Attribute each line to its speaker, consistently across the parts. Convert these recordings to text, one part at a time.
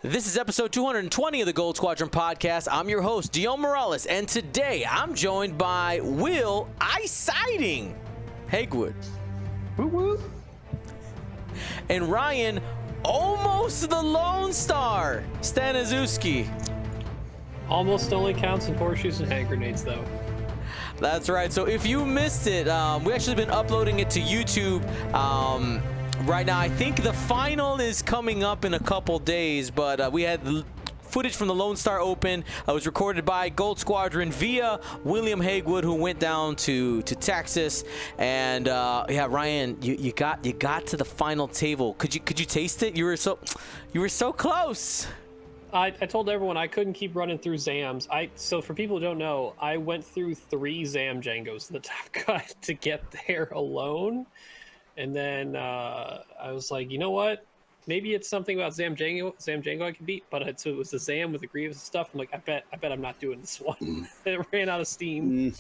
Speaker 1: This is episode 220 of the Gold Squadron podcast. I'm your host, Dion Morales, and today I'm joined by Will Eyesighting Hagwood.
Speaker 2: Woo woo.
Speaker 1: And Ryan, almost the Lone Star, Staniszewski.
Speaker 2: Almost only counts in horseshoes and hand grenades, though.
Speaker 1: That's right. So if you missed it, we actually been uploading it to YouTube right now. I think the final is coming up in a couple days, but we had footage from the Lone Star Open. It was recorded by Gold Squadron via William Hagwood, who went down to Texas. And yeah, Ryan, you got to the final table. Could you taste it? You were so close.
Speaker 2: I told everyone I couldn't keep running through Zams. So for people who don't know, I went through 3 Zam Djangos in the top cut to get there alone. And then I was like, you know what? Maybe it's something about Zam Django I can beat, but it was the Zam with the Grievous and stuff. I'm like, I bet I'm not doing this one. It ran out of steam.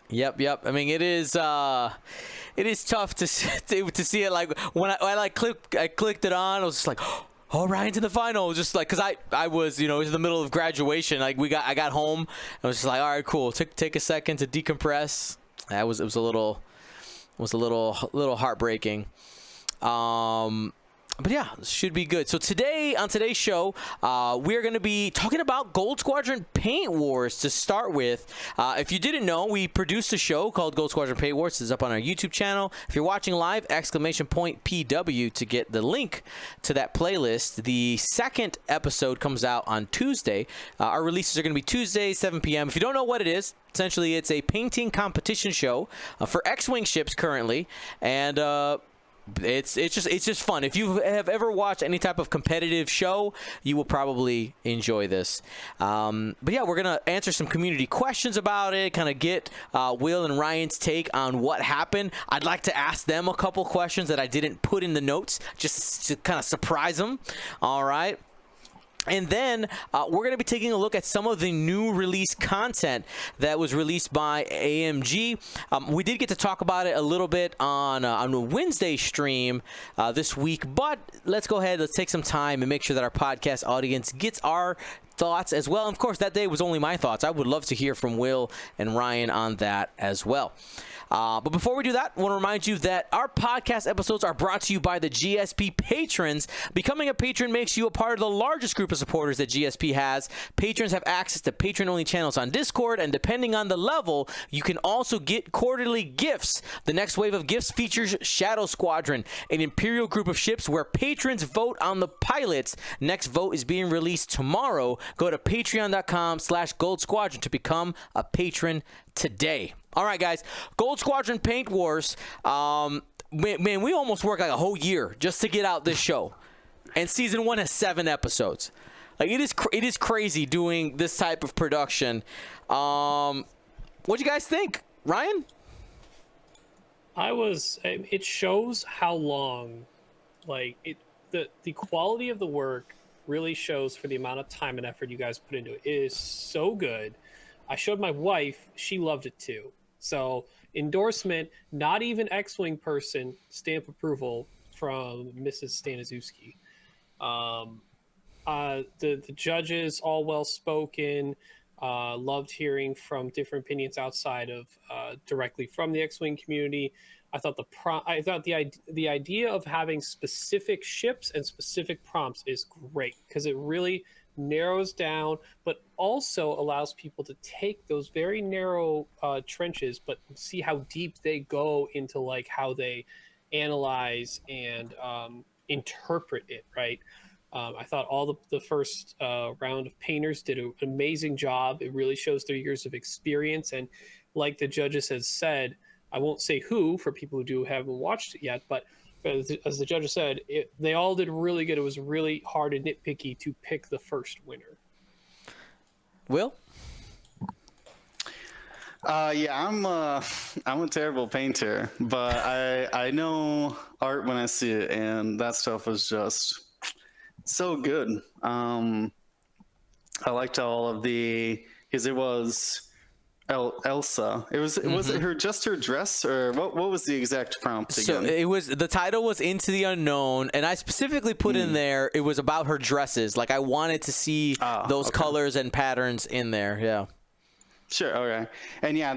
Speaker 1: Yep. I mean, it is tough to see it. Like when I clicked it on, I was just like, oh, Ryan's in the final. Just like, cause I was, it was in the middle of graduation. Like I got home. I was just like, all right, cool. Take a second to decompress. It was a little heartbreaking. But yeah, should be good. So on today's show, we're going to be talking about Gold Squadron Paint Wars to start with. If you didn't know, we produced a show called Gold Squadron Paint Wars. It's up on our YouTube channel. If you're watching live, !PW to get the link to that playlist. The second episode comes out on Tuesday. Our releases are going to be Tuesday, 7 p.m. If you don't know what it is, essentially it's a painting competition show for X-Wing ships currently, and it's just fun. If you have ever watched any type of competitive show, you will probably enjoy this. But yeah, we're gonna answer some community questions about it, kind of get Will and Ryan's take on what happened. I'd like to ask them a couple questions that I didn't put in the notes, just to kind of surprise them. All right. And then we're going to be taking a look at some of the new release content that was released by AMG. We did get to talk about it a little bit on a Wednesday stream this week, but let's go ahead, let's take some time and make sure that our podcast audience gets our thoughts as well. And of course, that day was only my thoughts. I would love to hear from Will and Ryan on that as well. But before we do that, I want to remind you that our podcast episodes are brought to you by the GSP patrons. Becoming a patron makes you a part of the largest group of supporters that GSP has. Patrons have access to patron-only channels on Discord, and depending on the level, you can also get quarterly gifts. The next wave of gifts features Shadow Squadron, an Imperial group of ships where patrons vote on the pilots. Next vote is being released tomorrow. Go to patreon.com/Gold Squadron to become a patron today. All right, guys, Gold Squadron Paint Wars. Man, we almost worked like a whole year just to get out this show, and season 1 has 7 episodes. Like it is crazy doing this type of production. What do you guys think, Ryan?
Speaker 2: It shows how long, the quality of the work really shows for the amount of time and effort you guys put into it. It is so good. I showed my wife; she loved it too. So endorsement, not even X-Wing person, stamp approval from Mrs. Staniszewski. The judges, all well spoken. Loved hearing from different opinions outside of directly from the X-Wing community. I thought the idea of having specific ships and specific prompts is great because it really narrows down, but also allows people to take those very narrow trenches, but see how deep they go into like how they analyze and interpret it. Right. I thought all the first round of painters did an amazing job. It really shows their years of experience, and like the judges has said, I won't say who for people who haven't watched it yet, but as the judges said, they all did really good. It was really hard and nitpicky to pick the first winner.
Speaker 1: Will?
Speaker 3: Yeah, I'm a terrible painter, but I know art when I see it, and that stuff was just so good. I liked all of because it was Elsa. Was it her dress, or what was the exact prompt again?
Speaker 1: So the title was Into the Unknown, and I specifically put in there it was about her dresses. Like I wanted to see those colors and patterns in there. Yeah.
Speaker 3: Sure. Okay. And yeah,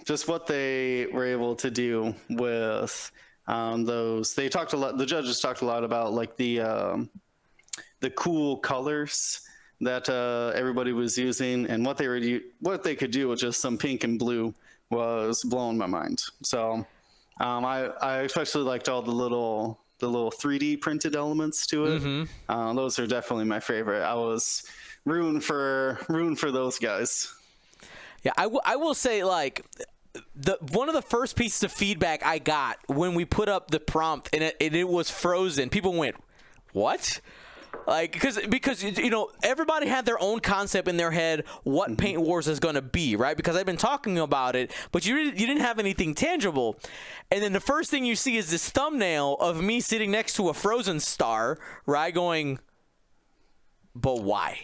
Speaker 3: just what they were able to do with those. They talked a lot. The judges talked a lot about like the cool colors that everybody was using, and what they could do with just some pink and blue was blowing my mind. So I especially liked all the little 3D printed elements to it. Those are definitely my favorite. I was rooting for those guys.
Speaker 1: Yeah, I will say, like, one of the first pieces of feedback I got when we put up the prompt and it was Frozen, people went, "What?" Like, because you know, everybody had their own concept in their head what Paint Wars is going to be, right? Because I've been talking about it, but you didn't have anything tangible. And then the first thing you see is this thumbnail of me sitting next to a Frozen star, right? Going, but why?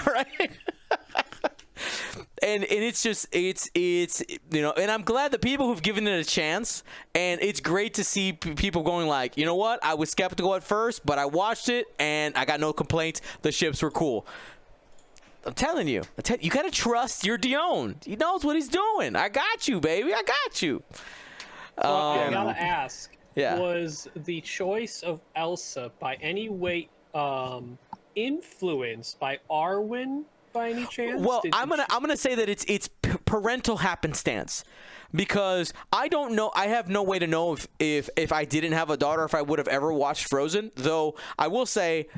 Speaker 1: Right? And it's just it's you know, and I'm glad that people who've given it a chance, and it's great to see people going like, you know what, I was skeptical at first, but I watched it and I got no complaints. The ships were cool. I'm telling you, you gotta trust your Dion. He knows what he's doing. I got you, baby. I got you.
Speaker 2: So I gotta ask,
Speaker 1: yeah.
Speaker 2: Was the choice of Elsa by any way influenced by Arwen? By any chance?
Speaker 1: Well, I'm gonna say that it's parental happenstance, because I don't know. I have no way to know if I didn't have a daughter, if I would have ever watched Frozen. Though I will say,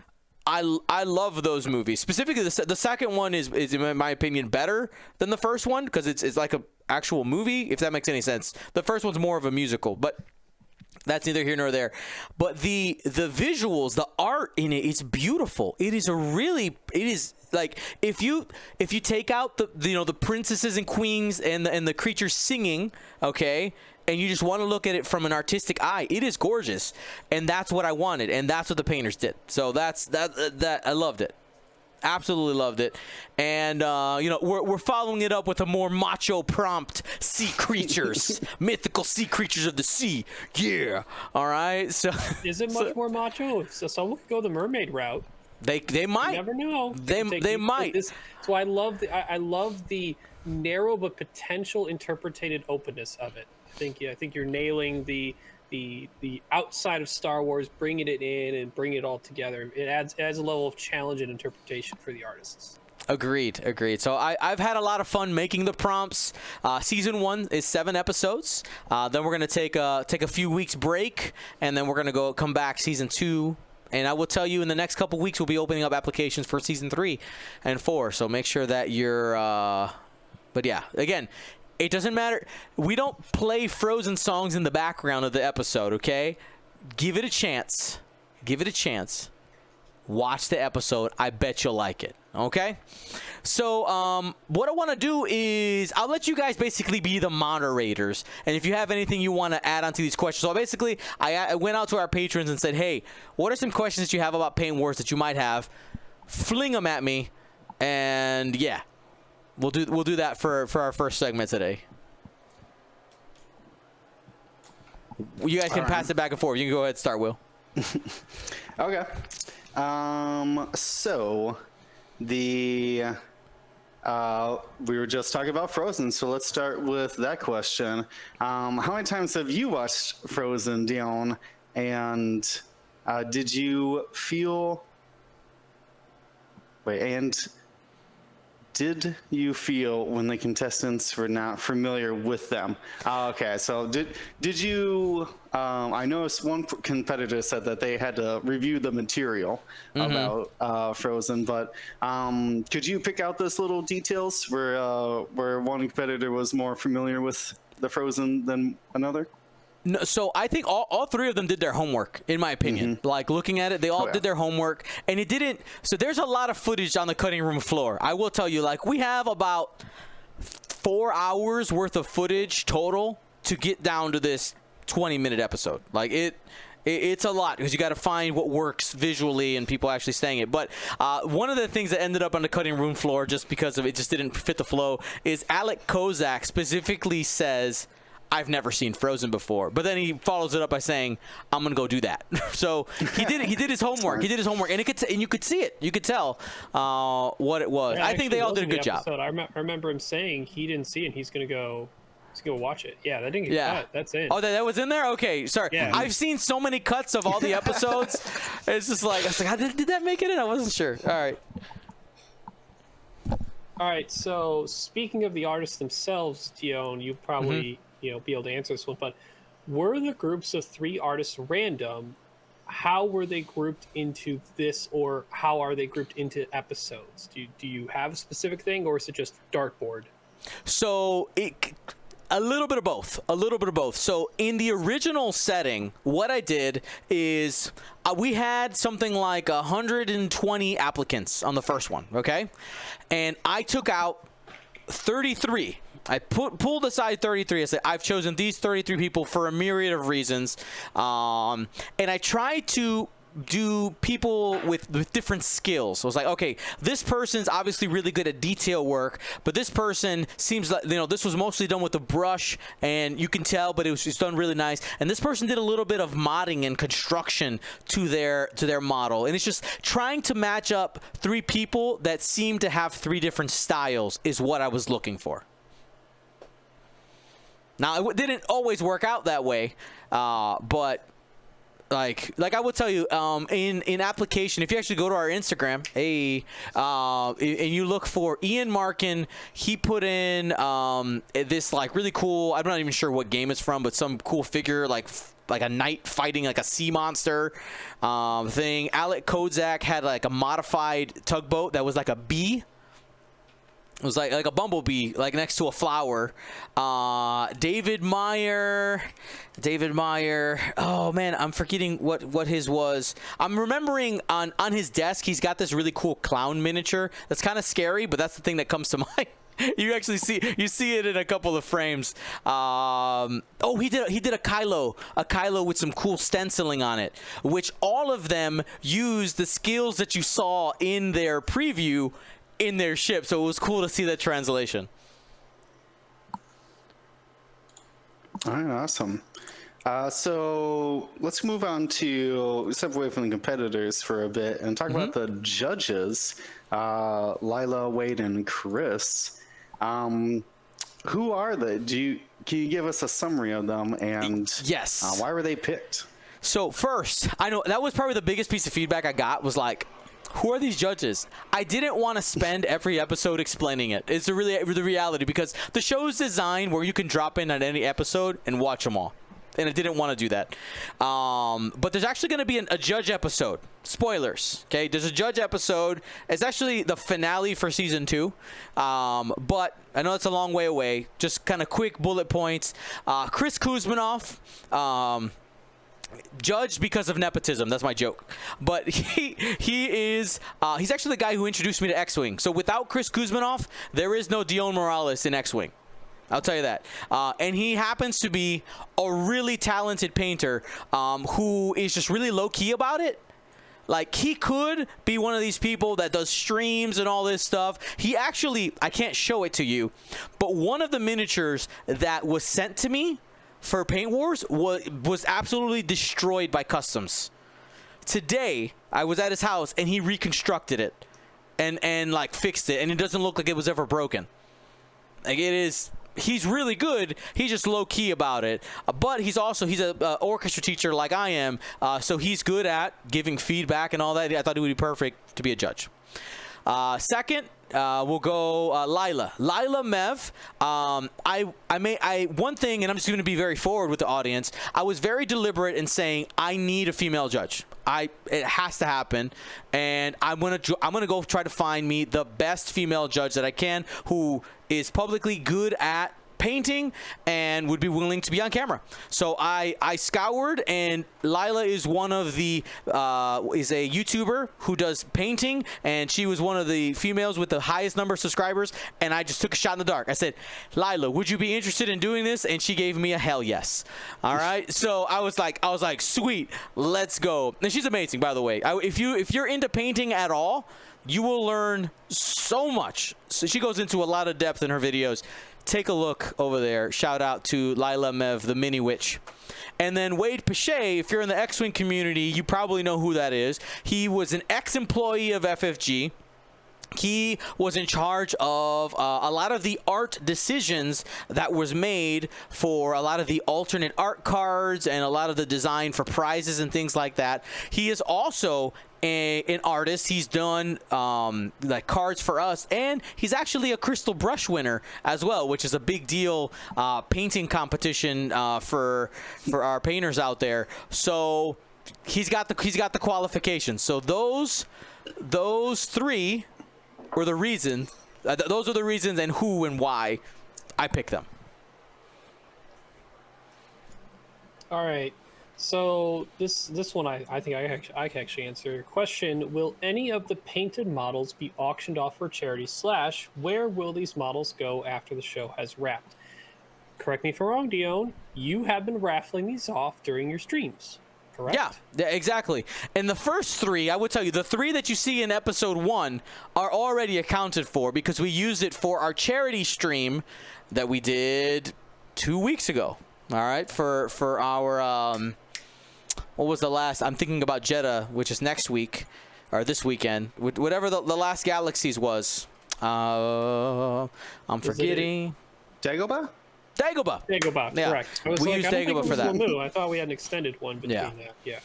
Speaker 1: I love those movies. Specifically, the second one is in my opinion better than the first one, because it's like a actual movie. If that makes any sense. The first one's more of a musical, but that's neither here nor there. But the visuals, the art in it is beautiful. It is like, if you take out the princesses and queens and the creatures singing, okay, and you just want to look at it from an artistic eye, it is gorgeous. And that's what I wanted, and that's what the painters did. So that I loved it. Absolutely loved it. And you know, we're following it up with a more macho prompt: sea creatures, mythical sea creatures of the sea. Yeah. All right. So
Speaker 2: is it much more macho? So someone could go the mermaid route.
Speaker 1: They might.
Speaker 2: You never know.
Speaker 1: They might.
Speaker 2: So I love the narrow but potential interpreted openness of it. I think you're nailing the outside of Star Wars, bringing it in and bringing it all together. It adds a level of challenge and interpretation for the artists.
Speaker 1: Agreed. So I've had a lot of fun making the prompts. Season 1 is 7 episodes. Then we're gonna take a few weeks break, and then we're gonna come back season 2. And I will tell you, in the next couple weeks, we'll be opening up applications for season 3 and 4. So make sure that you're. But yeah, again, it doesn't matter. We don't play Frozen songs in the background of the episode, okay? Give it a chance. Watch the episode. I bet you'll like it, okay? So what I want to do is I'll let you guys basically be the moderators. And if you have anything you want to add onto these questions. So basically, I went out to our patrons and said, hey, what are some questions that you have about Paint Wars that you might have? Fling them at me. And yeah. We'll do that for our first segment today. You guys can pass it back and forth. You can go ahead and start, Will.
Speaker 3: Okay. So we were just talking about Frozen, so let's start with that question. How many times have you watched Frozen, Dion? And did you feel? Did you feel when the contestants were not familiar with them? Okay, so did you? I noticed one competitor said that they had to review the material about Frozen, but could you pick out those little details where one competitor was more familiar with the Frozen than another?
Speaker 1: No, so I think all three of them did their homework, in my opinion. Like, looking at it, they all did their homework, and it didn't. So there's a lot of footage on the cutting room floor. I will tell you, like, we have about 4 hours worth of footage total to get down to this 20-minute episode. Like, It's a lot because you got to find what works visually and people actually saying it. But one of the things that ended up on the cutting room floor just because of it just didn't fit the flow is Alec Kozak specifically says, I've never seen Frozen before. But then he follows it up by saying, I'm going to go do that. So he did his homework. He did his homework. And you could see it. You could tell what it was.
Speaker 2: Yeah,
Speaker 1: I think they all did a good job.
Speaker 2: I remember him saying he didn't see it and he's going to go watch it. Yeah, that didn't get cut. That's in.
Speaker 1: Oh, that was in there? Okay, sorry.
Speaker 2: Yeah.
Speaker 1: I've seen so many cuts of all the episodes. It's just like, I was like, did that make it in? I wasn't sure. All right.
Speaker 2: All right, so speaking of the artists themselves, Dion, you probably be able to answer this one, but were the groups of 3 artists random? How were they grouped into this, or how are they grouped into episodes? Do you have a specific thing, or is it just dartboard?
Speaker 1: So a little bit of both. So in the original setting, what I did is we had something like 120 applicants on the first one, okay? And I took out 33. I pulled aside 33. I said, I've chosen these 33 people for a myriad of reasons. And I tried to do people with different skills. So I was like, okay, this person's obviously really good at detail work, but this person seems like, this was mostly done with a brush, and you can tell, but it was just done really nice. And this person did a little bit of modding and construction to their model. And it's just trying to match up 3 people that seem to have 3 different styles is what I was looking for. Now, it didn't always work out that way, but like I will tell you, in application, if you actually go to our Instagram, and you look for Ian Markin, he put in this like really cool, I'm not even sure what game it's from, but some cool figure like a knight fighting like a sea monster thing. Alec Kozak had like a modified tugboat that was like a bee. It was like a bumblebee, like next to a flower. David Meyer. Oh man, I'm forgetting what his was. I'm remembering on his desk, he's got this really cool clown miniature. That's kind of scary, but that's the thing that comes to mind. You actually see it in a couple of frames. He did a Kylo with some cool stenciling on it, which all of them use the skills that you saw in their preview in their ship, so it was cool to see that translation.
Speaker 3: All right, awesome. So let's move on to step away from the competitors for a bit and talk about the judges, Lila, Wade, and Chris. Who are they? Can you give us a summary of them, and
Speaker 1: yes,
Speaker 3: why were they picked?
Speaker 1: So first, I know that was probably the biggest piece of feedback I got was like, who are these judges? I didn't want to spend every episode explaining it. It's the reality, because the show's designed where you can drop in on any episode and watch them all. And I didn't want to do that. But there's actually going to be a judge episode. Spoilers, okay? There's a judge episode. It's actually the finale for season 2. But I know it's a long way away. Just kind of quick bullet points. Chris Kuzminoff, judged because of nepotism. That's my joke. But he's actually the guy who introduced me to X-Wing. So without Chris Kuzminoff, there is no Dion Morales in X-Wing. I'll tell you that. And he happens to be a really talented painter who is just really low-key about it. Like, he could be one of these people that does streams and all this stuff. He actually, I can't show it to you, but one of the miniatures that was sent to me for Paint Wars was absolutely destroyed by customs. Today, I was at his house and he reconstructed it and like fixed it, and it doesn't look like it was ever broken. Like, it is, he's really good. He's just low key about it. But he's a orchestra teacher like I am, so he's good at giving feedback and all that. I thought he would be perfect to be a judge. Second, we'll go Lila Mev. One thing, and I'm just going to be very forward with the audience. I was very deliberate in saying I need a female judge. It has to happen, and I'm gonna go try to find me the best female judge that I can, who is publicly good at painting and would be willing to be on camera. So I scoured, and Lila is one of the is a YouTuber who does painting, and she was one of the females with the highest number of subscribers. And I just took a shot in the dark. I said, Lila, would you be interested in doing this? And she gave me a hell yes. All right. So I was like, sweet, let's go. And she's amazing, by the way. If you're into painting at all, you will learn so much. So she goes into a lot of depth in her videos. Take a look over there. Shout out to Lila Mev, the mini witch. And then Wade Poche, if you're in the X-Wing community, you probably know who that is. He was an ex-employee of FFG. He was in charge of a lot of the art decisions that was made for a lot of the alternate art cards and a lot of the design for prizes and things like that. He is also an artist. He's done like cards for us, and he's actually a crystal brush winner as well, which is a big deal painting competition for our painters out there. So he's got the qualifications. So those three were the reason. Those are the reasons and who and why I picked them.
Speaker 2: All right. So this one I think I can actually answer. Question: will any of the painted models be auctioned off for charity? / where will these models go after the show has wrapped? Correct me if I'm wrong, Dion. You have been raffling these off during your streams, correct?
Speaker 1: Yeah, exactly. And the first three, I would tell you, the three that you see in episode 1 are already accounted for because we used it for our charity stream that we did 2 weeks ago. All right, for our what was the last? I'm thinking about Jeddah, which is next week or this weekend. Whatever the last Galaxies was. I'm forgetting.
Speaker 3: Dagobah?
Speaker 2: Dagobah,
Speaker 1: Yeah.
Speaker 2: correct.
Speaker 1: We used Dagobah for that.
Speaker 2: I thought we had an extended one between that. Yeah.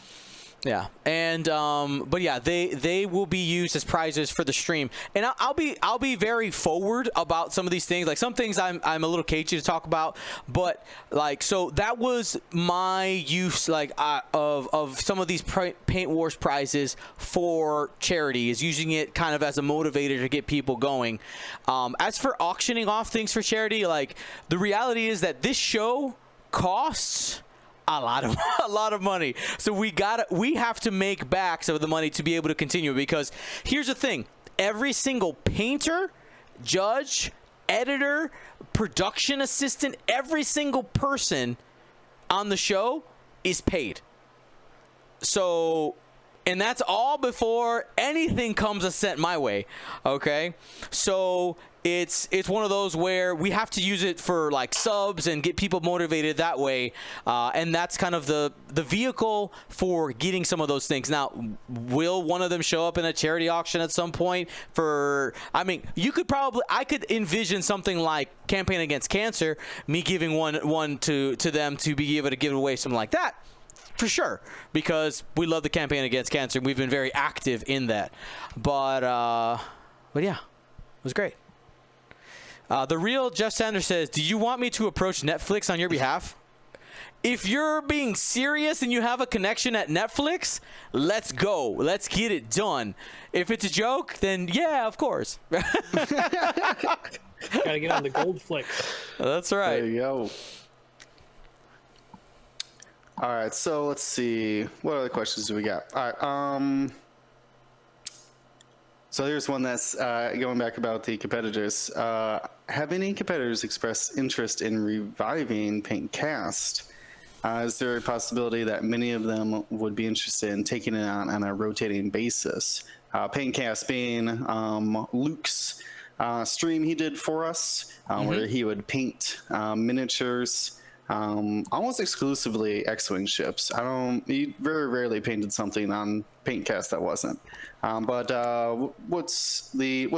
Speaker 1: Yeah, and but yeah, they will be used as prizes for the stream, and I'll be very forward about some of these things. Like some things I'm a little cagey to talk about, but like so that was my use like of some of these Paint Wars prizes for charity, is using it kind of as a motivator to get people going. As for auctioning off things for charity, like the reality is that this show costs a lot of money. So we have to make back some of the money to be able to continue, because here's the thing. Every single painter, judge, editor, production assistant, every single person on the show is paid. So, and that's all before anything comes a cent my way. Okay? So it's one of those where we have to use it for like subs and get people motivated that way, and that's kind of the vehicle for getting some of those things. Now, will one of them show up in a charity auction at some point? I mean, I could envision something like Campaign Against Cancer, me giving one to them to be able to give away, something like that. For sure, because we love the Campaign Against Cancer. We've been very active in that. But yeah, it was great. The real Jeff Sanders says, do you want me to approach Netflix on your behalf? If you're being serious and you have a connection at Netflix, let's go. Let's get it done. If it's a joke, then yeah, of course.
Speaker 2: Gotta get on the gold flicks.
Speaker 1: That's right.
Speaker 3: There you go. All right, so let's see. What other questions do we got? All right. So here's one that's going back about the competitors. Have any competitors expressed interest in reviving Paint Cast? Is there a possibility that many of them would be interested in taking it on a rotating basis? Paint Cast being Luke's stream he did for us, where he would paint miniatures, almost exclusively X-Wing ships. He very rarely painted something on Paintcast that wasn't. But what's the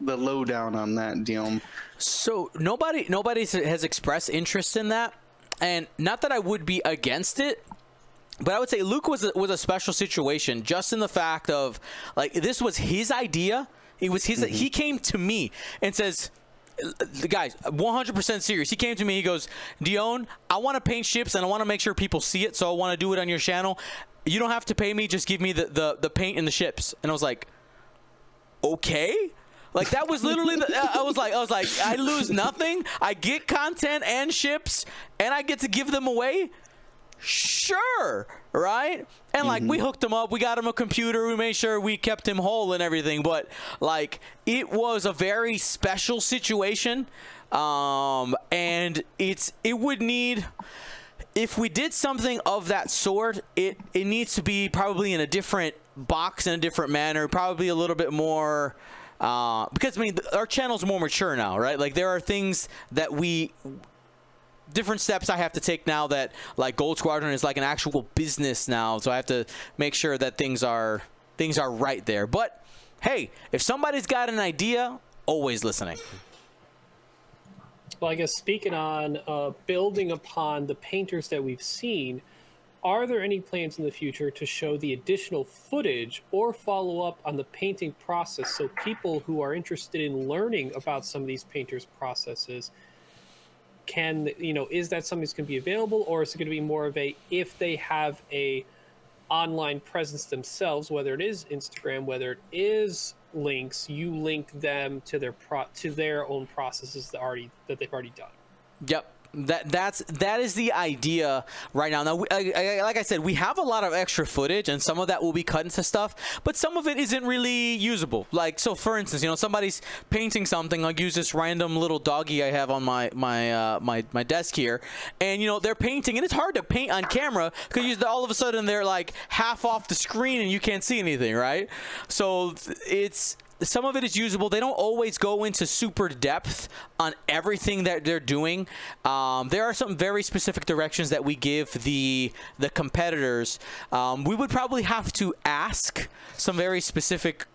Speaker 3: lowdown on that, Dion?
Speaker 1: So nobody has expressed interest in that, and not that I would be against it, but I would say Luke was a special situation, just in the fact of like this was his idea. It was his. He came to me and says, the guys, 100% serious. He came to me. He goes, Dion, I want to paint ships and I want to make sure people see it, so I want to do it on your channel. You don't have to pay me. Just give me the paint and the ships. And I was like, okay. Like that was literally I was like I lose nothing. I get content and ships, and I get to give them away. Sure, right? And like we hooked him up, we got him a computer, we made sure we kept him whole and everything. But like it was a very special situation, and it would need. If we did something of that sort, it needs to be probably in a different box, in a different manner, probably a little bit more, because I mean our channel's more mature now, right? Like there are things that different steps I have to take now that like Gold Squadron is like an actual business now, so I have to make sure that things are right there. But hey, if somebody's got an idea, always listening.
Speaker 2: Well, I guess speaking on building upon the painters that we've seen, are there any plans in the future to show the additional footage or follow up on the painting process so people who are interested in learning about some of these painters' processes can, is that something that's going to be available, or is it going to be more of a, if they have a online presence themselves, whether it is Instagram, whether it is links, you link them to their own processes that they've already done?
Speaker 1: Yep. That is the idea right now. Now, like I said, we have a lot of extra footage, and some of that will be cut into stuff, but some of it isn't really usable. Like, so for instance, somebody's painting something. I'll use this random little doggy I have on my desk here, and they're painting, and it's hard to paint on camera because all of a sudden they're like half off the screen and you can't see anything, right? So some of it is usable. They don't always go into super depth on everything that they're doing. There are some very specific directions that we give the competitors. We would probably have to ask some very specific.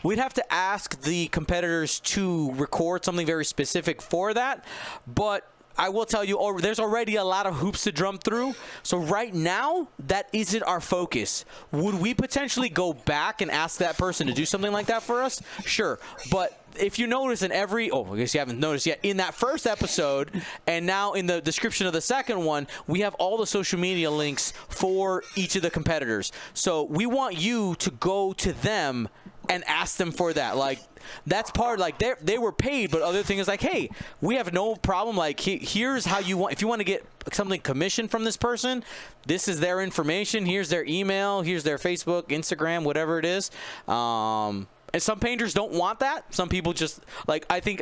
Speaker 1: We'd have to ask the competitors to record something very specific for that, but I will tell you, there's already a lot of hoops to jump through. So right now, that isn't our focus. Would we potentially go back and ask that person to do something like that for us? Sure. But if you notice I guess you haven't noticed yet, in that first episode, and now in the description of the second one, we have all the social media links for each of the competitors. So we want you to go to them and ask them for that. Like, that's part, like, they were paid, but other thing is like, hey, we have no problem. Like, here's how you want, if you want to get something commissioned from this person, this is their information. Here's their email. Here's their Facebook, Instagram, whatever it is. And some painters don't want that. Some people just, like, I think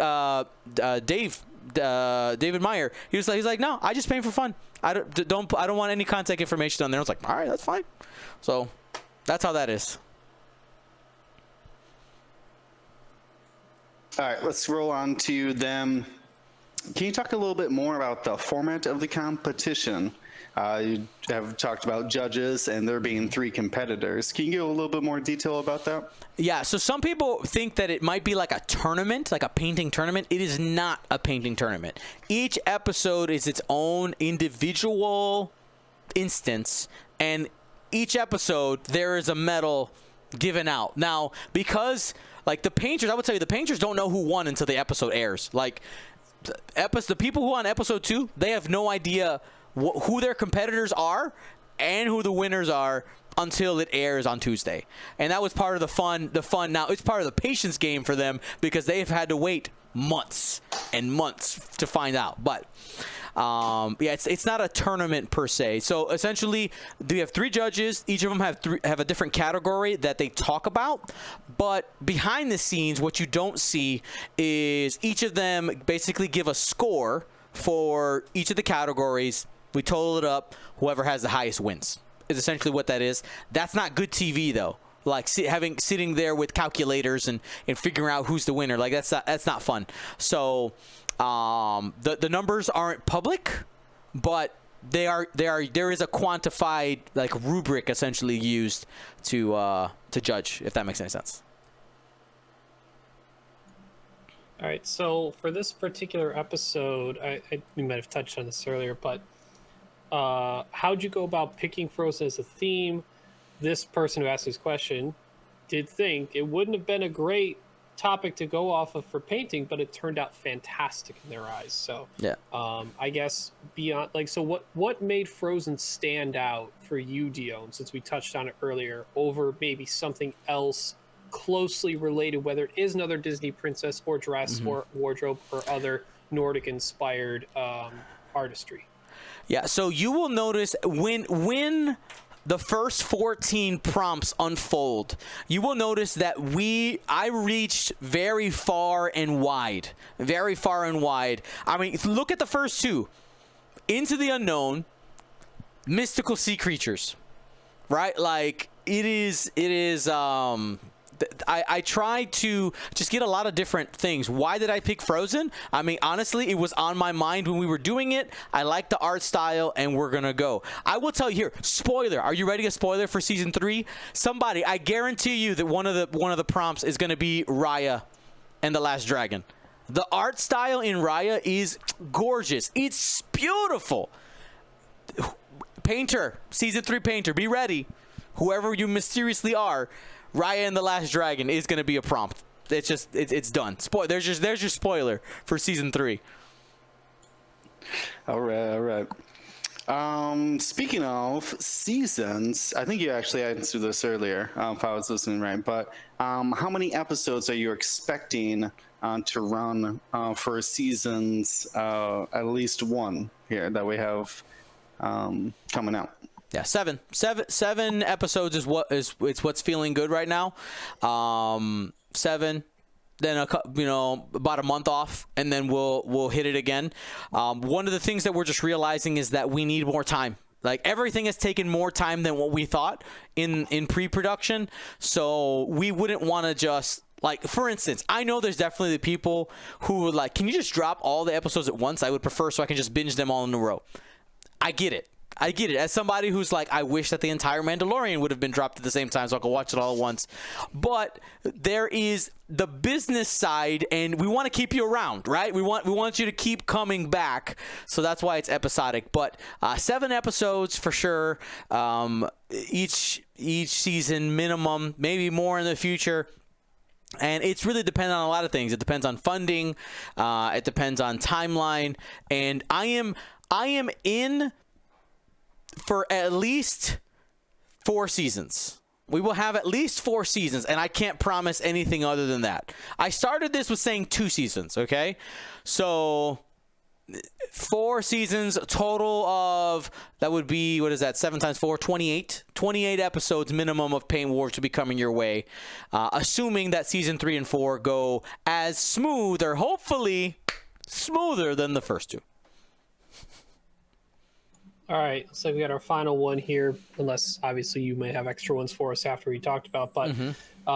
Speaker 1: David Meyer, he's like, no, I just paint for fun. I don't want any contact information on there. I was like, all right, that's fine. So that's how that is.
Speaker 3: All right, let's roll on to them. Can you talk a little bit more about the format of the competition? You have talked about judges and there being 3 competitors. Can you give a little bit more detail about that?
Speaker 1: Yeah, so some people think that it might be like a tournament, like a painting tournament. It is not a painting tournament. Each episode is its own individual instance, and each episode there is a medal given out. Now, because like the painters, I would tell you the painters don't know who won until the episode airs. Like the people who are on episode 2, they have no idea who their competitors are and who the winners are until it airs on Tuesday. And that was part of the fun. Now it's part of the patience game for them because they've had to wait months and months to find out. But yeah, it's not a tournament per se. So essentially, we have 3 judges. Each of them have a different category that they talk about. But behind the scenes, what you don't see is each of them basically give a score for each of the categories. We total it up. Whoever has the highest wins is essentially what that is. That's not good TV though. Like sitting there with calculators and figuring out who's the winner. Like that's not fun. So the numbers aren't public, but there is a quantified like rubric essentially used to judge, if that makes any sense.
Speaker 2: All right, so for this particular episode, we might have touched on this earlier, but how'd you go about picking Frozen as a theme? This person who asked this question did think it wouldn't have been a great topic to go off of for painting, but it turned out fantastic in their eyes. So
Speaker 1: yeah,
Speaker 2: I guess beyond, like, so what made Frozen stand out for you, Dion, since we touched on it earlier, over maybe something else closely related, whether it is another Disney princess or dress or wardrobe or other Nordic-inspired artistry.
Speaker 1: Yeah, so you will notice when the first 14 prompts unfold, you will notice that I reached very far and wide. Very far and wide. I mean, look at the first two. Into the unknown, mystical sea creatures. Right? Like, it is I tried to just get a lot of different things. Why did I pick Frozen? I mean, honestly, it was on my mind when we were doing it. I like the art style, and we're gonna go. I will tell you here, spoiler. Are you ready? A spoiler for season 3? Somebody, I guarantee you that one of the prompts is gonna be Raya and the Last Dragon. The art style in Raya is gorgeous. It's beautiful. Painter, season 3 painter, be ready. Whoever you mysteriously are, Raya and the Last Dragon is going to be a prompt. It's just it's done. There's your spoiler for season 3.
Speaker 3: All right. Speaking of seasons, I think you actually answered this earlier, if I was listening right. But how many episodes are you expecting to run for seasons? At least one here that we have coming out.
Speaker 1: Yeah, seven episodes is what's feeling good right now. 7, then about a month off, and then we'll hit it again. One of the things that we're just realizing is that we need more time. Like, everything has taken more time than what we thought in pre-production, so we wouldn't want to just, like, for instance, I know there's definitely the people who would like, can you just drop all the episodes at once? I would prefer so I can just binge them all in a row. I get it. As somebody who's like, I wish that the entire Mandalorian would have been dropped at the same time so I could watch it all at once. But there is the business side, and we want to keep you around, right? We want you to keep coming back. So that's why it's episodic. But 7 episodes for sure. Each season minimum, maybe more in the future. And it's really dependent on a lot of things. It depends on funding. It depends on timeline. And I am in for at least 4 seasons. We will have at least 4 seasons, and I can't promise anything other than that. I started this with saying 2 seasons, okay? So 4 seasons total of, that would be, what is that, 7 times 4, 28. 28 episodes minimum of Paint Wars to be coming your way, assuming that season 3 and 4 go as smooth, or hopefully smoother than the first 2.
Speaker 2: All right, so we got our final one here, unless obviously you may have extra ones for us after we talked about. But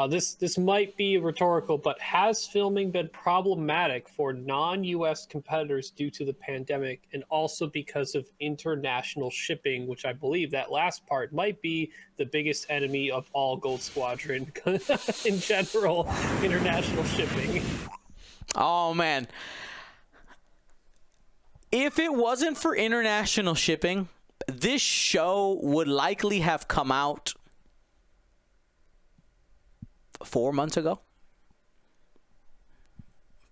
Speaker 2: this might be rhetorical, but has filming been problematic for non-U.S. competitors due to the pandemic, and also because of international shipping, which I believe that last part might be the biggest enemy of all Gold Squadron in general, international shipping.
Speaker 1: Oh, man. If it wasn't for international shipping, this show would likely have come out 4 months ago.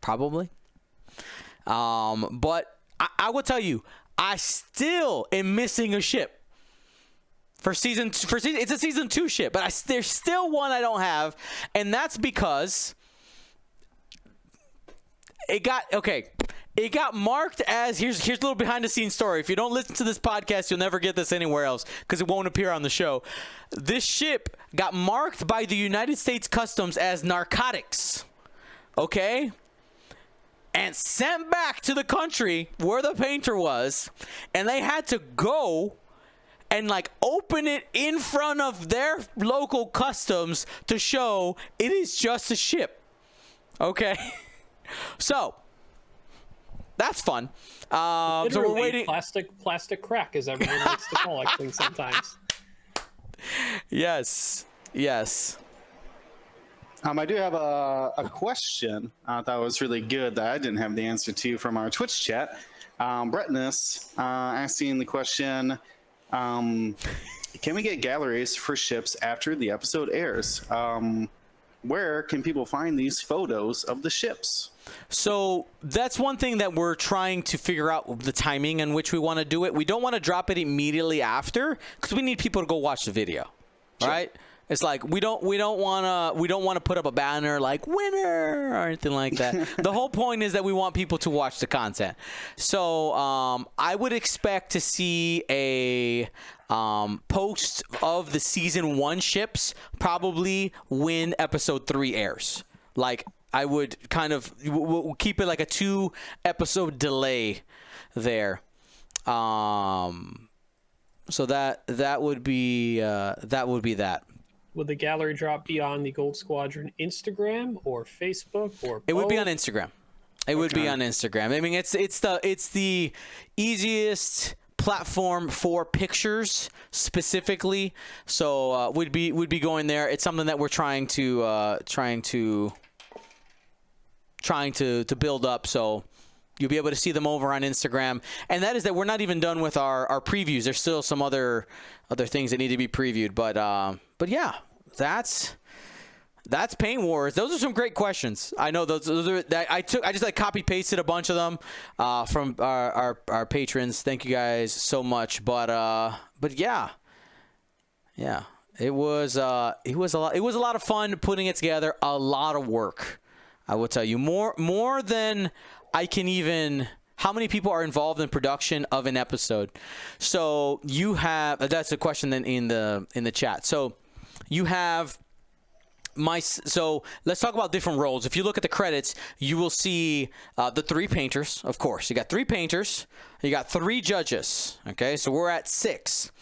Speaker 1: Probably. But I will tell you, I still am missing a ship. For season, it's a season 2 ship, but there's still one I don't have, and that's because it got marked as, here's a little behind the scenes story. If you don't listen to this podcast, you'll never get this anywhere else because it won't appear on the show. This ship got marked by the United States Customs as narcotics. Okay? And sent back to the country where the painter was, and they had to go and open it in front of their local customs to show it is just a ship. Okay? So that's fun. So we're waiting.
Speaker 2: Plastic crack, as everyone likes to call it sometimes.
Speaker 1: Yes.
Speaker 3: I do have a question that was really good that I didn't have the answer to from our Twitch chat. Bretness asking the question, can we get galleries for ships after the episode airs? Where can people find these photos of the ships?
Speaker 1: So that's one thing that we're trying to figure out, the timing in which we want to do it. We don't want to drop it immediately after because we need people to go watch the video, right? It's like we don't want to put up a banner like winner or anything like that. The whole point is that we want people to watch the content. So I would expect to see a post of the season 1 ships probably when episode 3 airs. Like I would kind of we'll keep it like a 2 episode delay there. So that would be that.
Speaker 2: Would the gallery drop be on the Gold Squadron Instagram or Facebook or both?
Speaker 1: It would be on Instagram. It would be on Instagram. I mean, it's the easiest platform for pictures specifically. So would be going there. It's something that we're trying to build up. So you'll be able to see them over on Instagram. And that is that we're not even done with our previews. There's still some other things that need to be previewed. But yeah, that's Paint Wars. Those are some great questions. I know those are that I just like copy pasted a bunch of them from our patrons. Thank you guys so much. But yeah. It was a lot of fun putting it together. A lot of work. I will tell you more than I can even. How many people are involved in production of an episode? So you have that's a question then in the chat. So you have so let's talk about different roles. If you look at the credits, you will see the 3 painters. Of course, you got 3 painters. You got 3 judges. Okay, so we're at 6.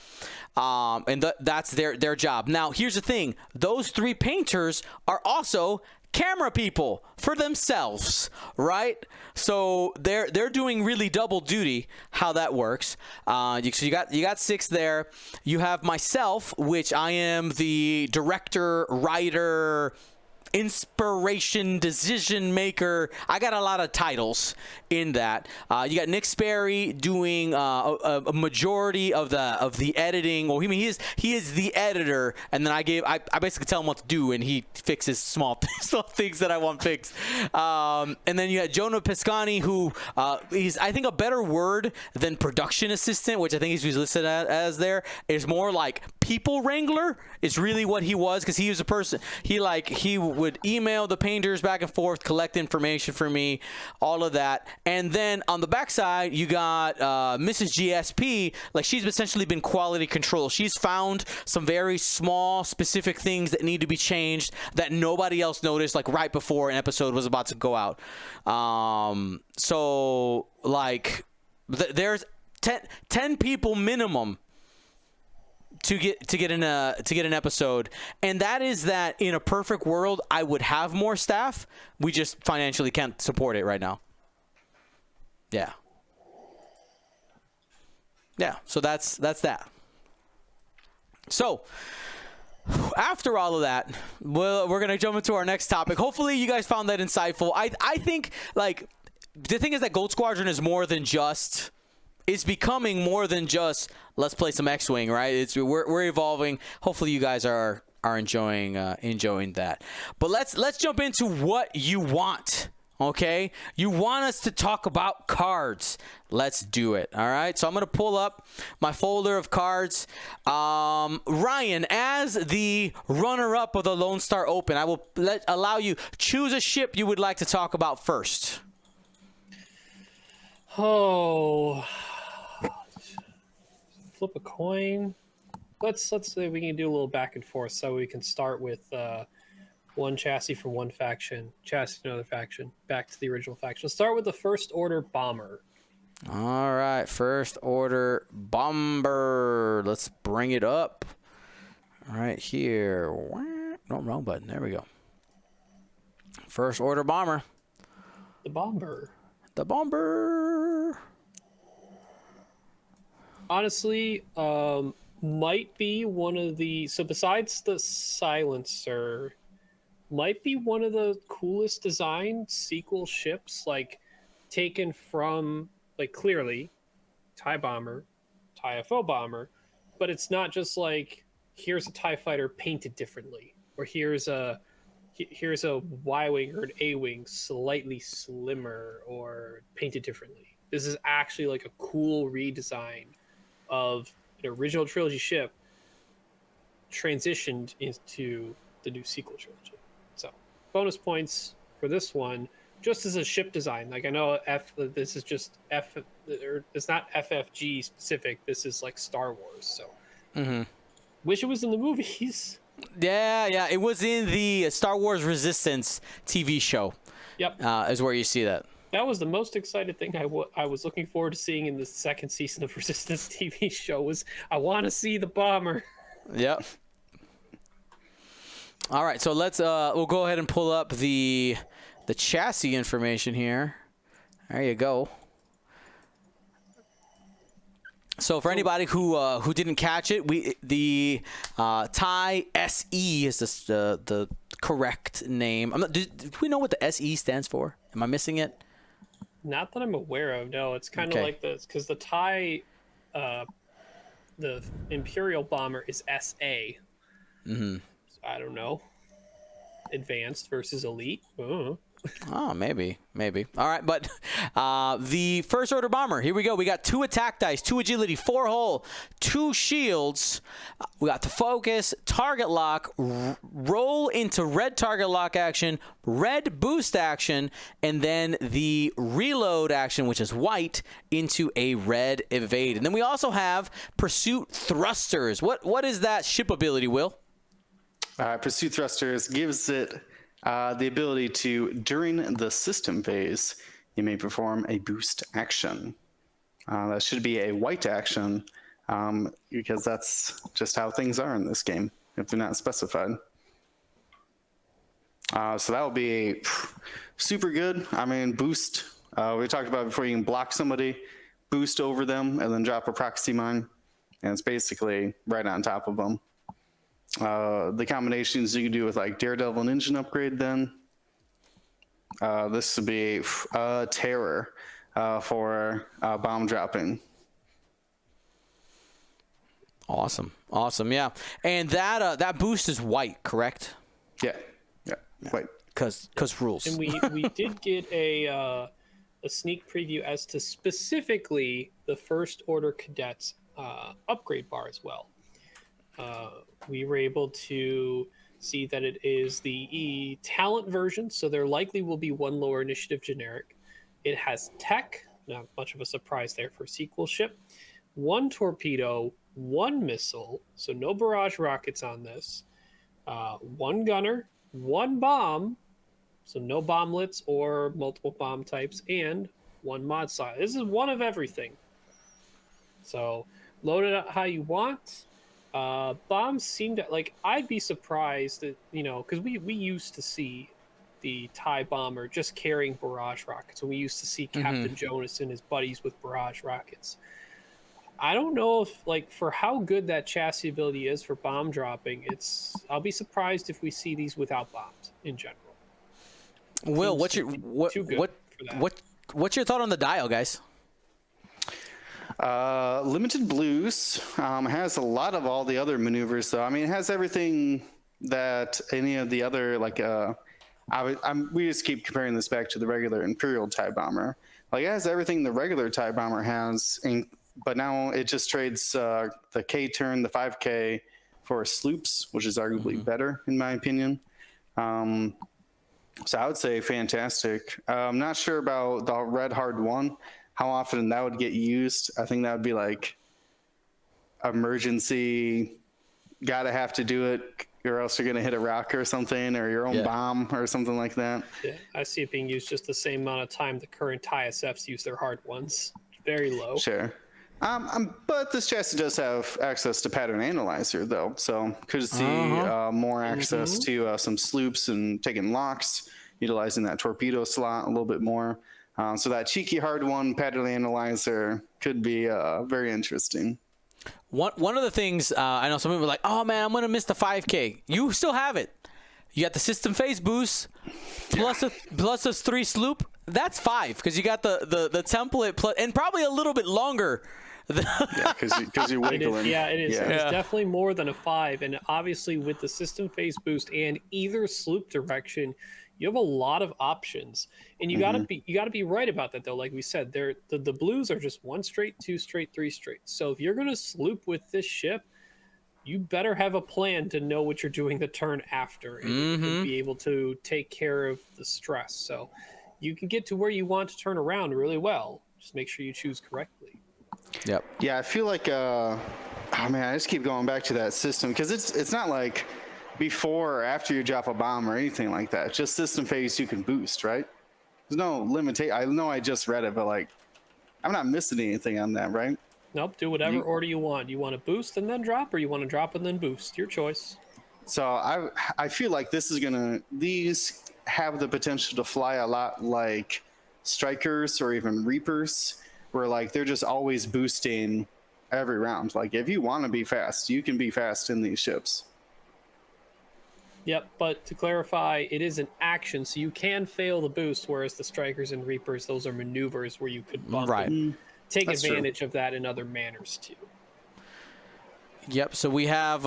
Speaker 1: And that's their job. Now, here's the thing: those 3 painters are also camera people for themselves, right? So they're doing really double duty. How that works? So you got 6 there. You have myself, which I am the director, writer, inspiration, decision maker. I got a lot of titles in that. You got Nick Sperry doing a majority of the editing. Well, he is the editor, and then I basically tell him what to do, and he fixes small things that I want fixed. And then you had Jonah Piscani, who is, I think, a better word than production assistant, which I think he's listed as there, is more like people wrangler is really what he was, because he was a person. He would email the painters back and forth, collect information for me, all of that. And then on the backside, you got Mrs. GSP. Like, she's essentially been quality control. She's found some very small, specific things that need to be changed that nobody else noticed, like right before an episode was about to go out. So like, there's 10 people minimum to get an episode, and that is that in a perfect world I would have more staff. We just financially can't support it right now. Yeah. So that's that. So after all of that, we're gonna jump into our next topic. Hopefully you guys found that insightful. I think, like, the thing is that Gold Squadron is more than just. It's becoming more than just let's play some X-Wing, right? We're evolving. Hopefully you guys are enjoying that. But let's jump into what you want. Okay? You want us to talk about cards. Let's do it. All right? So I'm going to pull up my folder of cards. Ryan, as the runner-up of the Lone Star Open, I will allow you choose a ship you would like to talk about first.
Speaker 2: Oh, flip a coin. Let's say we can do a little back and forth, so we can start with one chassis from one faction, chassis from another faction, back to the original faction. Let's start with the First Order Bomber.
Speaker 1: All right, First Order Bomber. Let's bring it up right here. No, wrong button. There we go. First Order Bomber.
Speaker 2: The Bomber.
Speaker 1: The Bomber.
Speaker 2: Honestly, might be one of the, so besides the Silencer, might be one of the coolest designed sequel ships, like taken from, like, clearly TIE Bomber, TIE FO Bomber, but it's not just like, here's a TIE Fighter painted differently, or here's a Y-Wing or an A-Wing slightly slimmer or painted differently. This is actually like a cool redesign of an original trilogy ship transitioned into the new sequel trilogy. So bonus points for this one, just as a ship design. Like I know this is just or it's not FFG specific. This is like Star Wars. So wish it was in the movies.
Speaker 1: Yeah, it was in the Star Wars Resistance TV show.
Speaker 2: Yep,
Speaker 1: is where you see that.
Speaker 2: that was the most excited thing I was looking forward to seeing in the second season of Resistance TV show. Was I want to see the bomber.
Speaker 1: Yep. All right, so let's we'll go ahead and pull up the chassis information here. There you go. So for anybody who didn't catch it, the TIE SE is the correct name. Do we know what the SE stands for? Am I missing it?
Speaker 2: Not that I'm aware of. No, it's kind of like this because the TIE, the Imperial bomber is SA. So I don't know. Advanced versus elite.
Speaker 1: Oh, maybe. All right, but the First Order bomber. Here we go. We got 2 attack dice, 2 agility, 4 hull, 2 shields. We got the focus, target lock, roll into red target lock action, red boost action, and then the reload action, which is white, into a red evade. And then we also have pursuit thrusters. What is that ship ability, Will?
Speaker 3: Pursuit thrusters gives it the ability to, during the system phase, you may perform a boost action. That should be a white action because that's just how things are in this game if they're not specified. So that will be super good. I mean, boost. We talked about before, you can block somebody, boost over them, and then drop a proxy mine. And it's basically right on top of them. The combinations you can do with like Daredevil and engine upgrade then. This would be a terror for bomb dropping.
Speaker 1: Awesome, yeah. And that boost is white, correct?
Speaker 3: Yeah, white.
Speaker 1: Because rules.
Speaker 2: And we did get a sneak preview as to specifically the First Order cadets upgrade bar as well. We were able to see that it is the talent version, so there likely will be 1 lower initiative generic. It has tech, not much of a surprise there for sequel ship, 1 torpedo, 1 missile, so no barrage rockets on this, 1 gunner, 1 bomb, so no bomblets or multiple bomb types, and 1 mod slot. This is one of everything. So load it up how you want. Bombs seem to, like, I'd be surprised that, because we used to see the TIE bomber just carrying barrage rockets, and we used to see Captain Jonas and his buddies with barrage rockets. I don't know if, like, for how good that chassis ability is for bomb dropping, I'll be surprised if we see these without bombs in general.
Speaker 1: Will, what's your thought on the dial, guys?
Speaker 3: Limited Blues has a lot of all the other maneuvers, though. I mean, it has everything that any of the other, like, we just keep comparing this back to the regular Imperial TIE Bomber. Like, it has everything the regular TIE Bomber has, but now it just trades the K turn, the 5K, for sloops, which is arguably better, in my opinion. So I would say fantastic. I'm not sure about the Red Hard 1. How often that would get used. I think that would be like emergency, gotta have to do it or else you're gonna hit a rock or something, or your own bomb or something like that.
Speaker 2: Yeah, I see it being used just the same amount of time the current ISFs use their hard ones. Very low.
Speaker 3: Sure. But this chassis does have access to pattern analyzer though, so could see more access to some sloops and taking locks, utilizing that torpedo slot a little bit more. So that cheeky hard 1 pattern analyzer could be very interesting.
Speaker 1: One of the things I know some people are like, oh man, I'm gonna miss the 5K. You still have it. You got the system phase boost plus a 3 sloop. That's 5 because you got the template plus, and probably a little bit longer.
Speaker 3: Yeah, because you're wiggling.
Speaker 2: It is. It's definitely more than a 5, and obviously with the system phase boost and either sloop direction, you have a lot of options, and you gotta be right about that though. Like we said, the blues are just 1 straight, 2 straight, 3 straight. So if you're gonna sloop with this ship, you better have a plan to know what you're doing the turn after, and to be able to take care of the stress. So you can get to where you want to turn around really well. Just make sure you choose correctly.
Speaker 1: Yep.
Speaker 3: Yeah, I feel like, oh man, I just keep going back to that system because it's not like before or after you drop a bomb or anything like that. It's just system phase you can boost, right? There's no limitation. I know I just read it, but like, I'm not missing anything on that, right?
Speaker 2: Nope, do whatever order you want. You want to boost and then drop, or you want to drop and then boost. Your choice.
Speaker 3: So I feel like these have the potential to fly a lot like strikers or even reapers, where like they're just always boosting every round. Like if you want to be fast, you can be fast in these ships.
Speaker 2: Yep, but to clarify, it is an action, so you can fail the boost, whereas the strikers and reapers, those are maneuvers where you could bump and take
Speaker 3: That's
Speaker 2: advantage of that in other manners too.
Speaker 1: Yep. So we have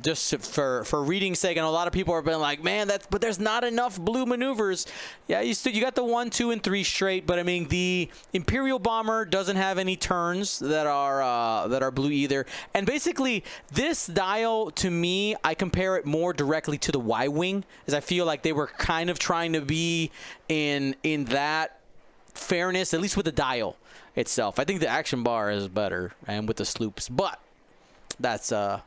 Speaker 1: just for reading's sake, I know a lot of people have been like, man, but there's not enough blue maneuvers. Yeah, you got the 1, 2, and 3 straight, but I mean the Imperial bomber doesn't have any turns that are blue either. And basically, this dial to me, I compare it more directly to the Y-wing, as I feel like they were kind of trying to be in that fairness, at least with the dial itself. I think the action bar is better, and with the sloops, but that's a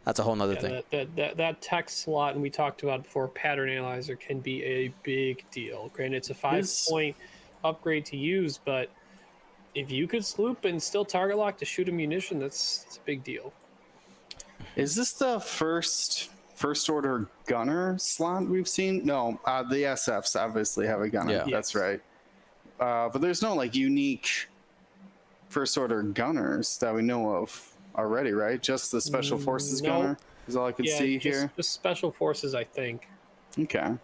Speaker 1: whole nother thing.
Speaker 2: That text slot, and we talked about it before, pattern analyzer can be a big deal. Granted, it's a 5-point upgrade to use, but if you could sloop and still target lock to shoot a munition, it's a big deal.
Speaker 3: Is this the first order gunner slot we've seen? No, the SFs obviously have a gunner.
Speaker 1: Yeah.
Speaker 3: That's right. But there's no like unique first order gunners that we know of already, right? Just the special forces gunner is all I could see here.
Speaker 2: Just special forces, I think.
Speaker 3: Okay.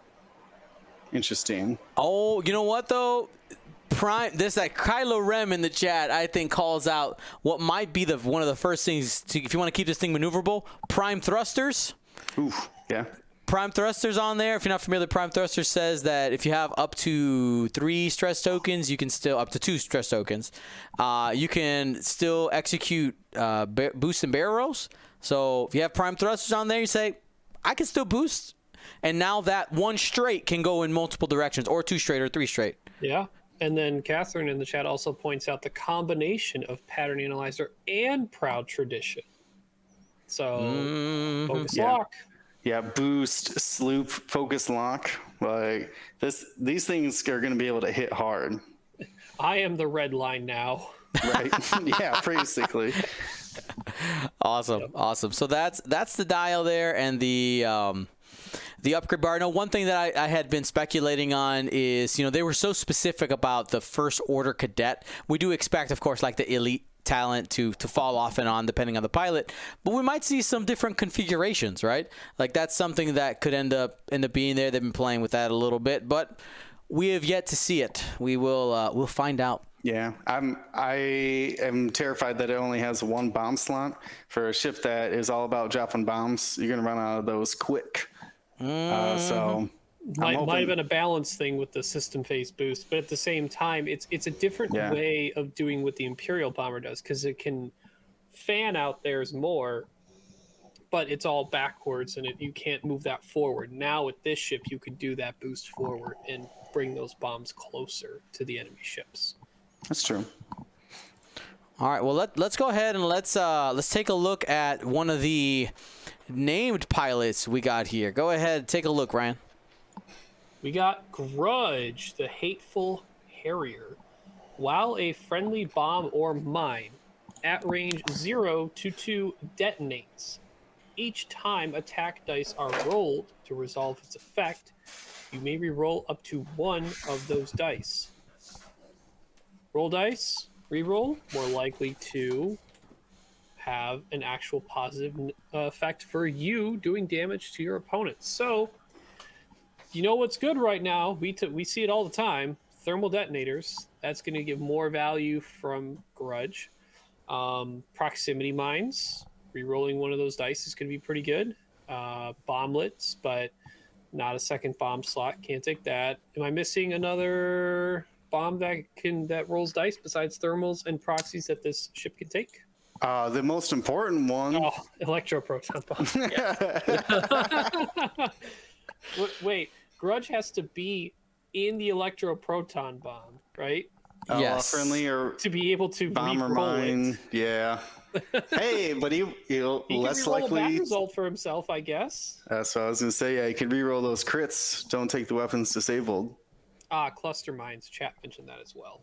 Speaker 3: Interesting.
Speaker 1: Oh, you know what though? Kylo Ren in the chat, I think, calls out what might be one of the first things if you want to keep this thing maneuverable. Prime thrusters.
Speaker 3: Oof. Yeah.
Speaker 1: Prime thrusters on there. If you're not familiar, Prime thruster says that if you have up to 3 stress tokens, you can still up to 2 stress tokens. You can still execute boost and barrel rolls. So if you have prime thrusters on there, you say, I can still boost. And now that 1 straight can go in multiple directions, or 2 straight or 3 straight.
Speaker 2: Yeah. And then Catherine in the chat also points out the combination of pattern analyzer and proud tradition. So focus lock.
Speaker 3: Yeah, boost, sloop, focus lock. Like these things are going to be able to hit hard.
Speaker 2: I am the red line now.
Speaker 3: Right? Yeah, basically.
Speaker 1: Awesome. So that's the dial there, and the upgrade bar. Now, one thing that I had been speculating on is, they were so specific about the first order cadet. We do expect, of course, like the elite talent to fall off and on depending on the pilot, but we might see some different configurations, right? Like that's something that could end up being there. They've been playing with that a little bit, but we have yet to see it. We'll find out.
Speaker 3: Yeah, I am terrified that it only has 1 bomb slot. For a ship that is all about dropping bombs, you're gonna run out of those quick. So
Speaker 2: might have been a balance thing with the system phase boost, but at the same time, it's a different way of doing what the Imperial bomber does, because it can fan out theirs more, but it's all backwards, and you can't move that forward. Now with this ship, you could do that boost forward and bring those bombs closer to the enemy ships.
Speaker 3: That's true.
Speaker 1: All right, well let's go ahead and let's take a look at one of the named pilots we got here. Go ahead, take a look, Ryan.
Speaker 2: We got Grudge, the Hateful Harrier. While a friendly bomb or mine at range 0 to 2 detonates, each time attack dice are rolled to resolve its effect, you may re-roll up to 1 of those dice. Roll dice, re-roll, more likely to have an actual positive effect for you doing damage to your opponents. So, you know what's good right now? We see it all the time. Thermal detonators. That's going to give more value from Grudge. Proximity mines. Rerolling one of those dice is going to be pretty good. Bomblets, but not a second bomb slot. Can't take that. Am I missing another bomb that rolls dice besides thermals and proxies that this ship can take?
Speaker 3: The most important one.
Speaker 2: Oh, electroproton bomb. Wait, Grudge has to be in the electroproton bomb, right?
Speaker 1: Yes.
Speaker 3: Friendly or
Speaker 2: To be able to
Speaker 3: bomber
Speaker 2: re-roll
Speaker 3: mine.
Speaker 2: it.
Speaker 3: Yeah. Hey, but he'll
Speaker 2: He can
Speaker 3: less
Speaker 2: re-roll a bad
Speaker 3: likely.
Speaker 2: result for himself, I guess.
Speaker 3: That's what I was gonna say. Yeah, you can re-roll those crits. Don't take the weapons disabled.
Speaker 2: Cluster mines. Chat mentioned that as well.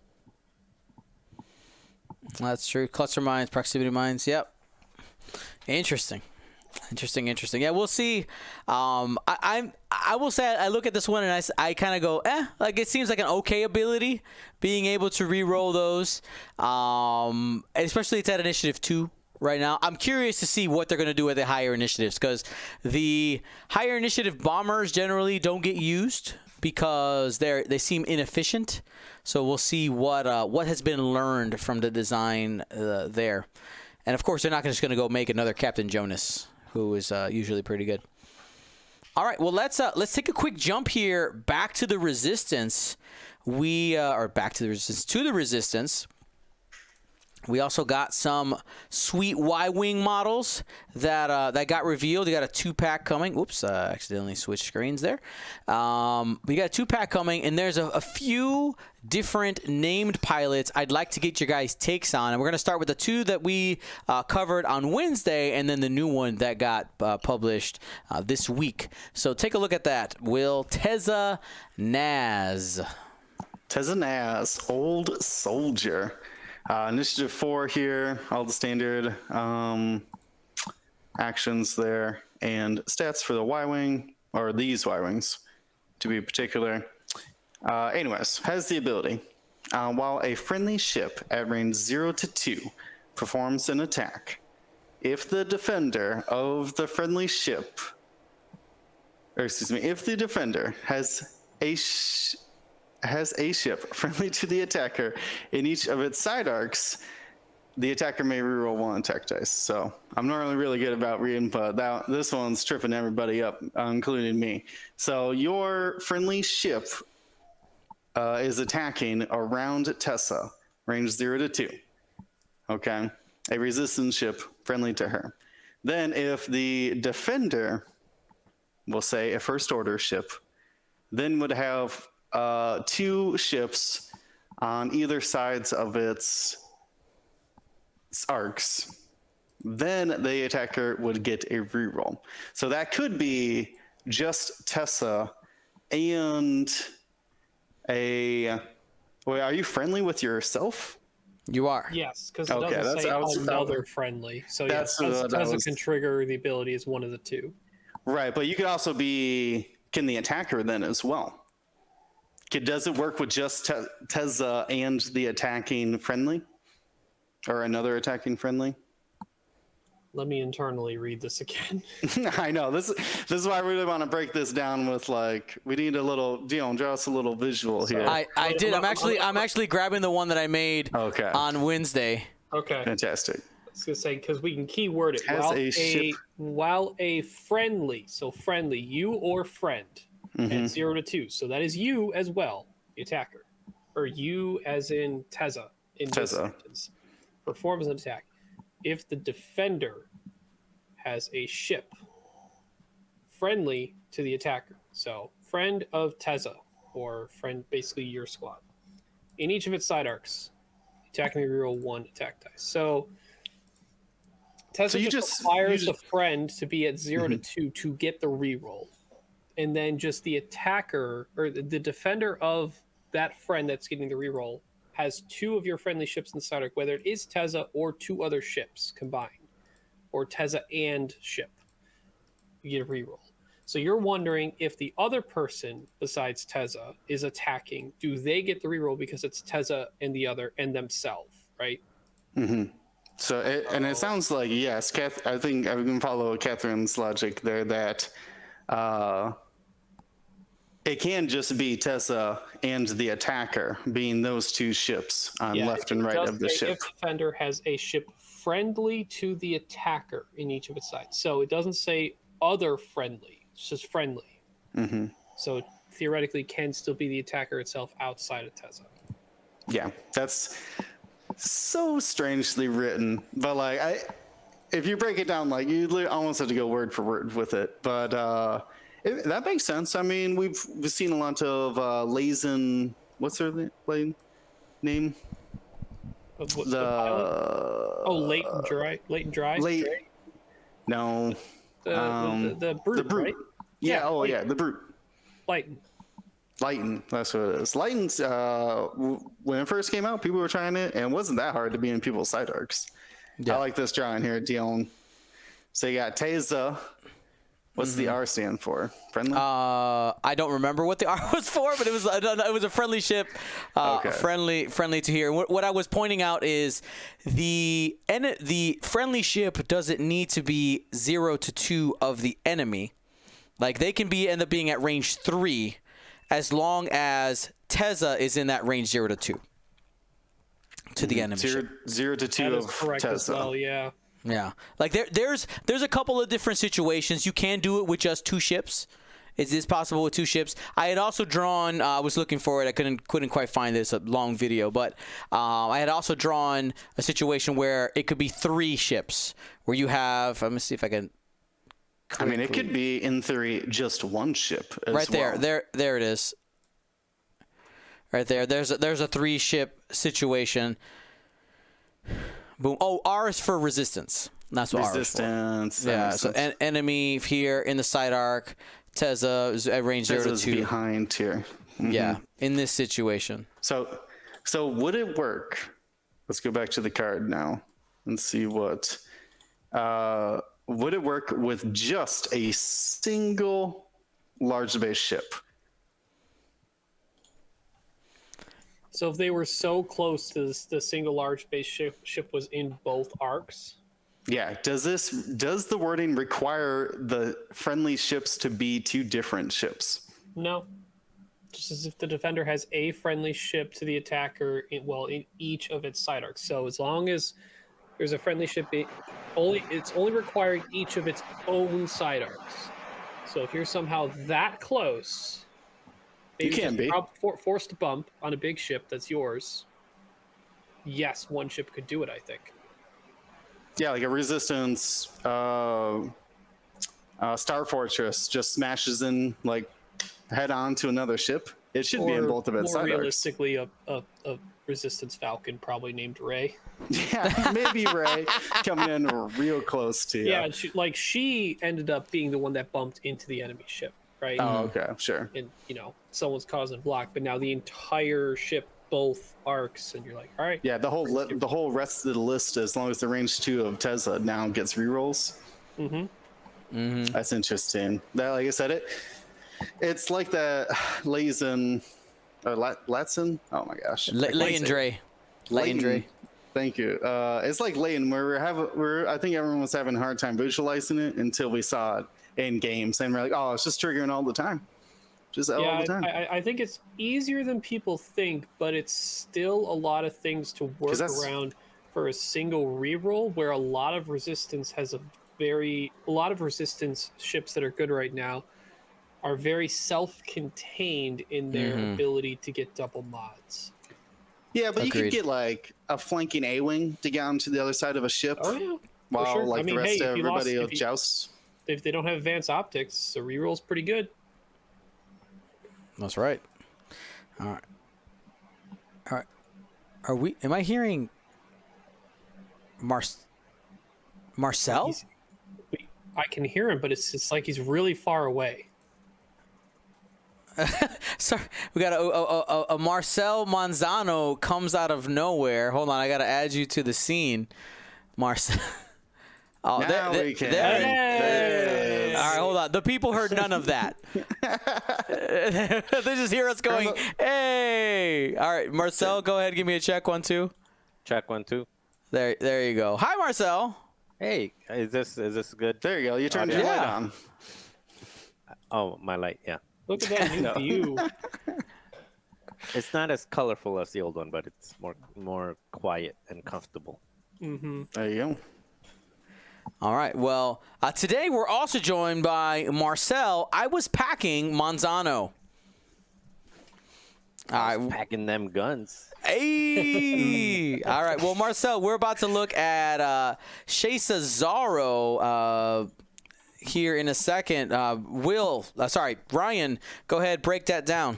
Speaker 1: That's true. Cluster mines, proximity mines. Yep. Interesting. Yeah, we'll see. I will say I look at this one and I kind of go, like it seems like an okay ability, being able to re-roll those. Especially it's at initiative 2 right now. I'm curious to see what they're going to do with the higher initiatives, because the higher initiative bombers generally don't get used because they seem inefficient. So we'll see what has been learned from the design there. And of course, they're not just going to go make another Captain Jonas, who is usually pretty good. All right, well let's take a quick jump here back to the Resistance. To the Resistance. We also got some sweet Y-Wing models that got revealed. We got a 2-pack coming. Oops, accidentally switched screens there. We got a 2-pack coming, and there's a few different named pilots I'd like to get your guys' takes on. And we're going to start with the 2 that we covered on Wednesday, and then the new one that got published this week. So take a look at that. Tezza Naz.
Speaker 3: Tezza Naz, old soldier. Initiative 4 here, all the standard actions there, and stats for the Y-Wing, or these Y-Wings, to be particular. Anyways, has the ability. While a friendly ship at range 0 to 2 performs an attack, if the defender of the friendly ship, if the defender has a ship friendly to the attacker in each of its side arcs, the attacker may reroll 1 attack dice. So I'm not really good about reading, but this one's tripping everybody up, including me. So your friendly ship is attacking around Tezza, range 0 to 2. Okay, a resistance ship friendly to her. Then if the defender, we'll say a first order ship, then would have 2 ships on either sides of its arcs, then the attacker would get a reroll. So that could be just Tezza and wait, are you friendly with yourself?
Speaker 1: You are.
Speaker 2: Yes, because it doesn't say another friendly. So yes, Tezza can trigger the ability as one of the 2.
Speaker 3: Right, but you could also can the attacker then as well? Does it work with just Tezza and the attacking friendly? Or another attacking friendly?
Speaker 2: Let me internally read this again.
Speaker 3: I know. This is why I really want to break this down with, like, we need a little, draw us a little visual here.
Speaker 1: I did. I'm actually grabbing the one that I made on Wednesday.
Speaker 2: Okay.
Speaker 3: Fantastic.
Speaker 2: I was going to say, because we can keyword it. While a friendly, so friendly, you or friend, at 0 to 2. So that is you as well, the attacker. Or you as in Tezza. In this sentence. Performs an attack. If the defender has a ship friendly to the attacker, so friend of Tezza, or friend, basically your squad, in each of its side arcs, attacker may reroll 1 attack dice. So Tezza just requires the friend to be at 0 to 2 to get the reroll. And then just the attacker, or the defender of that friend that's getting the reroll, has 2 of your friendly ships in the side arc, whether it is Tezza or 2 other ships combined, or Tezza and ship, you get a reroll. So you're wondering if the other person besides Tezza is attacking, do they get the reroll because it's Tezza and the other and themselves, right?
Speaker 3: Mm-hmm. So it sounds like, yes, I think I can follow Catherine's logic there that it can just be Tezza and the attacker being those 2 ships on left and right of the ship.
Speaker 2: If the defender has a ship friendly to the attacker in each of its sides. So it doesn't say other friendly, it's just friendly.
Speaker 3: Mm-hmm.
Speaker 2: So theoretically can still be the attacker itself outside of Tezza.
Speaker 3: Yeah, that's so strangely written. But like if you break it down, like you almost have to go word for word with it. But that makes sense. I mean, we've seen a lot of Lazen. What's her name?
Speaker 2: The pilot? Oh, Leighton Dry.
Speaker 3: No.
Speaker 2: The Brute,
Speaker 3: the Brute.
Speaker 2: right?
Speaker 3: Yeah. Oh,
Speaker 2: Leighton.
Speaker 3: yeah. The Brute.
Speaker 2: Leighton.
Speaker 3: That's what it is. Leighton's, when it first came out, people were trying it, and it wasn't that hard to be in people's side arcs. Yeah. I like this drawing here, Dion. So you got Teza. What's the R stand for? Friendly?
Speaker 1: I don't remember what the R was for, but it was a friendly ship,
Speaker 3: Okay.
Speaker 1: friendly to here. What I was pointing out is the friendly ship doesn't need to be 0 to 2 of the enemy. Like they can end up being at range 3, as long as Teza is in that range 0 to 2 to the enemy.
Speaker 3: 0 to 2
Speaker 2: That
Speaker 3: of
Speaker 2: is correct
Speaker 3: Teza.
Speaker 2: as well, yeah.
Speaker 1: Yeah, like there's a couple of different situations. You can do it with just 2 ships. It is possible with 2 ships. I had also drawn. I was looking for it. I couldn't quite find this. A long video, but I had also drawn a situation where it could be 3 ships. Where you have. Let me see if I can.
Speaker 3: I mean, it could be in theory just 1 ship.
Speaker 1: Right there,
Speaker 3: well.
Speaker 1: there it is. Right there. There's a 3 ship situation. Boom. Oh, R is for resistance. That's what
Speaker 3: Resistance.
Speaker 1: R is for. Yeah. So enemy here in the side arc. Teza is at range 0 to 2.
Speaker 3: Behind here. Mm-hmm.
Speaker 1: Yeah. In this situation.
Speaker 3: So would it work? Let's go back to the card now and see what. Would it work with just a single large base ship?
Speaker 2: So if they were so close to the single large base ship was in both arcs.
Speaker 3: Yeah. Does the wording require the friendly ships to be 2 different ships?
Speaker 2: No. Just as if the defender has a friendly ship to the attacker in each of its side arcs. So as long as there's a friendly ship, it's only requiring each of its own side arcs. So if you're somehow that close,
Speaker 3: you can be
Speaker 2: forced to bump on a big ship that's yours. Yes, 1 ship could do it, I think.
Speaker 3: Yeah, like a resistance Star Fortress just smashes in like head on to another ship. It should be in both of its side arcs.
Speaker 2: More realistically, a resistance Falcon probably named Ray.
Speaker 3: Yeah, maybe Ray coming in real close to you.
Speaker 2: Yeah, she ended up being the one that bumped into the enemy ship, right?
Speaker 3: Oh, okay, sure.
Speaker 2: And someone's causing block, but now the entire ship, both arcs, and you're like, all right.
Speaker 3: Yeah, the whole rest of the list, as long as the range 2 of Teza now gets rerolls. That's interesting. That, like I said, it's like the Lazen or Latson. Oh my gosh,
Speaker 1: Leighton.
Speaker 3: Thank you. It's like Leighton, where I think everyone was having a hard time visualizing it until we saw it in games, and we're like, oh, it's just triggering all the time. Just all the time.
Speaker 2: I think it's easier than people think, but it's still a lot of things to work around for a single reroll, where a lot of resistance ships that are good right now are very self-contained in their ability to get double mods.
Speaker 3: Yeah, but you could get like a flanking A-wing to get onto the other side of a ship.
Speaker 2: Oh yeah,
Speaker 3: while
Speaker 2: sure.
Speaker 3: like the rest of everybody will joust.
Speaker 2: If they don't have advanced optics, the reroll's pretty good.
Speaker 1: That's right. All right. Am I hearing Marcel?
Speaker 2: I can hear him, but it's like he's really far away.
Speaker 1: Sorry, we got a Marcel Manzano comes out of nowhere. Hold on, I gotta add you to the scene, Marcel. Oh,
Speaker 3: now we can.
Speaker 1: Hey. All right, hold on. The people heard none of that. They just hear us going, "Hey!" All right, Marcel, go ahead, give me a check 1 2.
Speaker 4: Check 1 2.
Speaker 1: There you go. Hi, Marcel.
Speaker 4: Hey, is this good?
Speaker 3: There you go. You turned your light on.
Speaker 4: Oh, my light, yeah.
Speaker 2: Look at that new view.
Speaker 4: It's not as colorful as the old one, but it's more quiet and comfortable.
Speaker 3: There you go.
Speaker 1: All right. Well, today we're also joined by Marcel. I was packing Manzano. All right.
Speaker 4: Packing them guns.
Speaker 1: Hey! All right. Well, Marcel, we're about to look at Shaysa Zaro here in a second. Ryan, go ahead, break that down.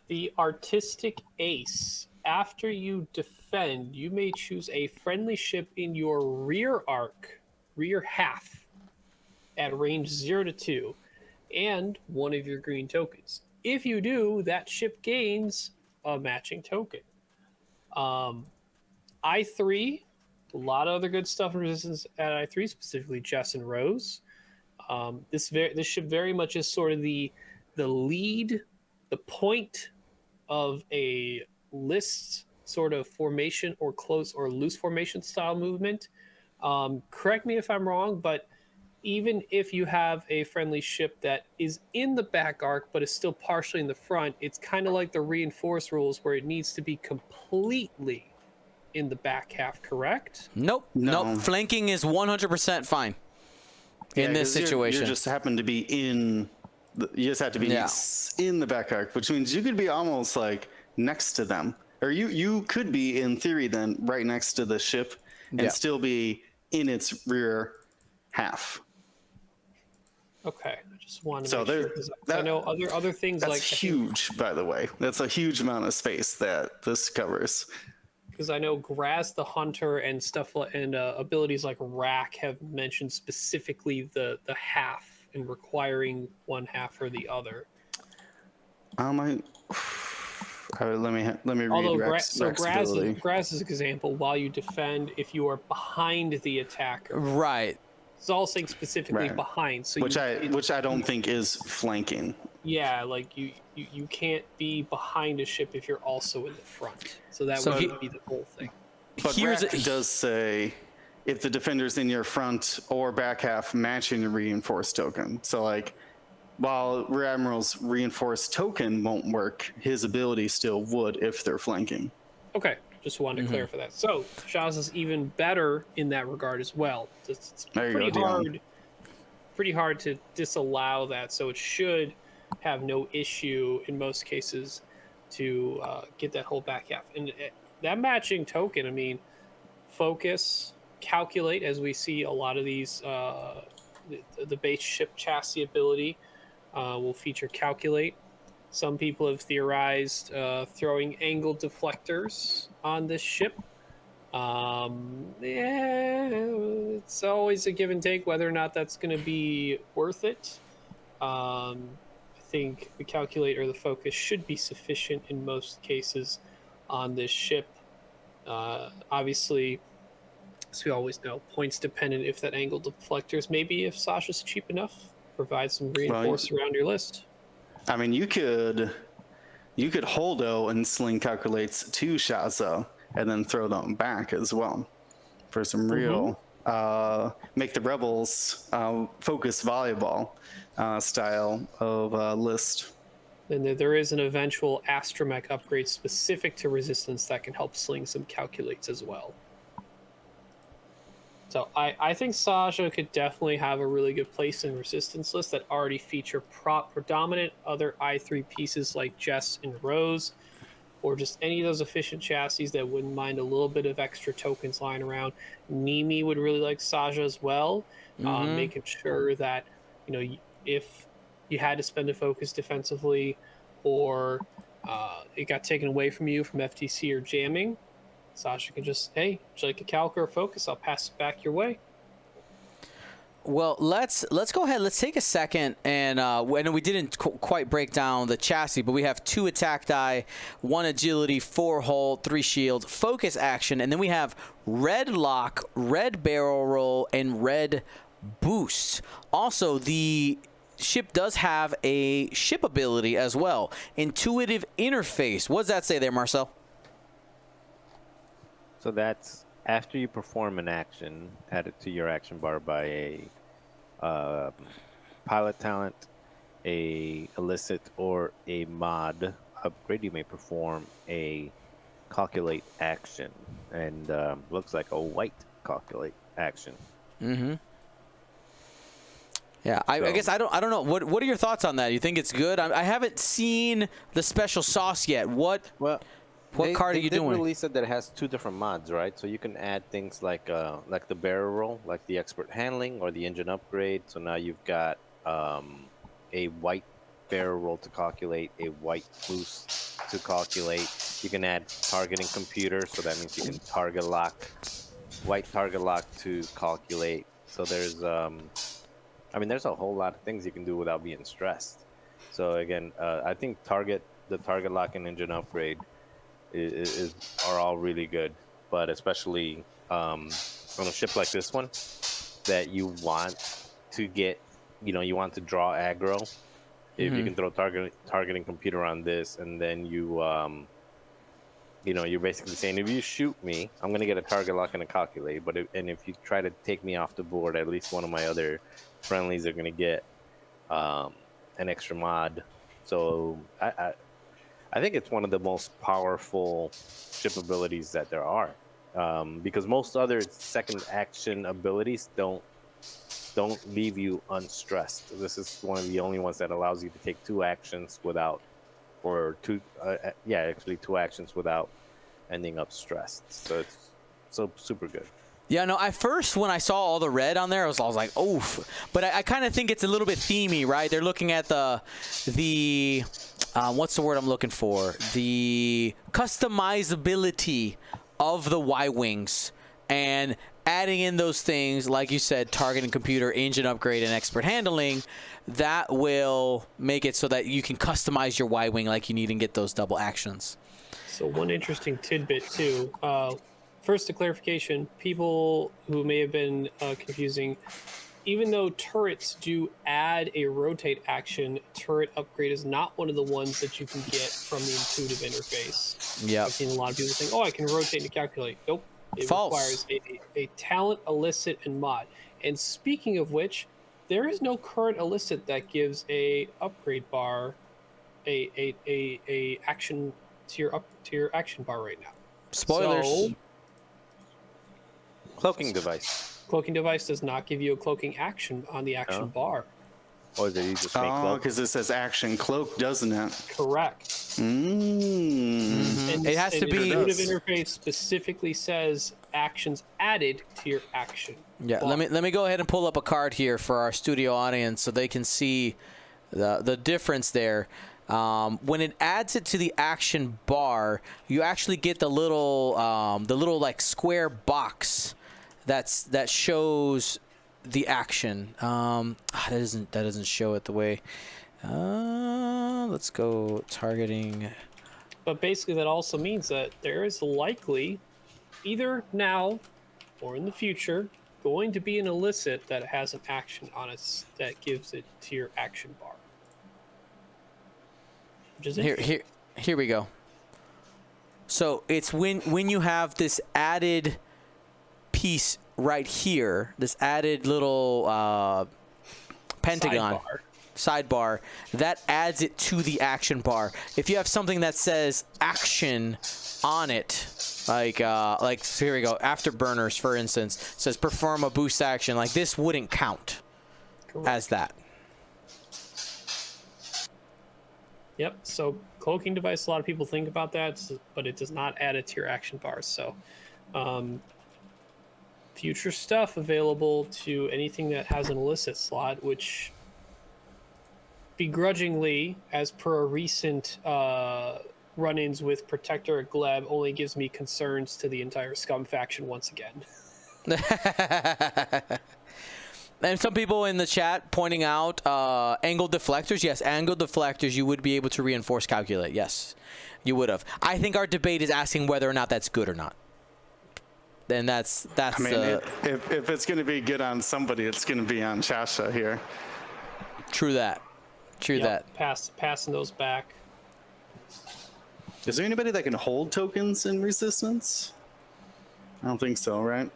Speaker 2: The artistic ace. After you defend, you may choose a friendly ship in your rear half, at range 0 to 2, and one of your green tokens. If you do, that ship gains a matching token. I3, a lot of other good stuff in Resistance at I3, specifically Jess and Rose. This ship very much is sort of the lead, the point of a list sort of formation or close or loose formation style movement. Correct me if I'm wrong, but even if you have a friendly ship that is in the back arc but is still partially in the front, it's kind of like the reinforced rules where it needs to be completely in the back half, correct?
Speaker 1: Nope. Flanking is 100% fine in this situation.
Speaker 3: You just happen to be in. You just have to be in the back arc, which means you could be almost like next to them, or you could be in theory then right next to the ship and still be in its rear half.
Speaker 2: Okay, I just wanted to make sure, 'cause I know other things
Speaker 3: that's
Speaker 2: like
Speaker 3: huge, by the way. That's a huge amount of space that this covers.
Speaker 2: Because I know Graz the Hunter and stuff and abilities like Rack have mentioned specifically the half and requiring one half or the other.
Speaker 3: Let me read.
Speaker 2: Although
Speaker 3: Rack's ability.
Speaker 2: Graz's example, while you defend, if you are behind the attacker,
Speaker 1: Right.
Speaker 2: it's all saying specifically behind. So
Speaker 3: which I don't think is flanking.
Speaker 2: Yeah, like you can't be behind a ship if you're also in the front. So that would be the whole thing.
Speaker 3: But Rack does say if the defender's in your front or back half, matching a reinforced token. So like, while Rear Admiral's reinforced token won't work, his ability still would if they're flanking.
Speaker 2: Okay, just wanted to clarify that. So Shaz is even better in that regard as well. It's pretty hard to disallow that. So it should have no issue in most cases to get that whole back half. And that matching token, I mean, focus, calculate, as we see a lot of these, the base ship chassis ability will feature calculate. Some people have theorized throwing angle deflectors on this ship. It's always a give and take whether or not that's going to be worth it. I think the calculate or the focus should be sufficient in most cases on this ship. Obviously, as we always know, points dependent if that angle deflectors, maybe if Sasha's cheap enough, provide some reinforce around your list.
Speaker 3: I mean, you could holdo and sling calculates to Shaza and then throw them back as well for some real make the rebels focus volleyball style of list.
Speaker 2: And there is an eventual astromech upgrade specific to resistance that can help sling some calculates as well. So I think Sasha could definitely have a really good place in resistance lists that already feature predominant other I3 pieces like Jess and Rose, or just any of those efficient chassis that wouldn't mind a little bit of extra tokens lying around. Nimi would really like Sasha as well, making sure that, you know, if you had to spend a focus defensively or it got taken away from you from FTC or jamming, Sasha can just, hey, would you like a calc or a focus? I'll pass it back your way.
Speaker 1: Well, let's go ahead. Let's take a second, and I know we didn't quite break down the chassis, but we have 2 attack die, 1 agility, 4 hull, 3 shield, focus action, and then we have red lock, red barrel roll, and red boost. Also, the ship does have a ship ability as well, intuitive interface. What does that say there, Marcel?
Speaker 4: So that's after you perform an action, added to your action bar by a pilot talent, a illicit, or a mod upgrade, you may perform a calculate action, and looks like a white calculate action.
Speaker 1: Yeah, I
Speaker 4: So-
Speaker 1: guess I don't know. What are your thoughts on that? You think it's good? I haven't seen the special sauce yet. What
Speaker 4: Well,
Speaker 1: card are you
Speaker 4: they did
Speaker 1: doing?
Speaker 4: release it that it has 2 different mods, right? So you can add things like the barrel roll, like the expert handling or the engine upgrade. So now you've got a white barrel roll to calculate, a white boost to calculate. You can add targeting computer, so that means you can target lock, white target lock to calculate. So there's there's a whole lot of things you can do without being stressed. So again, I think the target lock and engine upgrade are all really good, but especially on a ship like this one that you want to get, you want to draw aggro. If you can throw targeting computer on this, and then you're basically saying, if you shoot me, I'm gonna get a target lock and a calculate. But if you try to take me off the board, at least one of my other friendlies are gonna get an extra mod. So I think it's one of the most powerful ship abilities that there are, because most other second action abilities don't leave you unstressed. This is one of the only ones that allows you to take 2 actions without, or 2 actions without ending up stressed. So it's super good.
Speaker 1: Yeah, no, at first when I saw all the red on there, I was like, oof. But I kind of think it's a little bit themey, right? They're looking at the what's the word I'm looking for? The customizability of the Y-Wings, and adding in those things, like you said, targeting computer, engine upgrade, and expert handling, that will make it so that you can customize your Y-Wing like you need and get those double actions.
Speaker 2: So one interesting tidbit too. First, a clarification: people who may have been confusing. Even though turrets do add a rotate action, turret upgrade is not one of the ones that you can get from the intuitive interface.
Speaker 1: Yeah.
Speaker 2: I've seen a lot of people think, "Oh, I can rotate and calculate." Nope. It
Speaker 1: False.
Speaker 2: requires a talent, elicit, and mod. And speaking of which, there is no current elicit that gives a upgrade bar, a action to your action bar right now.
Speaker 1: Spoilers.
Speaker 2: So,
Speaker 4: Cloaking device.
Speaker 2: cloaking device does not give you a cloaking action on the action
Speaker 4: Oh.
Speaker 2: bar.
Speaker 4: Or did you just make
Speaker 3: Oh,
Speaker 4: cloak?
Speaker 3: because it says action cloak, doesn't it?
Speaker 2: Correct.
Speaker 3: Mm.
Speaker 2: And
Speaker 1: It has to
Speaker 2: the
Speaker 1: be-
Speaker 2: intuitive interface specifically says actions added to your action.
Speaker 1: Yeah,
Speaker 2: bar.
Speaker 1: let me go ahead and pull up a card here for our studio audience so they can see the difference there. When it adds it to the action bar, you actually get the little like square box that shows the action. That doesn't show it the way. Let's go targeting.
Speaker 2: But basically, that also means that there is likely, either now or in the future, going to be an elicit that has an action on it that gives it to your action bar. Which is interesting.
Speaker 1: Here we go. So it's when you have this added piece right here, this added little pentagon sidebar, that adds it to the action bar. If you have something that says action on it, like so here we go, afterburners for instance, says perform a boost action, like this wouldn't count as that.
Speaker 2: Yep. So cloaking device, a lot of people think about that, but it does not add it to your action bars. So future stuff available to anything that has an elicit slot, which begrudgingly, as per a recent run-ins with Protector at Gleb, only gives me concerns to the entire Scum faction once again.
Speaker 1: And some people in the chat pointing out angle deflectors. Yes, angle deflectors, you would be able to reinforce calculate. Yes, you would have. I think our debate is asking whether or not that's good or not. Then that's.
Speaker 3: I mean, if it's going to be good on somebody, it's going to be on Shasha here.
Speaker 1: True that. True that.
Speaker 2: Passing those back.
Speaker 3: Is there anybody that can hold tokens in resistance? I don't think so, right?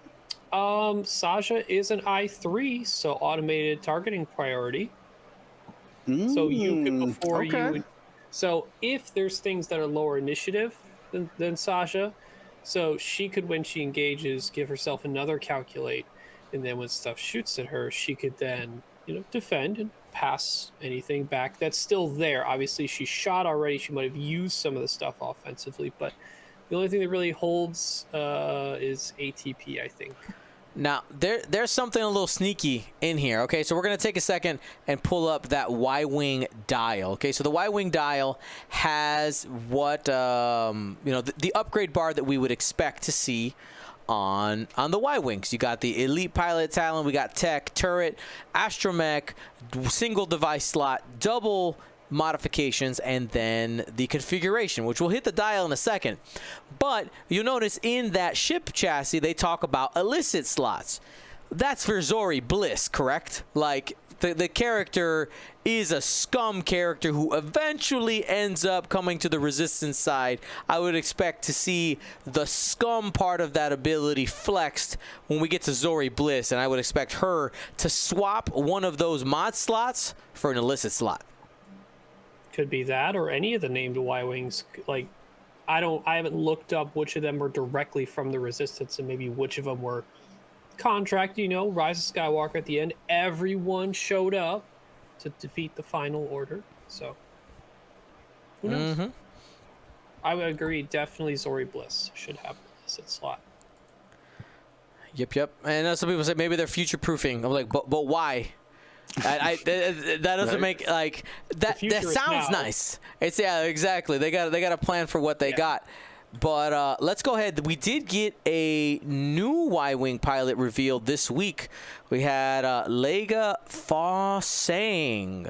Speaker 2: Sasha is an I3, so automated targeting priority. So you could before you. So if there's things that are lower initiative than Sasha, so she could, when she engages, give herself another calculate, and then when stuff shoots at her, she could then defend and pass anything back that's still there. Obviously, she shot already. She might have used some of the stuff offensively, but the only thing that really holds is ATP, I think.
Speaker 1: Now, there's something a little sneaky in here. Okay, so we're going to take a second and pull up that Y-Wing dial. Okay, so the Y-Wing dial has what, the upgrade bar that we would expect to see on the Y-Wings. You got the Elite Pilot Talent, we got Tech, Turret, Astromech, single device slot, double modifications, and then the configuration, which we'll hit the dial in a second. But you'll notice in that ship chassis they talk about illicit slots. That's for Zori Bliss, correct? Like the character is a scum character who eventually ends up coming to the resistance side. I would expect to see the scum part of that ability flexed when we get to Zori Bliss, and I would expect her to swap one of those mod slots for an illicit slot.
Speaker 2: Could be that, or any of the named Y-Wings. Like, I haven't looked up which of them were directly from the Resistance, and maybe which of them were contract. Rise of Skywalker at the end. Everyone showed up to defeat the Final Order. So, who knows? Mm-hmm. I would agree. Definitely, Zori Bliss should have a illicit slot.
Speaker 1: Yep. And some people say maybe they're future proofing. I'm like, but why? That doesn't make like that. That sounds nice. It's exactly. They got a plan for what they got. But let's go ahead. We did get a new Y-Wing pilot revealed this week. We had Lega Fossang.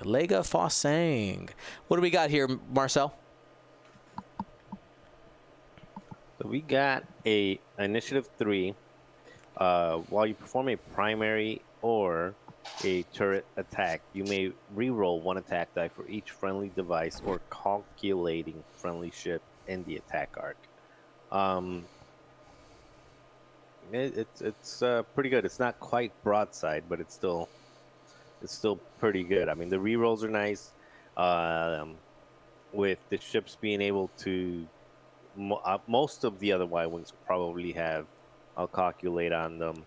Speaker 1: What do we got here, Marcel?
Speaker 4: So we got a Initiative 3. While you perform a primary or a turret attack, you may re-roll one attack die for each friendly device or calculating friendly ship in the attack arc. It's pretty good. It's not quite broadside, but it's still pretty good. I mean, the re-rolls are nice. With the ships being able to, most of the other Y-Wings will probably have, I'll calculate on them,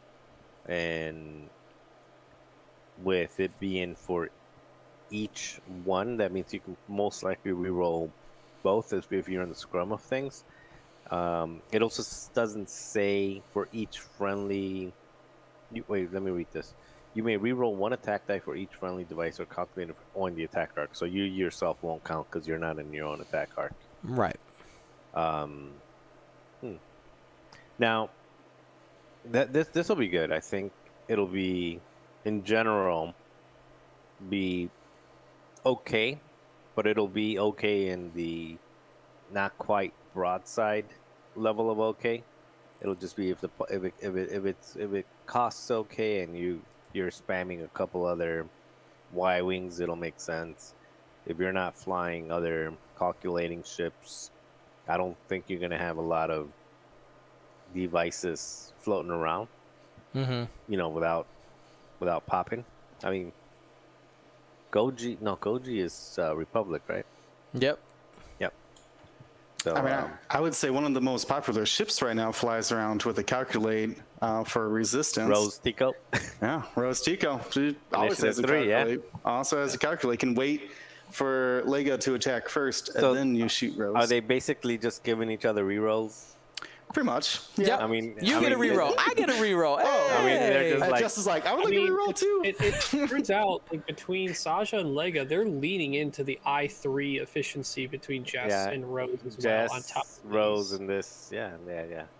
Speaker 4: and with it being for each one, that means you can most likely re-roll both if you're in the scrum of things. It also doesn't say for each friendly. Wait, let me read this. You may re-roll one attack die for each friendly device or calculator on the attack arc. So you yourself won't count because you're not in your own attack arc.
Speaker 1: Right.
Speaker 4: Now, this will be good. I think it'll be, in general, be okay, but it'll be okay in the not quite broadside level of okay. It'll just be if it costs okay and you're spamming a couple other Y-Wings, it'll make sense. If you're not flying other calculating ships, I don't think you're gonna have a lot of devices floating around. Without popping. I mean, Goji is Republic, right?
Speaker 1: Yep.
Speaker 4: So,
Speaker 3: I mean, I would say one of the most popular ships right now flies around with a calculate for resistance.
Speaker 4: Rose Tico.
Speaker 3: Yeah, Rose Tico. She always has a calculate. Also has a calculate. Can wait for Lega to attack first, and then you shoot Rose.
Speaker 4: Are they basically just giving each other rerolls?
Speaker 3: Pretty much.
Speaker 1: Yeah.
Speaker 3: Yep.
Speaker 4: I mean,
Speaker 1: you get a reroll. I get a reroll. Hey.
Speaker 4: I mean, they're just like,
Speaker 3: Jess is like, I would like a reroll too.
Speaker 2: It turns out, like, between Sasha and Lega, they're leaning into the I3 efficiency between Jess and Rose as well. On top of
Speaker 4: Rose and this, yeah,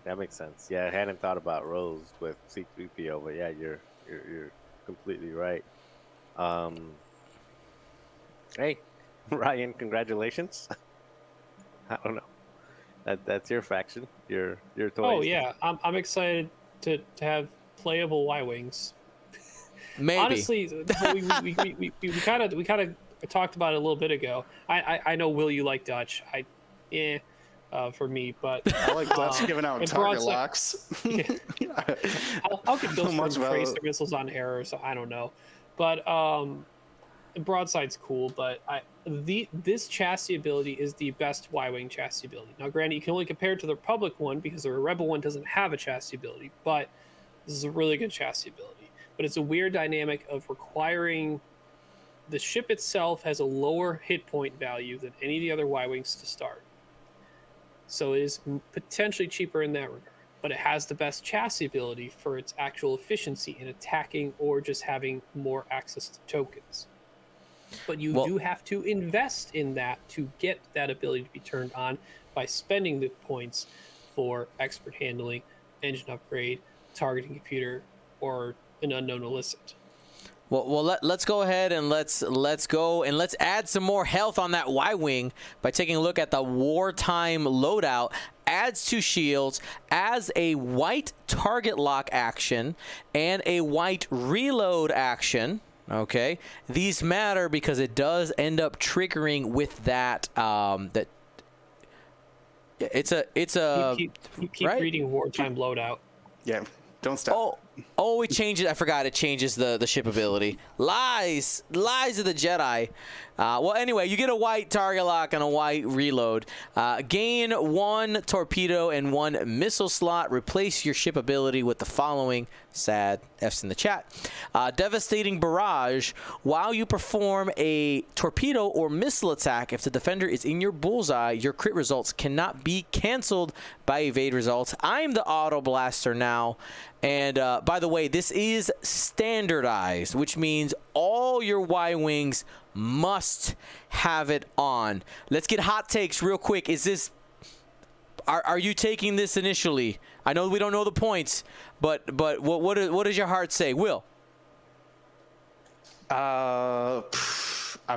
Speaker 4: that makes sense. Yeah, I hadn't thought about Rose with C3PO, but yeah, you're completely right. Hey, Ryan, congratulations. I don't know. That's your faction, your toys.
Speaker 2: Oh yeah, I'm excited to have playable Y-Wings.
Speaker 1: Maybe.
Speaker 2: Honestly, we kind of talked about it a little bit ago. I know, Will, you like Dutch. For me, but
Speaker 3: I like Dutch giving out target locks.
Speaker 2: I'll get those from tracer missiles on error, so I don't know. But broadside's cool, but this chassis ability is the best Y-Wing chassis ability. Now, granted, you can only compare it to the Republic one because the Rebel one doesn't have a chassis ability, but this is a really good chassis ability. but it's a weird dynamic of requiring the ship itself has a lower hit point value than any of the other Y-Wings to start. So it is potentially cheaper in that regard, but it has the best chassis ability for its actual efficiency in attacking or just having more access to tokens. But you do have to invest in that to get that ability to be turned on by spending the points for expert handling, engine upgrade, targeting computer, or an unknown illicit.
Speaker 1: Well, let's go ahead and let's go and let's add some more health on that Y-Wing by taking a look at the wartime loadout. Adds 2 shields, as a white target lock action, and a white reload action. Okay, these matter because it does end up triggering with that. It's a.
Speaker 2: Keep
Speaker 1: right?
Speaker 2: reading wartime loadout.
Speaker 3: Yeah, don't stop.
Speaker 1: Oh, it changes. I forgot it changes the ship ability. Lies of the Jedi. Well, anyway, you get a white target lock and a white reload. Gain 1 torpedo and 1 missile slot. Replace your ship ability with the following. Sad F's in the chat. Devastating barrage. While you perform a torpedo or missile attack, if the defender is in your bullseye, your crit results cannot be canceled by evade results. I'm the auto blaster now. And by the way, this is standardized, which means all your Y-Wings must have it on. Let's get hot takes real quick. Is this... Are you taking this initially? I know we don't know the points, but what does your heart say? Will?
Speaker 3: I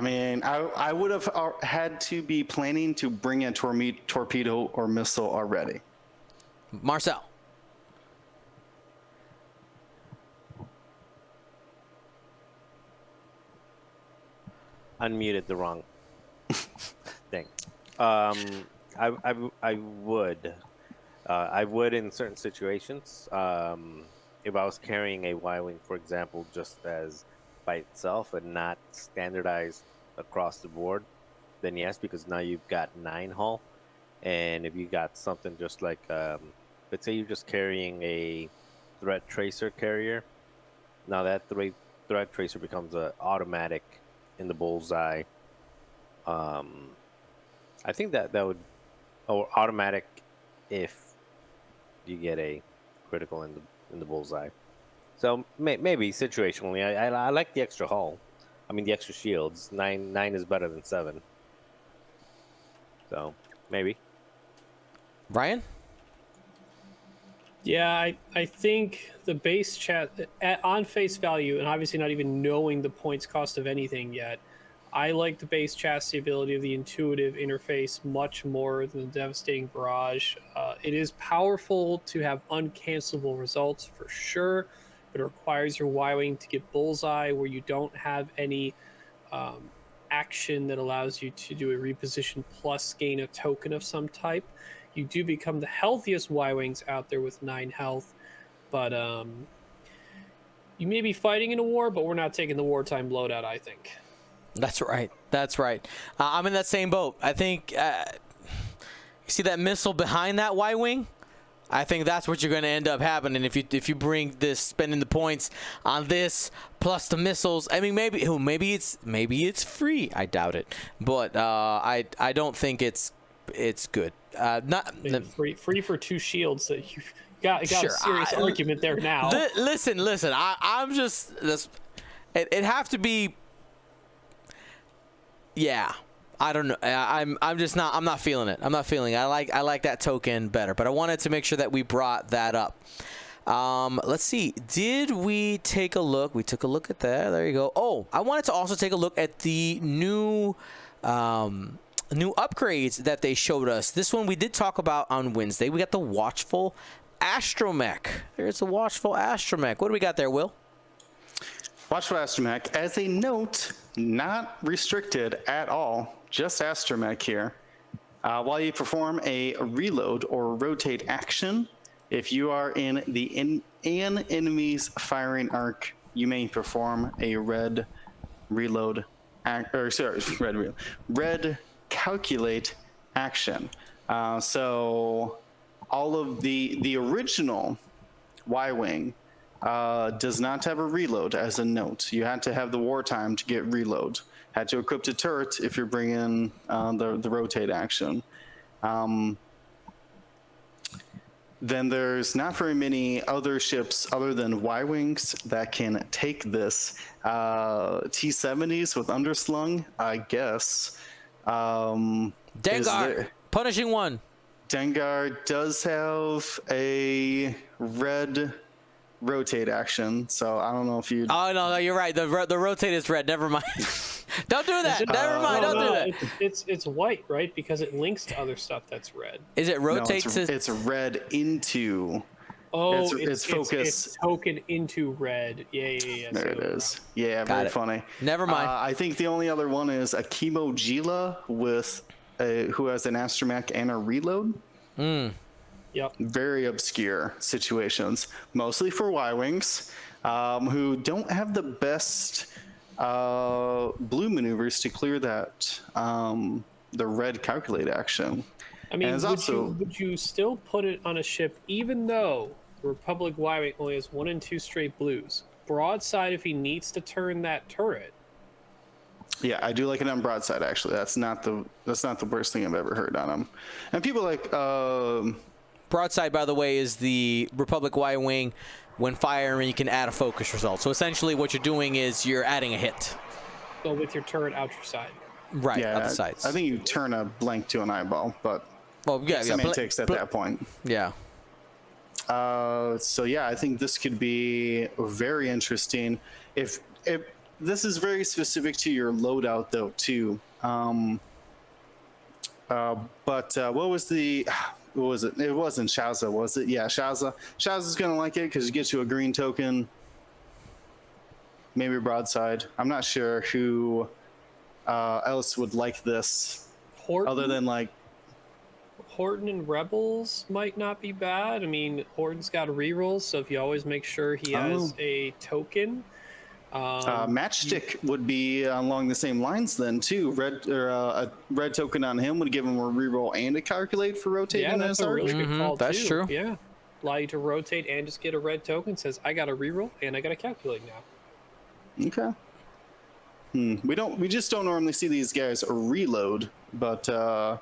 Speaker 3: mean, I would have had to be planning to bring a torpedo or missile already.
Speaker 1: Marcel?
Speaker 4: Unmuted the wrong thing. I would in certain situations. If I was carrying a Y-Wing, for example, just as by itself and not standardized across the board, then yes, because now you've got 9 hull. And if you got something just like, let's say you're just carrying a threat tracer carrier, now that threat tracer becomes an automatic in the bullseye. I think that would, or automatic if you get a critical in the bullseye. So maybe situationally, I like the extra hull. I mean the extra shields. 9 is better than 7. So maybe.
Speaker 1: Ryan?
Speaker 2: Yeah, I think the base chat on face value, and obviously not even knowing the points cost of anything yet, I like the base chassis ability of the intuitive interface much more than the devastating barrage. It is powerful to have uncancelable results for sure, but it requires your Y-Wing to get bullseye where you don't have any action that allows you to do a reposition plus gain a token of some type. You do become the healthiest Y-Wings out there with 9 health, but you may be fighting in a war, but we're not taking the wartime loadout, I think.
Speaker 1: That's right. That's right. I'm in that same boat. I think you see that missile behind that Y-Wing? I think that's what you're going to end up happening if you bring this, spending the points on this plus the missiles. I mean, maybe it's free. I doubt it, but I don't think it's good. Not
Speaker 2: free for 2 shields. That you got
Speaker 1: sure,
Speaker 2: a serious argument there now.
Speaker 1: Listen. I'm just it have to be. Yeah, I don't know. I'm just not. I'm not feeling it. I'm not feeling it. I like that token better, but I wanted to make sure that we brought that up. Let's see. Did we take a look? We took a look at that. There you go. Oh, I wanted to also take a look at the new upgrades that they showed us. This one we did talk about on Wednesday. We got the Watchful Astromech. There's the Watchful Astromech. What do we got there, Will?
Speaker 3: Watchful Astromech, as a note, not restricted at all, just Astromech here. While you perform a reload or rotate action, if you are in an enemy's firing arc, you may perform a red calculate action. So all of the original Y-Wing does not have a reload as a note. You had to have the wartime to get reload. Had to equip the turret if you're bringing the rotate action. Then there's not very many other ships other than Y-Wings that can take this. T-70s with underslung, I guess.
Speaker 1: Dengar, punishing one.
Speaker 3: Dengar does have a red rotate action, so I don't know if you.
Speaker 1: Oh no, you're right. The rotate is red. Never mind. Don't do that. Never mind. Don't do that.
Speaker 2: It's white, right? Because it links to other stuff that's red.
Speaker 1: Is it rotate
Speaker 3: No, it's red into.
Speaker 2: Oh,
Speaker 3: it's focus.
Speaker 2: It's token into red. Yeah.
Speaker 3: There it is. Yeah, very funny.
Speaker 1: Never mind.
Speaker 3: I think the only other one is a Chemo Gila with who has an astromech and a reload.
Speaker 2: Yep.
Speaker 3: Very obscure situations, mostly for Y-Wings, who don't have the best blue maneuvers to clear that the red calculate action.
Speaker 2: I mean, would you still put it on a ship even though the Republic Y-Wing only has 1 and 2 straight blues? Broadside if he needs to turn that turret.
Speaker 3: Yeah, I do like it on broadside. Actually, that's not the worst thing I've ever heard on him. And people like
Speaker 1: broadside, by the way, is the Republic Y-Wing. When firing, you can add a focus result. So essentially, what you're doing is you're adding a hit.
Speaker 2: So with your turret out your side.
Speaker 1: Right, out the sides.
Speaker 3: I think you turn a blank to an eyeball, but semantics at that point.
Speaker 1: Yeah.
Speaker 3: So yeah, I think this could be very interesting. If this is very specific to your loadout though too. What was it? It wasn't Shaza, was it? Yeah, Shaza. Shaza's gonna like it because it gets you a green token. Maybe broadside. I'm not sure who else would like this.
Speaker 2: Horton?
Speaker 3: Other than like
Speaker 2: Horton and Rebels might not be bad. I mean, Horton's got rerolls, so if you always make sure he has a token.
Speaker 3: Matchstick would be along the same lines then too. A red token on him would give him a reroll and a calculate for rotating.
Speaker 2: Yeah, that's a really good call
Speaker 1: that's
Speaker 2: too.
Speaker 1: true.
Speaker 2: Yeah, allow you to rotate and just get a red token. Says I got a reroll and I got a calculate now.
Speaker 3: Okay. We just don't normally see these guys reload, but it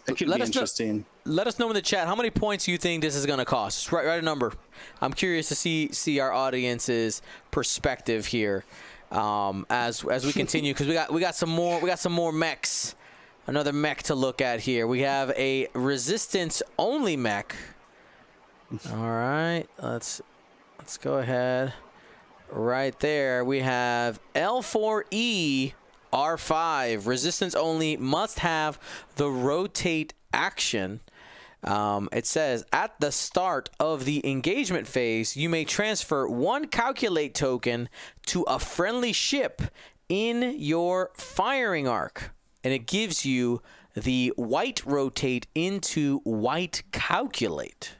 Speaker 3: could be interesting.
Speaker 1: Let us know in the chat how many points you think this is going to cost. Just write a number. I'm curious to see our audience's perspective here as we continue, because we got some more mechs. Another mech to look at here. We have a resistance only mech. All right, let's go ahead. Right there, we have L4E R5. Resistance only, must have the rotate action. It says, at the start of the engagement phase, you may transfer one calculate token to a friendly ship in your firing arc. And it gives you the white rotate into white calculate.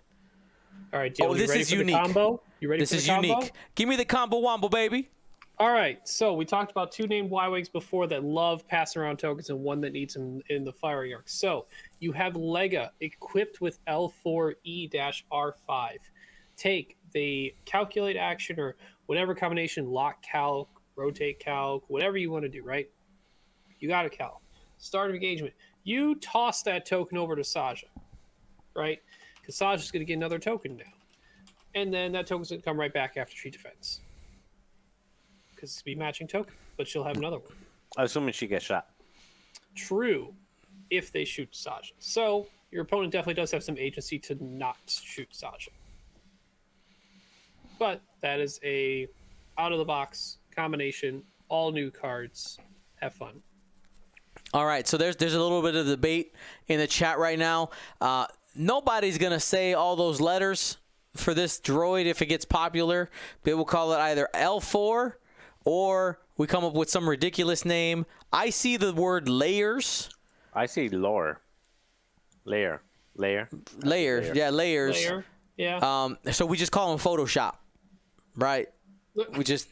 Speaker 2: All right, Jill,
Speaker 1: this
Speaker 2: ready
Speaker 1: is
Speaker 2: for
Speaker 1: unique.
Speaker 2: The combo? You ready
Speaker 1: This
Speaker 2: for the
Speaker 1: is
Speaker 2: combo?
Speaker 1: unique. Give me the combo wombo, baby.
Speaker 2: All right, so we talked about 2 named Y-Wings before that love passing around tokens and one that needs them in the firing arc. So you have Lega equipped with L4E-R5. Take the calculate action or whatever combination, lock calc, rotate calc, whatever you want to do, right? You got a calc. Start of engagement. You toss that token over to Saja, right? Because Saja's going to get another token now. And then that token's going to come right back after she defends. Because it's be matching token, but she'll have another one.
Speaker 4: Assuming she gets shot.
Speaker 2: True, if they shoot Saja. So your opponent definitely does have some agency to not shoot Saja. But that is a out of the box combination, all new cards. Have fun.
Speaker 1: All right, so there's a little bit of debate in the chat right now. Nobody's gonna say all those letters for this droid if it gets popular. They will call it either L4 or we come up with some ridiculous name. I see the word layers.
Speaker 4: I see lore. Layer.
Speaker 1: Layers. Yeah, layers.
Speaker 2: Layer. Yeah.
Speaker 1: So we just call them Photoshop, right? We just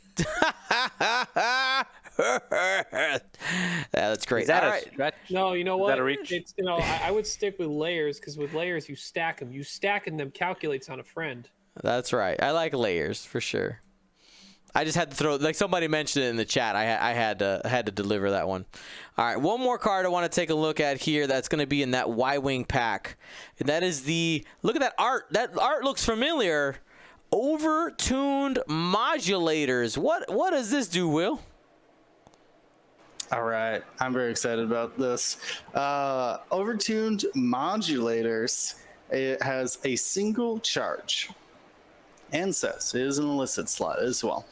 Speaker 1: That's great.
Speaker 4: Is that
Speaker 1: All
Speaker 4: a
Speaker 1: right.
Speaker 4: stretch?
Speaker 2: No, you know
Speaker 4: Is
Speaker 2: what?
Speaker 4: that a reach?
Speaker 2: It's I would stick with layers because with layers you stack them. You stacking them calculates on a friend.
Speaker 1: That's right. I like layers for sure. I just had to throw, like somebody mentioned it in the chat. I had to deliver that one. All right, one more card I want to take a look at here. That's going to be in that Y-wing pack, and that is the, look at that art. That art looks familiar. Overtuned modulators. What does this do, Will?
Speaker 3: All right, I'm very excited about this. Overtuned modulators. It has a single charge, and says it is an illicit slot as well.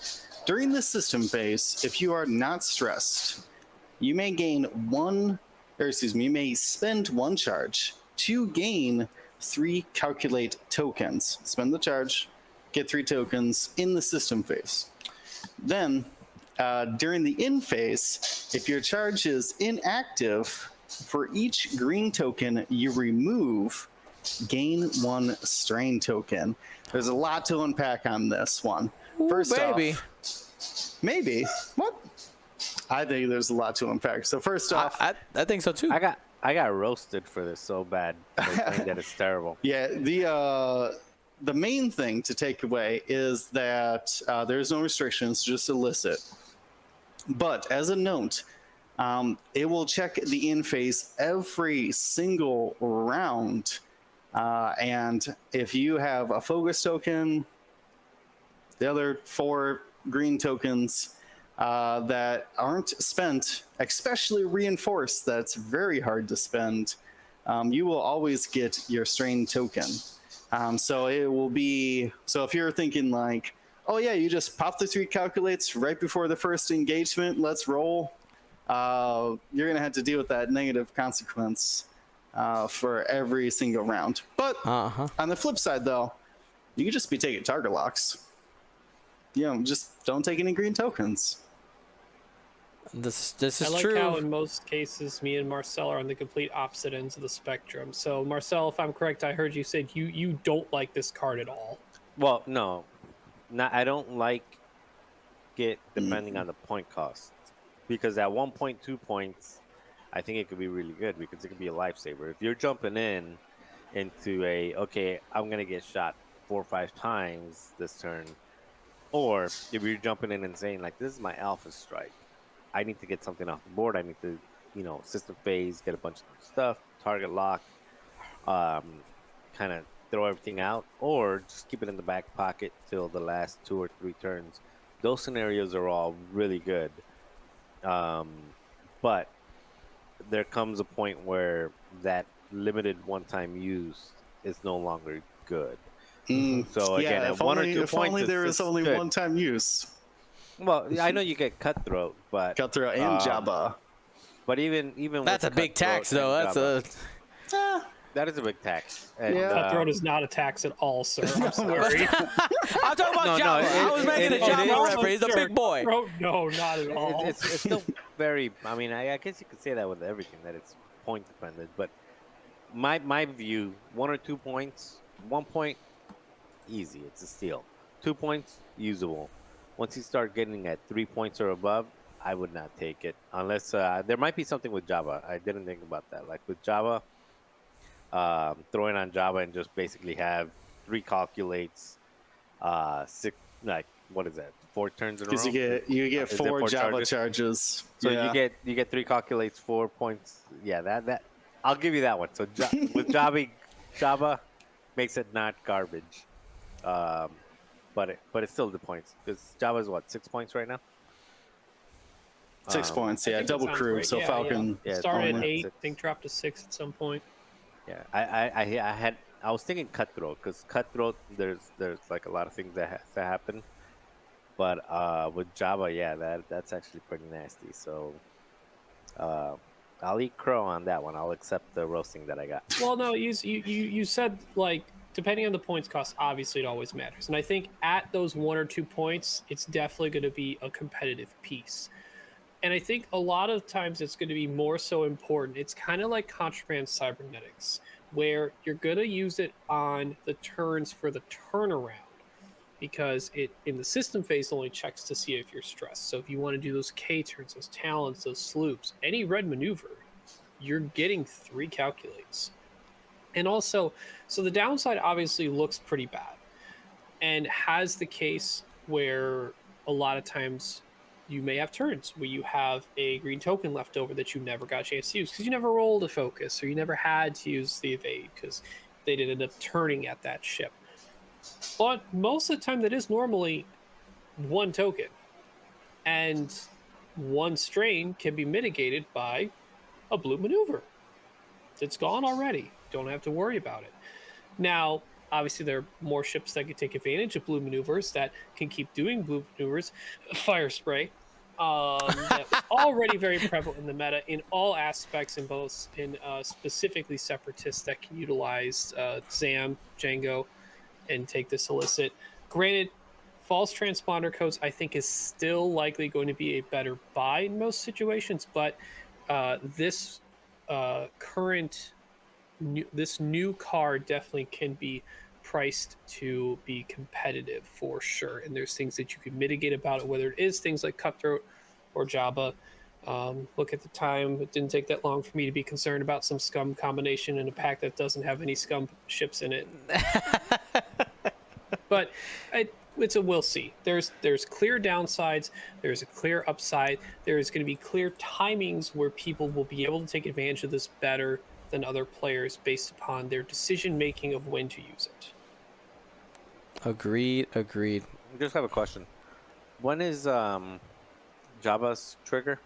Speaker 3: During this system phase, if you are not stressed, you may you may spend one charge to gain 3 calculate tokens. Spend the charge, get 3 tokens in the system phase. Then, during the in phase, if your charge is inactive, for each green token you remove, gain 1 strain token. There's a lot to unpack on this one. First off, maybe. What? I think there's a lot to unpack. So first off,
Speaker 1: I think so too.
Speaker 4: I got roasted for this so bad. I think that it's terrible.
Speaker 3: yeah, the main thing to take away is that there's no restrictions, just illicit. But as a note, it will check the in phase every single round. And if you have a focus token, the other 4 green tokens that aren't spent, especially reinforced, that's very hard to spend, you will always get your strain token. So it will be, so if you're thinking like, oh yeah, you just pop the 3 calculates right before the first engagement, let's roll, you're gonna have to deal with that negative consequence for every single round. But on the flip side though, you can just be taking target locks. Just don't take any green tokens.
Speaker 1: This is
Speaker 2: I like
Speaker 1: true.
Speaker 2: how in most cases me and Marcel are on the complete opposite ends of the spectrum. So Marcel, if I'm correct, I heard you said you don't like this card at all.
Speaker 4: Well, no, I don't like it depending on the point cost, because at 1.2 points, I think it could be really good because it could be a lifesaver. If you're jumping into I'm gonna get shot 4 or 5 times this turn, or if you're jumping in and saying like, this is my alpha strike, I need to get something off the board. I need to, system phase, get a bunch of stuff, target lock, kind of throw everything out, or just keep it in the back pocket till the last 2 or 3 turns. Those scenarios are all really good. But there comes a point where that limited one-time use is no longer good. So again, at 1 or 2 points,
Speaker 3: only there is only
Speaker 4: good.
Speaker 3: one-time use.
Speaker 4: Well, I know you get cutthroat, but
Speaker 3: Cutthroat and Jabba.
Speaker 4: But even
Speaker 1: That's a
Speaker 4: with
Speaker 1: big tax, though.
Speaker 4: That is a big tax. And,
Speaker 3: Yeah.
Speaker 2: Cutthroat is not a tax at all, sir. I'm sorry.
Speaker 1: I'm talking about Java. I was making a Java reference. He's a big boy.
Speaker 2: No, not at all.
Speaker 4: It's still very. I mean, I guess you could say that with everything, that it's point dependent. But my view, 1 or 2 points, 1 point, easy. It's a steal. 2 points, usable. Once you start getting at 3 points or above, I would not take it unless there might be something with Java. I didn't think about that. Like with Java, throwing on Java and just basically have 3 calculates, 6, like what is that? 4 turns in a row.
Speaker 3: Because you get 4 Java charges.
Speaker 4: So
Speaker 3: yeah.
Speaker 4: you get 3 calculates, 4 points. Yeah, that I'll give you that one. So with Java makes it not garbage. But it's still the points, because Java is what, 6 points right now.
Speaker 3: 6 points, yeah. Double crew,
Speaker 2: great.
Speaker 3: so
Speaker 2: Yeah,
Speaker 3: Falcon.
Speaker 2: yeah. Started at 8, I think dropped to 6 at some point.
Speaker 4: Yeah, I was thinking cutthroat, because cutthroat there's like a lot of things that have to happen, but with Java, yeah, that's actually pretty nasty. So I'll eat crow on that one. I'll accept the roasting that I got.
Speaker 2: Well, no, you said like depending on the points cost, obviously it always matters, and I think at those 1 or 2 points, it's definitely going to be a competitive piece. And I think a lot of times it's going to be more so important. It's kind of like contraband cybernetics, where you're going to use it on the turns for the turnaround. because it in the system phase only checks to see if you're stressed. So if you want to do those K turns, those talons, those sloops, any red maneuver, you're getting 3 calculates. And also, so the downside obviously looks pretty bad and has the case where a lot of times you may have turns where you have a green token left over that you never got a chance to use because you never rolled a focus or you never had to use the evade because they did end up turning at that ship. But most of the time that is normally 1 token, and 1 strain can be mitigated by a blue maneuver. It's gone already. Don't have to worry about it. Now, obviously, there are more ships that can take advantage of blue maneuvers that can keep doing blue maneuvers. Fire spray, that's already very prevalent in the meta in all aspects, in specifically separatists that can utilize Zam, Django, and take this illicit. Granted, false transponder codes I think is still likely going to be a better buy in most situations, but this new card definitely can be priced to be competitive for sure. And there's things that you can mitigate about it, whether it is things like Cutthroat or Jabba. Look at the time. It didn't take that long for me to be concerned about some scum combination in a pack that doesn't have any scum ships in it. But it's a we'll see. There's clear downsides. There's a clear upside. There's going to be clear timings where people will be able to take advantage of this better than other players based upon their decision making of when to use it.
Speaker 1: Agreed.
Speaker 4: I just have a question. When is Jabba's trigger?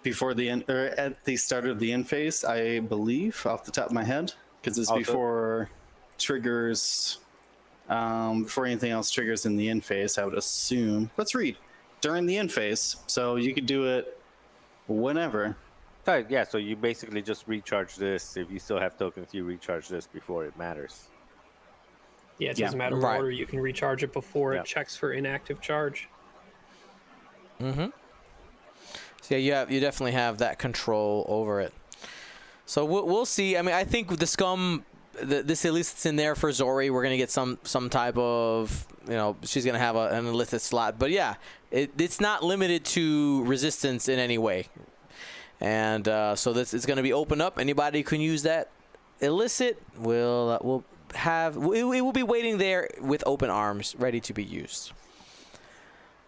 Speaker 3: Before the end, or at the start of the end phase, I believe, off the top of my head, because it's before triggers, before anything else triggers in the end phase, I would assume. Let's read. During the end phase, so you could do it whenever.
Speaker 4: Yeah, so you basically just recharge this. If you still have tokens, you recharge this before it matters.
Speaker 2: Yeah, it doesn't matter what order. You can recharge it before it checks for inactive charge.
Speaker 1: Mm-hmm. So yeah, you definitely have that control over it. So we'll see. I mean, I think the scum, this illicit's in there for Zori. We're gonna get some type of, she's gonna have an illicit slot. But yeah, it's not limited to resistance in any way. And so this is going to be open up. Anybody can use that illicit. Will have it will be waiting there with open arms, ready to be used.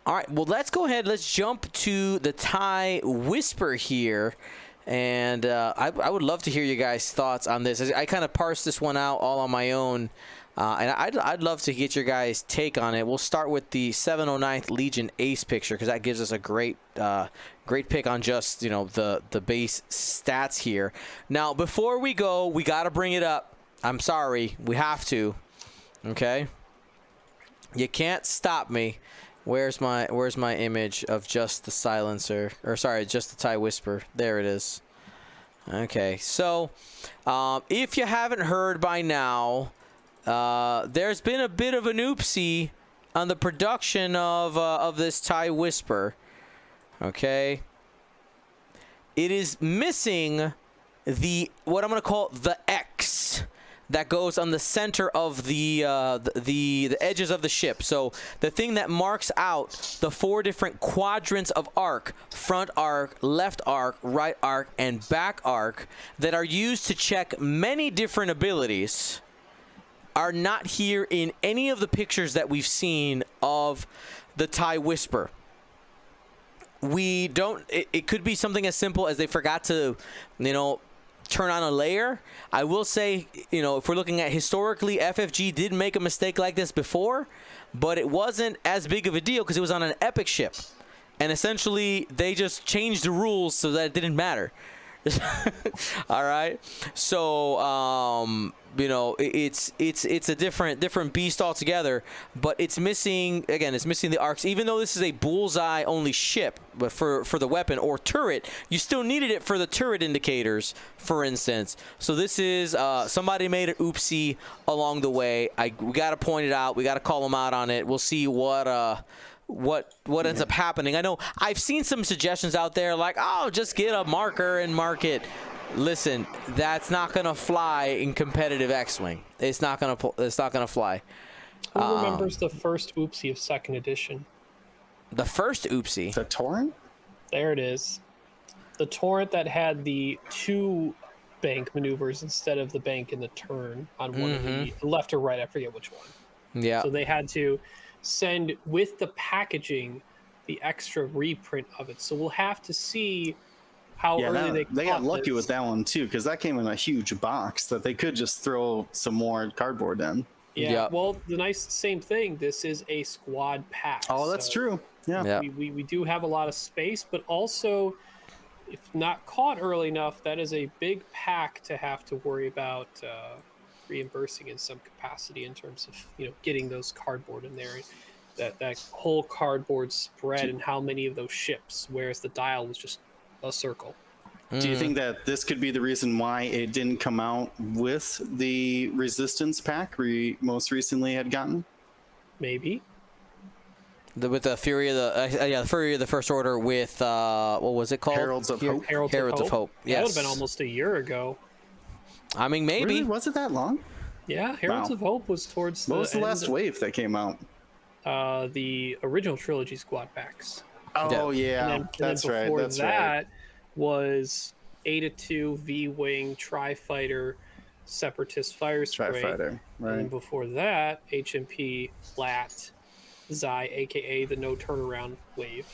Speaker 1: All right. Well, let's go ahead. Let's jump to the TIE Whisper here, and I would love to hear you guys' thoughts on this. I kind of parsed this one out all on my own. And I'd love to get your guys' take on it. We'll start with the 709th Legion Ace picture because that gives us a great pick on just the base stats here. Now, before we go, we got to bring it up. I'm sorry, we have to. Okay, you can't stop me. Where's my image of just the silencer? Or sorry, just the TIE Whisper. There it is. Okay, so if you haven't heard by now. There's been a bit of an oopsie on the production of this TIE Whisper. Okay, it is missing what I'm gonna call the X that goes on the center of the edges of the ship. So the thing that marks out the 4 different quadrants of arc: front arc, left arc, right arc, and back arc, that are used to check many different abilities, are not here in any of the pictures that we've seen of the TIE Whisper. We don't. It could be something as simple as they forgot to, turn on a layer. I will say, if we're looking at historically, FFG did make a mistake like this before, but it wasn't as big of a deal because it was on an epic ship, and essentially they just changed the rules so that it didn't matter. All right, so it's a different beast altogether, but it's missing the arcs. Even though this is a bullseye only ship, but for the weapon or turret, you still needed it for the turret indicators, for instance. So this is somebody made an oopsie along the way. We got to point it out. We got to call them out on it. We'll see what ends up happening. I know I've seen some suggestions out there like, just get a marker and mark it. Listen, that's not gonna fly in competitive X-Wing. It's not gonna fly.
Speaker 2: Who remembers the first oopsie of second edition?
Speaker 1: The first oopsie.
Speaker 3: The torrent?
Speaker 2: There it is. The torrent that had the 2 bank maneuvers instead of the bank in the turn on one of the left or right. I forget which one.
Speaker 1: Yeah.
Speaker 2: So they had to send with the packaging the extra reprint of it. So we'll have to see how early
Speaker 3: they got
Speaker 2: caught
Speaker 3: lucky
Speaker 2: this.
Speaker 3: with that one too, because that came in a huge box that they could just throw some more cardboard in.
Speaker 2: Yeah.
Speaker 1: Yep.
Speaker 2: Well, the same thing. This is a squad pack.
Speaker 3: Oh, that's
Speaker 2: so
Speaker 3: true. Yeah.
Speaker 1: Yeah.
Speaker 2: we do have a lot of space, but also, if not caught early enough, that is a big pack to have to worry about reimbursing in some capacity in terms of getting those cardboard in there. That whole cardboard spread and how many of those ships, whereas the dial was just a circle.
Speaker 3: Do you think that this could be the reason why it didn't come out with the Resistance pack we most recently had gotten?
Speaker 2: Maybe.
Speaker 1: With the Fury of the Fury of the First Order with what was it called?
Speaker 3: Heralds of Hope.
Speaker 2: Heralds
Speaker 1: of Hope. Yes.
Speaker 2: That would have been almost a year ago.
Speaker 1: I mean, maybe.
Speaker 3: Really? Was it that long?
Speaker 2: Yeah, Heralds
Speaker 3: Wow.
Speaker 2: of Hope was towards
Speaker 3: What was the
Speaker 2: end
Speaker 3: last wave that came out?
Speaker 2: of the original trilogy squad packs.
Speaker 3: Oh yeah,
Speaker 2: And
Speaker 3: that's
Speaker 2: then
Speaker 3: right.
Speaker 2: before
Speaker 3: That's
Speaker 2: that
Speaker 3: right.
Speaker 2: was Eta-2, V-Wing, Tri-Fighter, Separatist Fire Spray.
Speaker 3: Tri-Fighter,
Speaker 2: And
Speaker 3: right?
Speaker 2: before that, HMP, Lat, Zai, aka the no turnaround wave.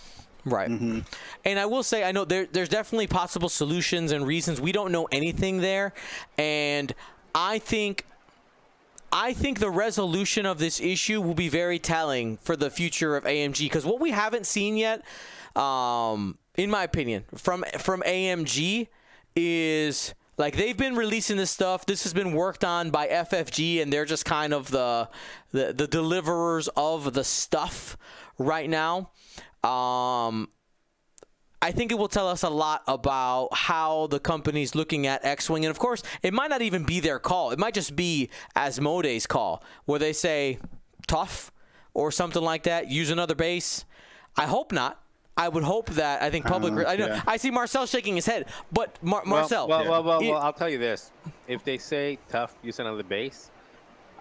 Speaker 1: Right. And I will say, I know there's definitely possible solutions and reasons. We don't know anything there. And I think the resolution of this issue will be very telling for the future of AMG, because what we haven't seen yet, in my opinion, from AMG is, like, they've been releasing this stuff. This has been worked on by FFG, and they're just kind of the deliverers of the stuff right now. I think it will tell us a lot about how the company's looking at X-Wing. And, of course, it might not even be their call. It might just be Asmodee's call, where they say, tough, or something like that, use another base. I hope not. I would hope that, I think public... I know.
Speaker 3: Yeah.
Speaker 1: I see Marcel shaking his head, but Marcel...
Speaker 4: Well, I'll tell you this. If they say tough, use another base,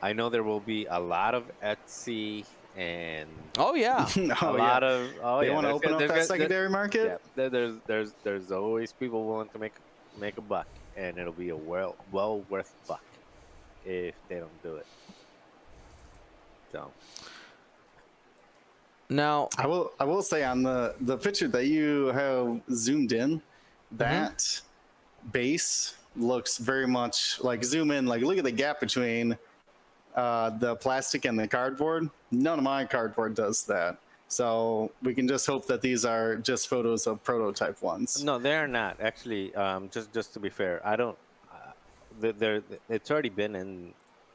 Speaker 4: I know there will be a lot of Etsy and
Speaker 1: Oh, yeah.
Speaker 3: Oh,
Speaker 4: a lot of... Oh,
Speaker 3: They
Speaker 4: yeah.
Speaker 3: want to open up that secondary market?
Speaker 4: Yeah, there's always people willing to make a buck, and it'll be a well worth buck if they don't do it. So...
Speaker 1: Now...
Speaker 3: I will say on the picture that you have zoomed in, that base looks very much like, zoom in, like, look at the gap between the plastic and the cardboard. None of my cardboard does that. So we can just hope that these are just photos of prototype ones.
Speaker 4: No, they're not actually. Just to be fair, I don't. It's already been in.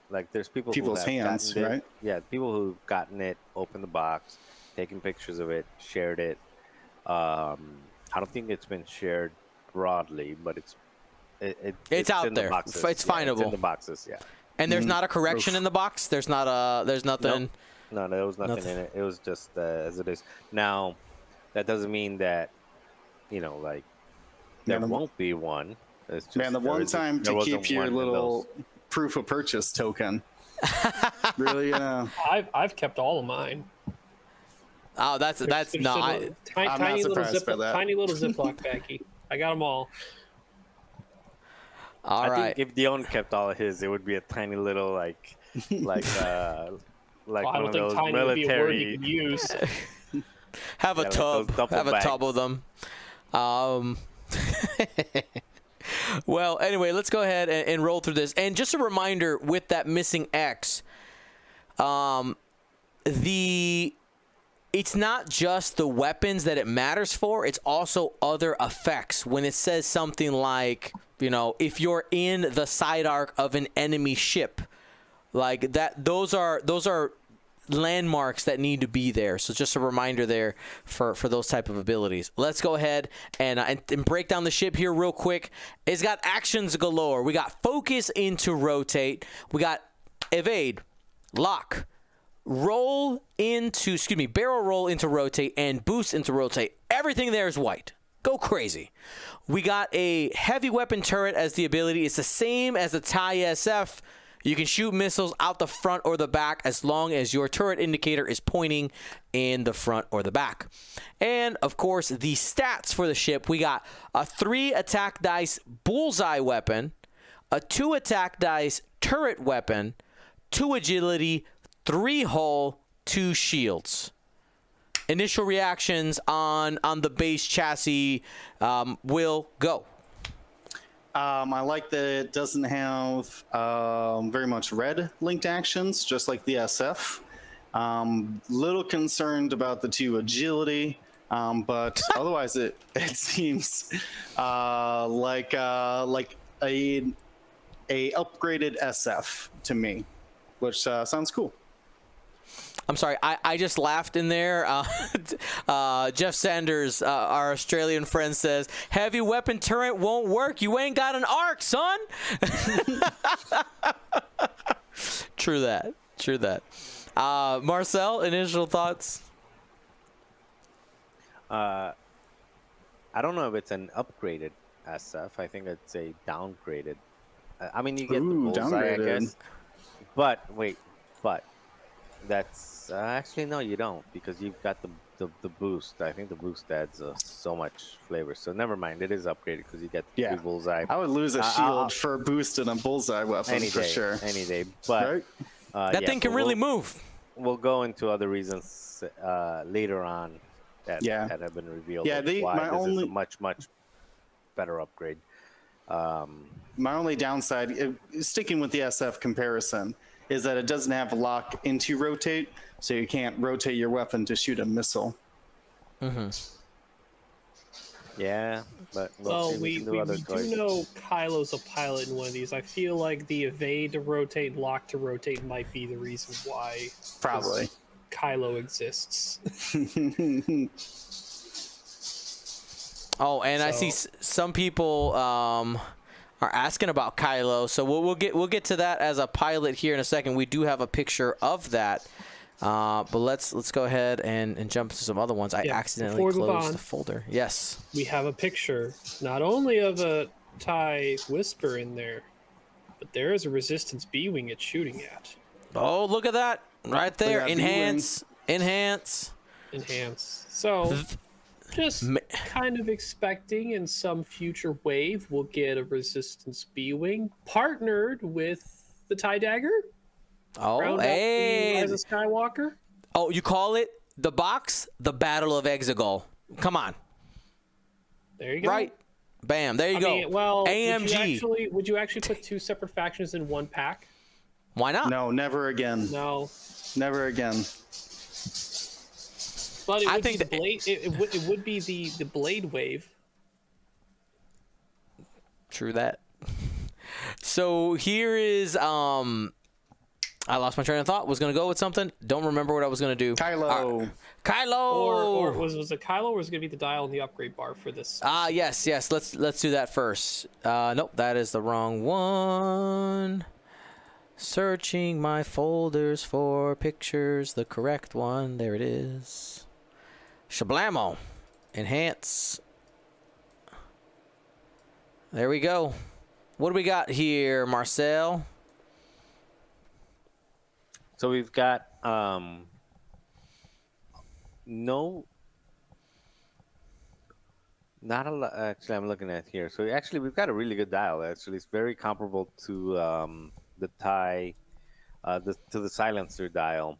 Speaker 4: Like, there's people
Speaker 3: People's
Speaker 4: who have
Speaker 3: hands,
Speaker 4: gotten it.
Speaker 3: right?
Speaker 4: Yeah, people who've gotten it, opened the box, taken pictures of it, shared it. I don't think it's been shared broadly, but it's
Speaker 1: out
Speaker 4: in
Speaker 1: there.
Speaker 4: The boxes.
Speaker 1: It's
Speaker 4: Yeah,
Speaker 1: findable.
Speaker 4: it's in the boxes, yeah.
Speaker 1: And there's not a correction in the box? There's nothing...
Speaker 4: No, there was nothing in it. It was just as it is. Now, that doesn't mean that, like, there won't be one. It's just,
Speaker 3: Man, the one time to keep your little proof of purchase token. Really,
Speaker 2: I've kept all of mine.
Speaker 1: Oh, that's no.
Speaker 2: I'm not
Speaker 3: surprised by that.
Speaker 2: Tiny little Ziploc baggie. I got them all.
Speaker 1: All
Speaker 4: I
Speaker 1: right.
Speaker 4: think if Dion kept all of his, it would be a tiny little like
Speaker 2: I
Speaker 4: one
Speaker 2: don't
Speaker 4: of
Speaker 2: think
Speaker 4: those
Speaker 2: tiny would be a word you
Speaker 4: military.
Speaker 2: can use.
Speaker 1: Have a
Speaker 4: like
Speaker 1: tub.
Speaker 4: those duffel
Speaker 1: Have a
Speaker 4: bags.
Speaker 1: tub of them. Well, anyway, let's go ahead and roll through this. And just a reminder, with that missing X, it's not just the weapons that it matters for. It's also other effects. When it says something like, if you're in the side arc of an enemy ship, like that, those are landmarks that need to be there. So just a reminder there for those type of abilities. Let's go ahead and break down the ship here real quick. It's got actions galore. We got focus into rotate. We got evade, lock, barrel roll into rotate, and boost into rotate. Everything there is white. Go crazy. We got a heavy weapon turret as the ability. It's the same as the TIE SF. You can shoot missiles out the front or the back as long as your turret indicator is pointing in the front or the back. And, of course, the stats for the ship. We got a 3 attack dice bullseye weapon, a 2 attack dice turret weapon, 2 agility, 3 hull, 2 shields. Initial reactions on the base chassis. Will go.
Speaker 3: I like that it doesn't have very much red linked actions, just like the SF. Little concerned about the 2 agility, but otherwise it seems like a upgraded SF to me, which sounds cool.
Speaker 1: I'm sorry, I just laughed in there. Jeff Sanders, our Australian friend, says, heavy weapon turret won't work. You ain't got an arc, son. True that. Marcel, initial thoughts?
Speaker 4: I don't know if it's an upgraded SF. I think it's a downgraded. I mean, you get the bullseye, I guess. But that's actually no, you don't, because you've got the boost. I think the boost adds so much flavor. So never mind, it is upgraded because you get the 2 bullseye.
Speaker 3: I would lose a shield for a boost and a bullseye weapon for sure.
Speaker 4: Any day, but
Speaker 1: that thing can really move.
Speaker 4: We'll go into other reasons later on that have been revealed.
Speaker 3: Yeah,
Speaker 4: this is a much better upgrade.
Speaker 3: My only downside, sticking with the SF comparison, is that it doesn't have lock into rotate, so you can't rotate your weapon to shoot a missile.
Speaker 1: Mm-hmm.
Speaker 4: Yeah, but
Speaker 2: we do know Kylo's a pilot in one of these. I feel like the evade to rotate, lock to rotate might be the reason why
Speaker 3: probably
Speaker 2: Kylo exists.
Speaker 1: Oh, and I see some people are asking about Kylo, so we'll get to that as a pilot here in a second. We do have a picture of that, but let's go ahead and jump to some other ones. I accidentally closed the folder. Yes,
Speaker 2: we have a picture not only of a TIE Whisper in there, but there is a Resistance B-wing it's shooting at.
Speaker 1: Oh, look at that right there! Enhance.
Speaker 2: So. Just kind of expecting in some future wave we'll get a Resistance B-wing partnered with the TIE Dagger.
Speaker 1: Oh, hey!
Speaker 2: As a Skywalker.
Speaker 1: Oh, you call it the box, the Battle of Exegol. Come on.
Speaker 2: There you go.
Speaker 1: Right. Bam. There you go.
Speaker 2: Well,
Speaker 1: AMG.
Speaker 2: Would you actually put 2 separate factions in one pack?
Speaker 1: Why not?
Speaker 3: No, never again.
Speaker 2: No.
Speaker 3: Never again.
Speaker 2: But it would be the Blade Wave.
Speaker 1: True that. So here is I lost my train of thought. Was gonna go with something. Don't remember what I was gonna do.
Speaker 3: Kylo.
Speaker 1: Kylo.
Speaker 2: Or was it Kylo, or was it gonna be the dial and the upgrade bar for this?
Speaker 1: Yes. Let's do that first. Nope, that is the wrong one. Searching my folders for pictures. The correct one. There it is. Shablamo. Enhance. There we go. What do we got here, Marcel?
Speaker 4: So we've got not a lot. Actually, I'm looking at here. So actually, we've got a really good dial. Actually, it's very comparable to the TIE, to the silencer dial.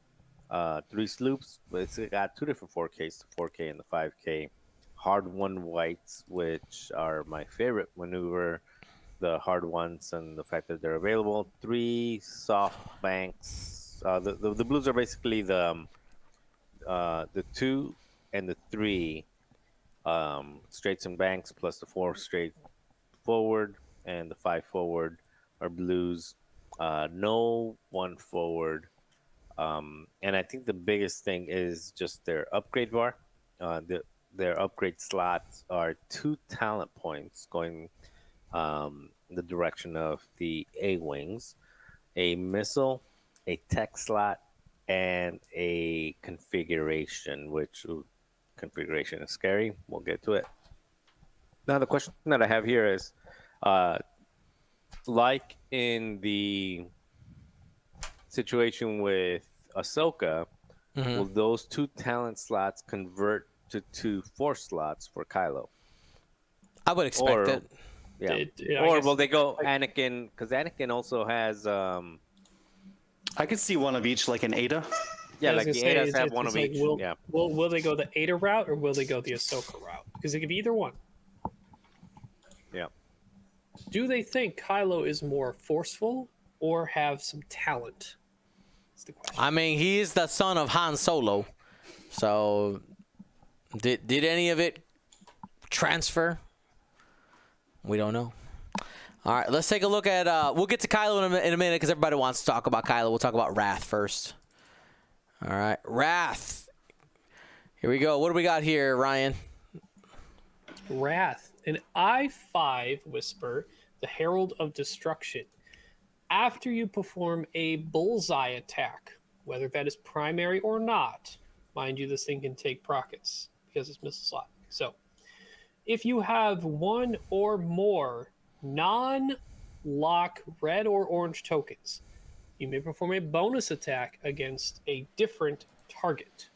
Speaker 4: 3 sloops, but it's got 2 different 4Ks, the 4K and the 5K. Hard-won whites, which are my favorite maneuver, the hard ones and the fact that they're available. 3 soft banks. The blues are basically the 2 and the 3 straights and banks, plus the 4 straight forward and the 5 forward are blues. No 1 forward. And I think the biggest thing is just their upgrade bar. Their upgrade slots are 2 talent points going the direction of the A-wings, a missile, a tech slot, and a configuration, which configuration is scary. We'll get to it. Now, the question that I have here is, like in the situation with Ahsoka, will those 2 talent slots convert to 2 force slots for Kylo?
Speaker 1: I would expect it.
Speaker 4: Yeah.
Speaker 2: I
Speaker 4: Or
Speaker 2: guess-
Speaker 4: will they go Anakin? Because Anakin also has,
Speaker 3: I could see one of each, like an Ada.
Speaker 4: yeah,
Speaker 2: I was
Speaker 4: like
Speaker 2: gonna
Speaker 4: the
Speaker 2: say,
Speaker 4: Adas have one of
Speaker 2: like,
Speaker 4: each. Yeah.
Speaker 2: Will they go the Ada route or will they go the Ahsoka route? Because it could be either one.
Speaker 4: Yeah.
Speaker 2: Do they think Kylo is more forceful or have some talent? That's the question.
Speaker 1: I mean, he is the son of Han Solo. So, did any of it transfer? We don't know. All right, let's take a look at. We'll get to Kylo in a minute because everybody wants to talk about Kylo. We'll talk about Wrath first. All right, Wrath. Here we go. What do we got here, Ryan?
Speaker 2: Wrath, an I-5 whisper, the Herald of Destruction. After you perform a bullseye attack, whether that is primary or not, mind you, this thing can take prockets because it's missile slot. So, if you have one or more non-lock red or orange tokens, you may perform a bonus attack against a different target.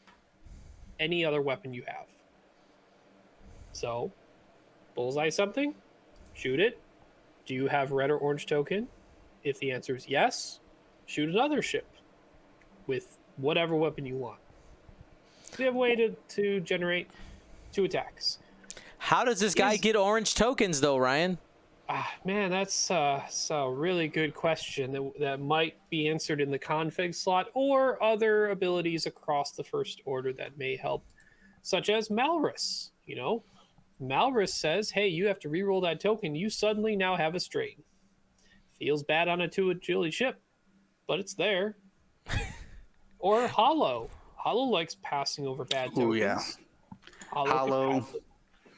Speaker 2: Any other weapon you have. So, bullseye something, shoot it. Do you have red or orange token? If the answer is yes, shoot another ship with whatever weapon you want. So you have a way to generate 2 attacks.
Speaker 1: How does this guy get orange tokens, though, Ryan?
Speaker 2: Man, that's a really good question that might be answered in the config slot or other abilities across the First Order that may help, such as Malrus. You know, Malrus says, hey, you have to reroll that token. You suddenly now have a strain. Feels bad on a 2 agility ship, but it's there. Or Hollow. Hollow likes passing over bad tokens.
Speaker 3: Oh yeah. Hollow.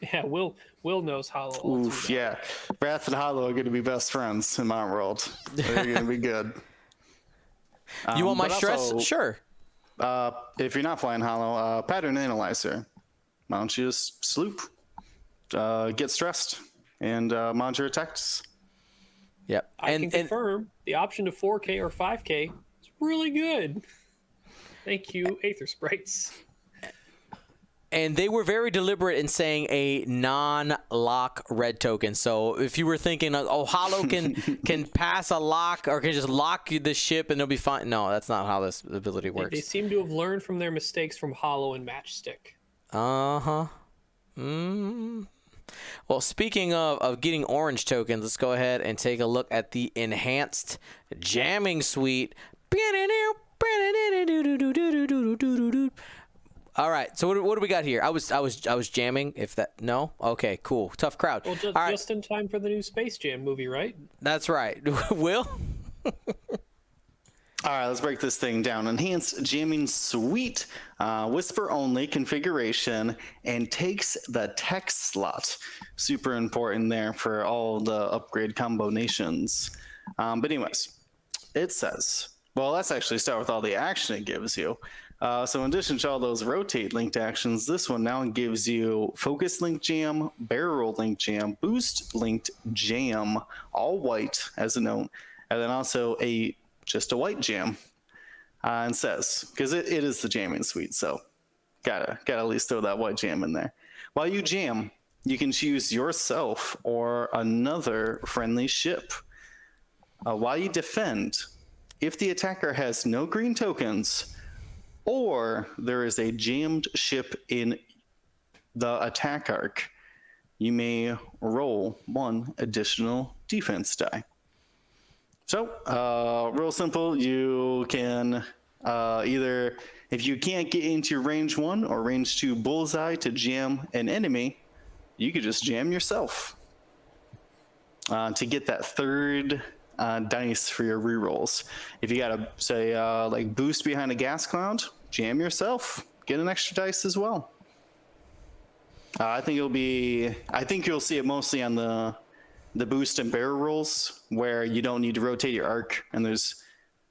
Speaker 2: Yeah, Will knows Hollow. all too
Speaker 3: Oof,
Speaker 2: well.
Speaker 3: yeah. Wrath and Hollow are going to be best friends in my world. They're going to be good.
Speaker 1: You want my
Speaker 3: but
Speaker 1: stress?
Speaker 3: also,
Speaker 1: Sure.
Speaker 3: If you're not flying Hollow, Pattern Analyzer. Why don't you just sloop, get stressed, and monitor attacks?
Speaker 1: Yep.
Speaker 2: I can confirm the option to 4K or 5K is really good. Thank you, Aether Sprites.
Speaker 1: And they were very deliberate in saying a non-lock red token. So if you were thinking, oh, Hollow can pass a lock or can just lock the ship and it'll be fine. No, that's not how this ability works.
Speaker 2: They seem to have learned from their mistakes from Hollow and Matchstick.
Speaker 1: Uh-huh. Well, speaking of getting orange tokens, let's go ahead and take a look at the enhanced jamming suite. All right, so what do we got here? I was jamming. If that no, okay, cool, tough crowd.
Speaker 2: Well,
Speaker 1: All right,
Speaker 2: just in time for the new Space Jam movie, right?
Speaker 1: that's right. Will?
Speaker 3: All right, let's break this thing down. Enhanced jamming suite, whisper only configuration, and takes the text slot. Super important there for all the upgrade combinations. But anyways, it says, well, let's actually start with all the action it gives you. So in addition to all those rotate linked actions, this one now gives you focus link jam, barrel link jam, boost linked jam, all white as a note, and then also just a white jam. And says, because it is the jamming suite, so gotta at least throw that white jam in there. While you jam, you can choose yourself or another friendly ship. While you defend, if the attacker has no green tokens, or there is a jammed ship in the attack arc, you may roll 1 additional defense die. So, real simple, you can either, if you can't get into range 1 or range 2 bullseye to jam an enemy, you could just jam yourself to get that third dice for your rerolls. If you got to say like boost behind a gas cloud, jam yourself, get an extra dice as well. I think you'll see it mostly on the boost and barrel rolls where you don't need to rotate your arc and there's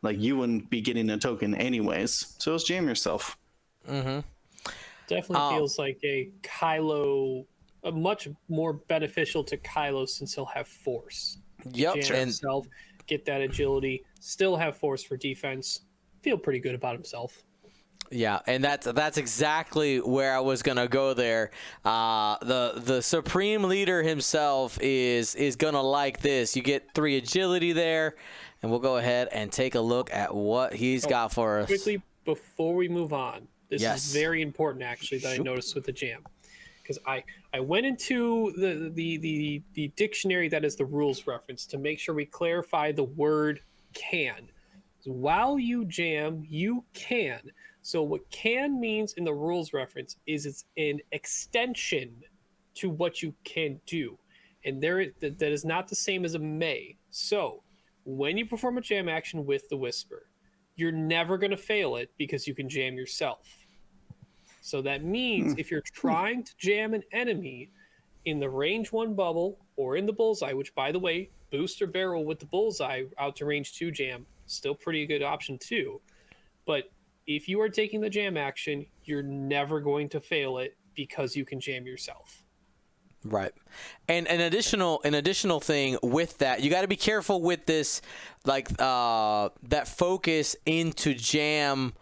Speaker 3: like you wouldn't be getting a token anyways. So just jam yourself.
Speaker 1: Mm-hmm.
Speaker 2: Definitely feels like a much more beneficial to Kylo since he'll have force.
Speaker 1: Yep.
Speaker 2: Jam himself, get that agility, still have force for defense, feel pretty good about himself.
Speaker 1: Yeah, and that's exactly where I was gonna go there. The supreme leader himself is gonna like this. You get 3 agility there, and we'll go ahead and take a look at what he's got for us.
Speaker 2: Quickly, before we move on, this
Speaker 1: Yes.
Speaker 2: is very important actually that I noticed with the jam, because I went into the dictionary that is the rules reference to make sure we clarify the word can. While you jam, you can. So what can means in the rules reference is it's an extension to what you can do, and that is not the same as a may. So when you perform a jam action with the Whisper, you're never going to fail it because you can jam yourself. So that means if you're trying to jam an enemy in the range 1 bubble or in the bullseye, which by the way, boost or barrel with the bullseye out to range 2 jam, still pretty good option too. But if you are taking the jam action, you're never going to fail it because you can jam yourself.
Speaker 1: Right. And an additional thing with that, you got to be careful with this, like that focus into jam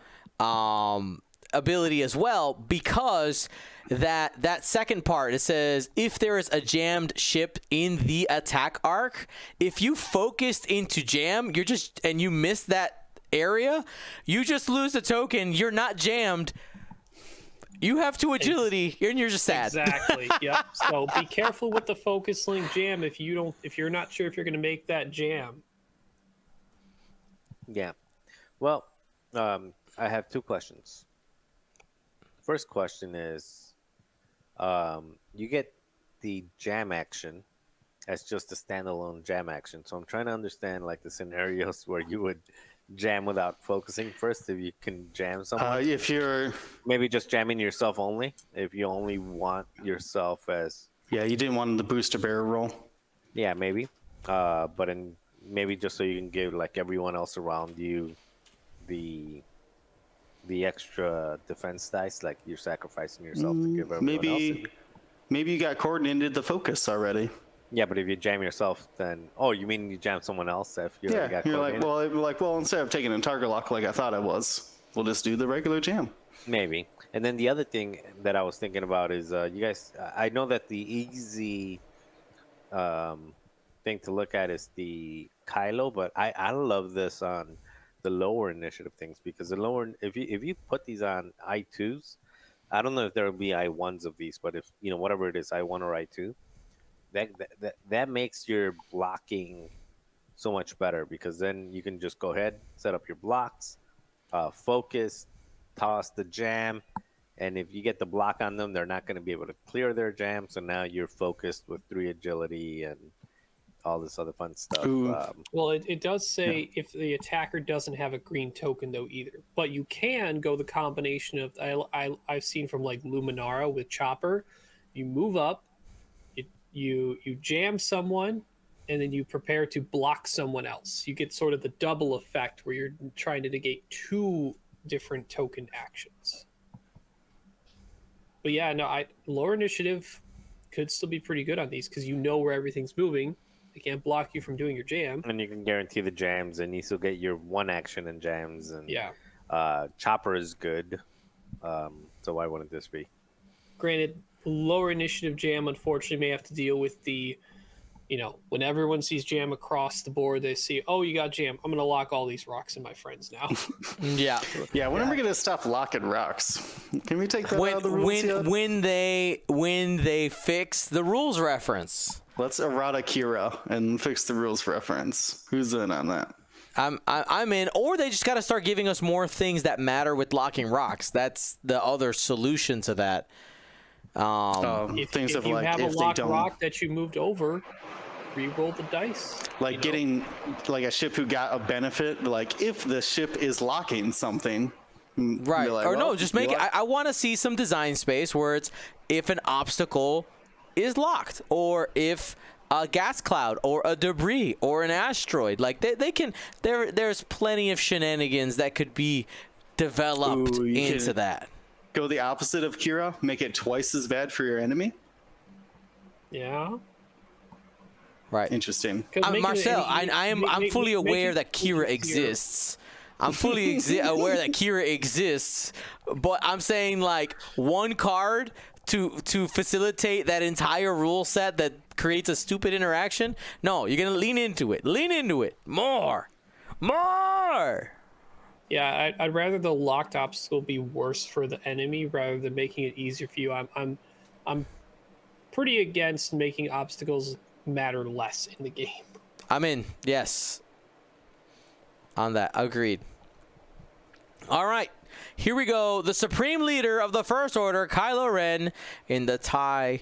Speaker 1: ability as well, because that second part, it says if there is a jammed ship in the attack arc, if you focused into jam, and you miss that area, you just lose the token. You're not jammed. You have 2 agility, and you're just sad.
Speaker 2: Exactly. Yep. So be careful with the focus link jam if you're not sure if you're going to make that jam.
Speaker 4: Yeah. Well, I have 2 questions. First question is, you get the jam action as just a standalone jam action. So I'm trying to understand like the scenarios where you would jam without focusing first, if you can jam someone.
Speaker 3: If you're
Speaker 4: maybe just jamming yourself only, if you only want yourself as
Speaker 3: you didn't want the booster barrel roll.
Speaker 4: Yeah, maybe. But maybe just so you can give like everyone else around you the extra defense dice, like you're sacrificing yourself to give everyone else.
Speaker 3: Maybe you got coordinated the focus already.
Speaker 4: Yeah, but if you jam yourself, then you mean you jam someone else if you got
Speaker 3: you're like, well, instead of taking a target lock like I thought I was, we'll just do the regular jam.
Speaker 4: Maybe. And then the other thing that I was thinking about is you guys. I know that the easy thing to look at is the Kylo, but I love this on the lower initiative things, because the lower, if you put these on I2s, I don't know if there will be I1s of these, but if whatever it is, I1 or I2. That makes your blocking so much better, because then you can just go ahead, set up your blocks, focus, toss the jam, and if you get the block on them, they're not going to be able to clear their jam. So now you're focused with 3 agility and all this other fun stuff.
Speaker 2: Well, it does say if the attacker doesn't have a green token though either, but you can go the combination of I've seen from like Luminara with Chopper. You move up, you jam someone, and then you prepare to block someone else. You get sort of the double effect where you're trying to negate 2 different token actions. But yeah, no, lower initiative could still be pretty good on these because you know where everything's moving. They can't block you from doing your jam.
Speaker 4: And you can guarantee the jams, and you still get your 1 action in jams. And
Speaker 2: yeah,
Speaker 4: Chopper is good. So why wouldn't this be?
Speaker 2: Granted, lower initiative jam unfortunately may have to deal with the, when everyone sees jam across the board, they see, oh, you got jam. I'm going to lock all these rocks in my friends now.
Speaker 1: Yeah.
Speaker 3: When are we going to stop locking rocks? Can we take that out of the rules yet?
Speaker 1: When they fix the rules reference.
Speaker 3: Let's errata Kira and fix the rules reference. Who's in on that?
Speaker 1: I'm in. Or they just got to start giving us more things that matter with locking rocks. That's the other solution to that.
Speaker 2: If you have a locked rock that you moved over, re-roll the dice.
Speaker 3: Like getting like a ship who got a benefit, like if the ship is locking something.
Speaker 1: Right.
Speaker 3: Like,
Speaker 1: or no, just make it. I want to see some design space where it's if an obstacle is locked, or if a gas cloud or a debris or an asteroid, like they can, there's plenty of shenanigans that could be developed into that.
Speaker 3: Go the opposite of Kira, make it twice as bad for your enemy.
Speaker 2: Yeah.
Speaker 1: Right.
Speaker 3: Interesting.
Speaker 2: 'Cause making it
Speaker 1: Marcel,
Speaker 2: any-
Speaker 1: I'm fully aware that
Speaker 2: making
Speaker 1: Kira
Speaker 2: it easier.
Speaker 1: exists. I'm fully aware that Kira exists, but I'm saying like one card to facilitate that entire rule set that creates a stupid interaction. No, you're gonna lean into it. Lean into it more.
Speaker 2: Yeah, I'd rather the locked obstacle be worse for the enemy rather than making it easier for you. I'm pretty against making obstacles matter less in the game.
Speaker 1: I'm in. Yes. On that, agreed. All right, here we go. The supreme leader of the First Order, Kylo Ren, in the TIE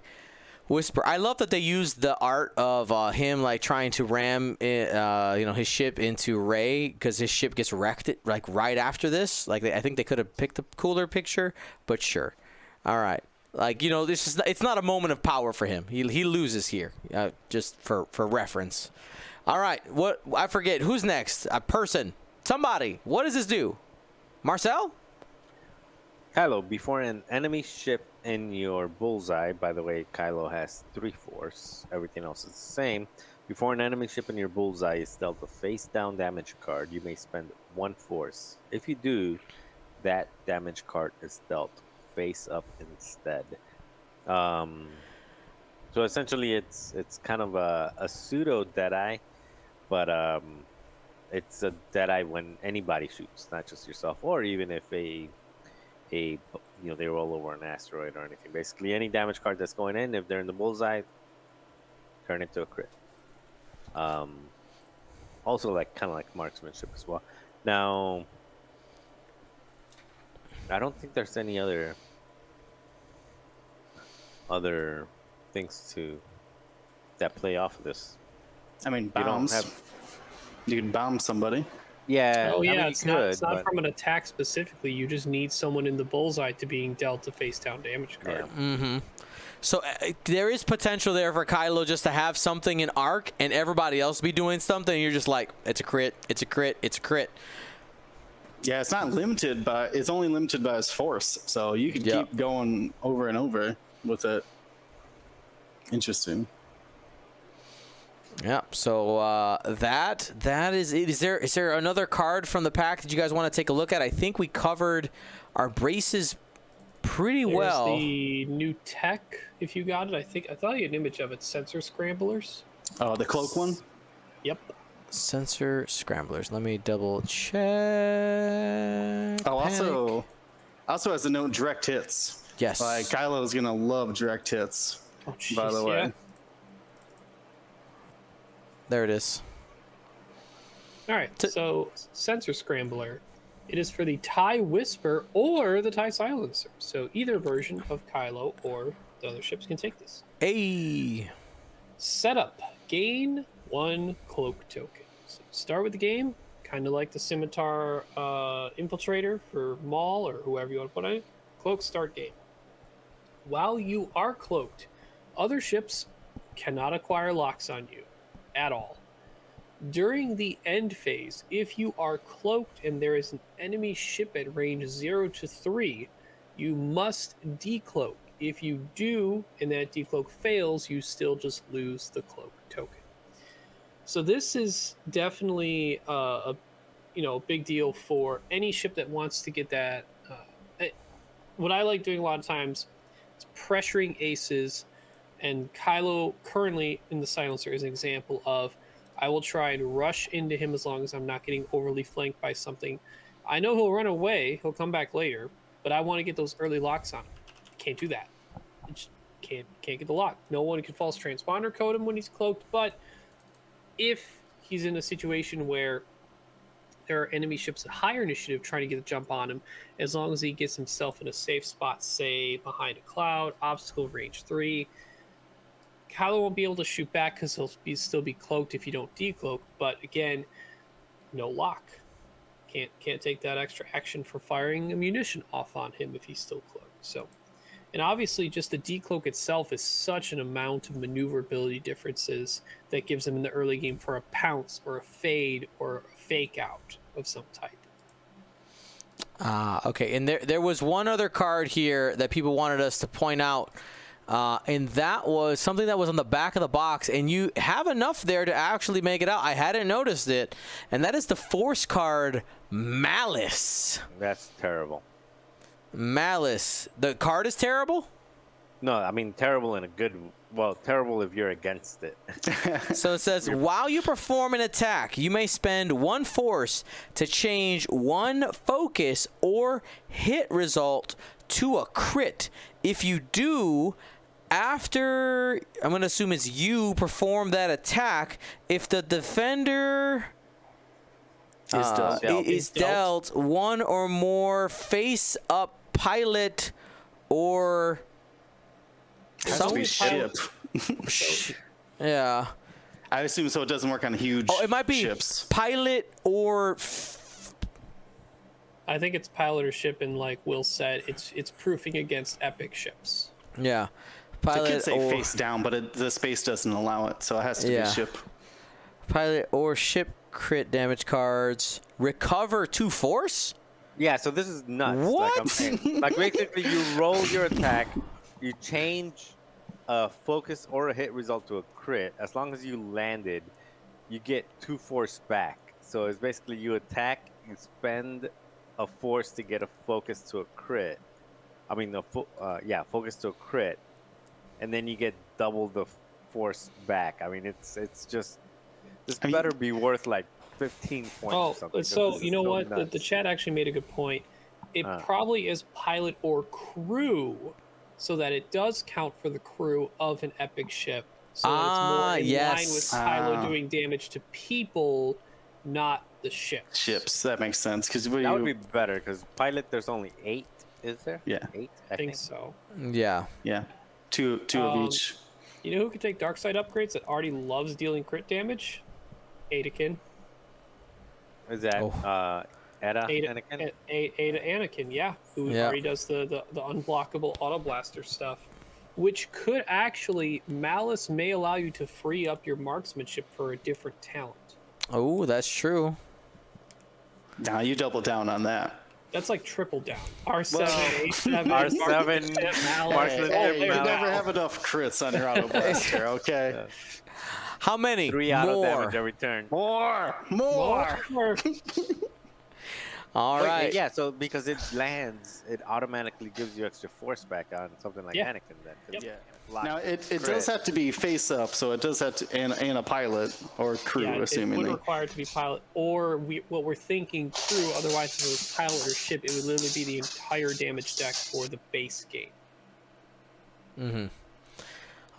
Speaker 1: Whisper. I love that they used the art of him like trying to ram his ship into Rey, because his ship gets wrecked like right after this. Like I think they could have picked a cooler picture, but sure. All right, like it's not a moment of power for him. He loses here, just for reference. All right, what I forget who's next. A person, somebody. What does this do? Marcel?
Speaker 4: Kylo, before an enemy ship in your bullseye, by the way, Kylo has 3 force. Everything else is the same. Before an enemy ship in your bullseye is dealt a face-down damage card, you may spend 1 force. If you do, that damage card is dealt face-up instead. So essentially, it's kind of a pseudo Deadeye, but it's a Deadeye when anybody shoots, not just yourself, or even if they roll over an asteroid or anything. Basically, any damage card that's going in, if they're in the bullseye, turn it to a crit. Also, kind of like marksmanship as well. Now, I don't think there's any other things that play off of this.
Speaker 3: I mean, bombs. You can bomb somebody.
Speaker 4: Yeah.
Speaker 2: Oh yeah,
Speaker 4: I mean,
Speaker 2: it's not from an attack specifically. You just need someone in the bullseye to being dealt a face down damage card.
Speaker 4: Yeah.
Speaker 1: Mm-hmm. So there is potential there for Kylo just to have something in arc and everybody else be doing something. And you're just like, it's a crit, it's a crit, it's a crit.
Speaker 3: Yeah, it's only limited by his force, so you can keep going over and over with it. Interesting.
Speaker 1: Yeah. So that is it. Is there another card from the pack that you guys want to take a look at? I think we covered our braces pretty well.
Speaker 2: There's the new tech, if you got it. I thought you had an image of it. Sensor Scramblers.
Speaker 3: Oh, the cloak one?
Speaker 2: Yep.
Speaker 1: Sensor Scramblers. Let me double check.
Speaker 3: Oh, also has a note, direct hits.
Speaker 1: Yes.
Speaker 3: Like, Kylo's gonna love direct hits, by the way.
Speaker 2: Yeah.
Speaker 1: There it is.
Speaker 2: All right, so Sensor Scrambler. It is for the TIE Whisper or the TIE Silencer. So either version of Kylo or the other ships can take this.
Speaker 1: Hey.
Speaker 2: Setup. Gain 1 cloak token. So start with the game, kind of like the Scimitar Infiltrator for Maul or whoever you want to put on it. Cloak, start game. While you are cloaked, other ships cannot acquire locks on you at all. During the end phase, if you are cloaked and there is an enemy ship at range 0 to 3, you must decloak. If you do and that decloak fails, you still just lose the cloak token. So this is definitely a big deal for any ship that wants to get that. What I like doing a lot of times is pressuring aces, and Kylo currently in the Silencer is an example of I will try and rush into him as long as I'm not getting overly flanked by something. I know he'll run away, he'll come back later, but I want to get those early locks on him. Can't do that. Just can't get the lock. No one can false transponder code him when he's cloaked, but if he's in a situation where there are enemy ships at higher initiative trying to get a jump on him, as long as he gets himself in a safe spot, say behind a cloud, obstacle range 3, Kylo won't be able to shoot back because he'll still be cloaked if you don't decloak. But again, no lock. Can't take that extra action for firing ammunition off on him if he's still cloaked. So, and obviously, just the decloak itself is such an amount of maneuverability differences that gives him in the early game for a pounce or a fade or a fake out of some type.
Speaker 1: Okay, and there was one other card here that people wanted us to point out And that was something that was on the back of the box, and you have enough there to actually make it out. I hadn't noticed it, and that is the Force card Malice.
Speaker 4: That's terrible.
Speaker 1: Malice. The card is terrible?
Speaker 4: No, I mean terrible in a good. Well, terrible if you're against it.
Speaker 1: So it says, while you perform an attack, you may spend 1 force to change 1 focus or hit result to a crit. If you do, after, I'm going to assume it's you perform that attack, if the defender is dealt 1 or more face-up pilot or some
Speaker 3: ship.
Speaker 1: Yeah.
Speaker 3: I assume so. It doesn't work on huge.
Speaker 1: Oh, it might be
Speaker 3: ships.
Speaker 1: pilot or.
Speaker 2: I think it's pilot or ship, and like Will said, it's proofing against epic ships.
Speaker 1: Yeah,
Speaker 3: So
Speaker 1: pilot
Speaker 3: it could say
Speaker 1: or
Speaker 3: face down, but the space doesn't allow it, so it has to be ship.
Speaker 1: pilot or ship crit damage cards. Recover 2 force.
Speaker 4: Yeah, so this is nuts.
Speaker 1: What?
Speaker 4: Like I'm saying, like basically, you roll your attack, you change a focus or a hit result to a crit. As long as you landed, you get 2 force back. So it's basically you attack, you spend a force to get a focus to a crit. I mean, focus to a crit, and then you get double the force back. I mean, it's just this better be worth like 15 points or something.
Speaker 2: So you know what? The chat actually made a good point. It probably is pilot or crew, so that it does count for the crew of an epic ship. So it's more in line with Kylo doing damage to people, not the ships.
Speaker 3: Ships, that makes sense. Because
Speaker 4: that would be better, because pilot, there's only 8, is there?
Speaker 3: Yeah.
Speaker 4: 8?
Speaker 2: I think so.
Speaker 1: Yeah.
Speaker 3: Yeah. Two of each.
Speaker 2: You know who could take dark side upgrades that already loves dealing crit damage? Anakin.
Speaker 4: Is that Anakin?
Speaker 2: Ada Anakin, yeah. Who already does the unblockable auto blaster stuff. Which could actually, Malice may allow you to free up your marksmanship for a different talent.
Speaker 1: Oh, that's true.
Speaker 3: Now you double down on that.
Speaker 2: That's like triple down. R7, A7,
Speaker 4: R7,
Speaker 2: Malice.
Speaker 3: You never have enough crits on your auto blaster, okay?
Speaker 1: How many?
Speaker 4: 3 auto damage every turn.
Speaker 3: More.
Speaker 1: All right.
Speaker 4: Yeah, so because it lands, it automatically gives you extra force back on something like Anakin then.
Speaker 2: Yep.
Speaker 3: Yeah. Now it does have to be face up, so it does have to and a pilot or crew, assumingly.
Speaker 2: It would require it to be pilot, or what we're thinking crew. Otherwise, if it was pilot or ship, it would literally be the entire damage deck for the base game.
Speaker 1: Mm-hmm.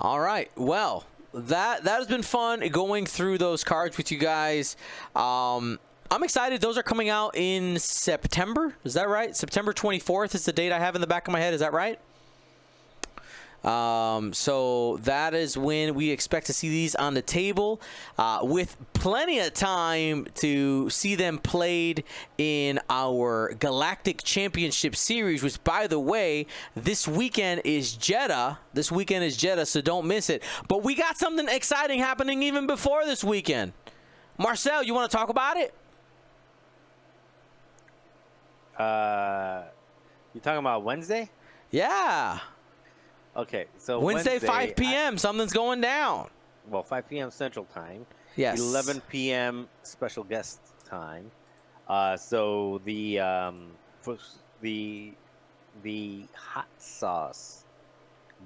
Speaker 1: All right. Well, that has been fun going through those cards with you guys. I'm excited. Those are coming out in September. Is that right? September 24th is the date I have in the back of my head. Is that right? So that is when we expect to see these on the table, with plenty of time to see them played in our Galactic Championship Series, which, by the way, this weekend is Jeddah. So don't miss it. But we got something exciting happening even before this weekend. Marcel, you want to talk about it?
Speaker 4: You talking about Wednesday?
Speaker 1: Yeah.
Speaker 4: Okay, so
Speaker 1: Wednesday 5 p.m. Something's going down.
Speaker 4: Well, 5 p.m. Central Time.
Speaker 1: Yes.
Speaker 4: 11 p.m. special guest time. So the hot sauce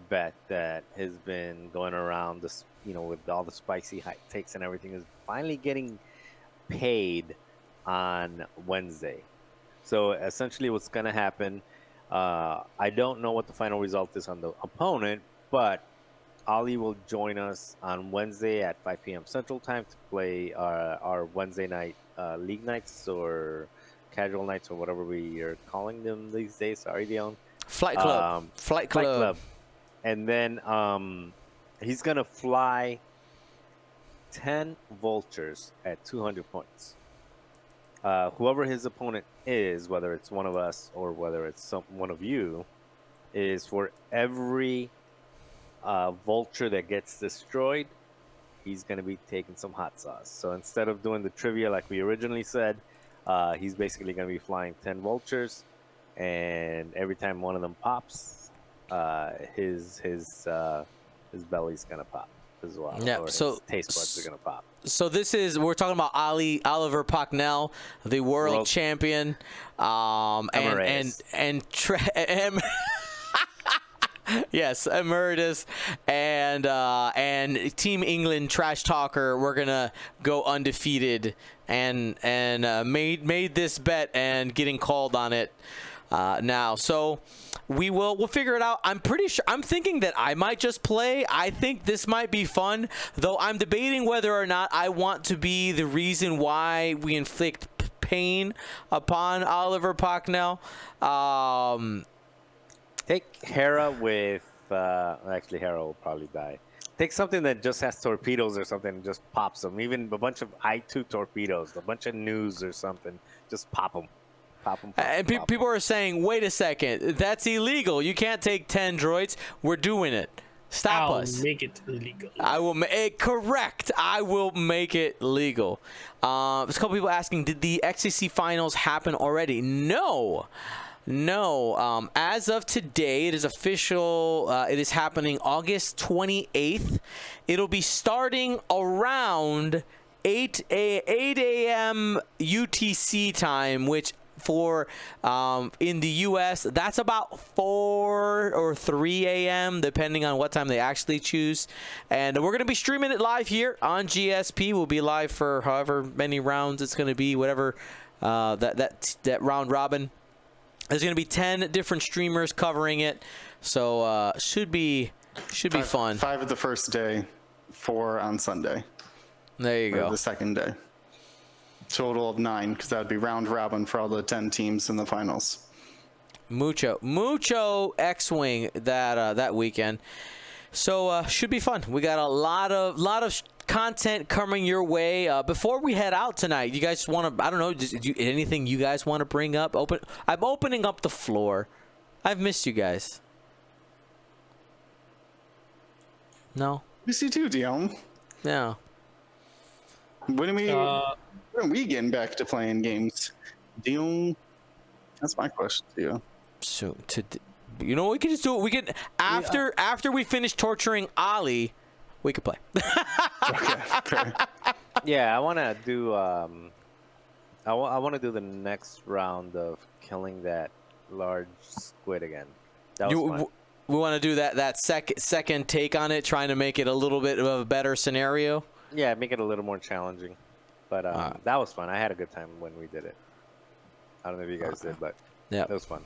Speaker 4: bet that has been going around this, with all the spicy hot takes and everything, is finally getting paid on Wednesday. So essentially, what's going to happen? I don't know what the final result is on the opponent, but Ali will join us on Wednesday at 5 p.m. Central Time to play our Wednesday night league nights or casual nights or whatever we are calling them these days. Sorry, Dion.
Speaker 1: Flight Club. Flight Club.
Speaker 4: And then he's going to fly 10 vultures at 200 points. Whoever his opponent is, whether it's one of us or whether it's one of you, is for every vulture that gets destroyed, he's going to be taking some hot sauce. So instead of doing the trivia like we originally said, he's basically going to be flying 10 vultures, and every time one of them pops, his belly's gonna pop as well.
Speaker 1: Yeah,
Speaker 4: or
Speaker 1: so-
Speaker 4: his taste buds are gonna pop.
Speaker 1: So we're talking about Oliver Pocknell, the world champion,
Speaker 4: Emeritus.
Speaker 1: yes, emeritus, and Team England trash talker. We're gonna go undefeated, and made this bet and getting called on it now. So we'll figure it out. I'm pretty sure. I'm thinking that I might just play. I think this might be fun, though. I'm debating whether or not I want to be the reason why we inflict pain upon Oliver Pocknell.
Speaker 4: Take Hera with actually Hera will probably die. Take something that just has torpedoes or something and just pops them. Even a bunch of I-2 torpedoes, a bunch of news or something, just pop them.
Speaker 1: And people are saying, wait a second, that's illegal. You can't take 10 droids. We're doing it. Stop us.
Speaker 2: I'll make it illegal.
Speaker 1: I will make it correct. I will make it legal. There's a couple people asking, did the XCC finals happen already? No. As of today, it is official. It is happening August 28th. It'll be starting around 8 a.m. UTC time, which for in the US, that's about 4 or 3 a.m. depending on what time they actually choose. And we're going to be streaming it live here on GSP. We'll be live for however many rounds it's going to be, whatever that round robin. There's going to be 10 different streamers covering it, so should be fun.
Speaker 3: 5 of the first day, 4 on Sunday.
Speaker 1: There you go.
Speaker 3: The second day. Total of 9, because that would be round robin for all the 10 teams in the finals.
Speaker 1: Mucho X-wing that weekend. So should be fun. We got a lot of content coming your way. Before we head out tonight, you guys want to? I don't know. Anything you guys want to bring up? I'm opening up the floor. I've missed you guys. No.
Speaker 3: Miss you too, Dion.
Speaker 1: No.
Speaker 3: When are we getting back to playing games, Dion? That's my question to you.
Speaker 1: So you know, we can just do it. We can after we finish torturing Ollie, we could play.
Speaker 3: Okay.
Speaker 4: Yeah, I want to do. I want to do the next round of killing that large squid again. That was fun.
Speaker 1: We want to do that second take on it, trying to make it a little bit of a better scenario.
Speaker 4: Yeah, make it a little more challenging. But that was fun. I had a good time when we did it. I don't know if you guys did, but yeah, it was fun.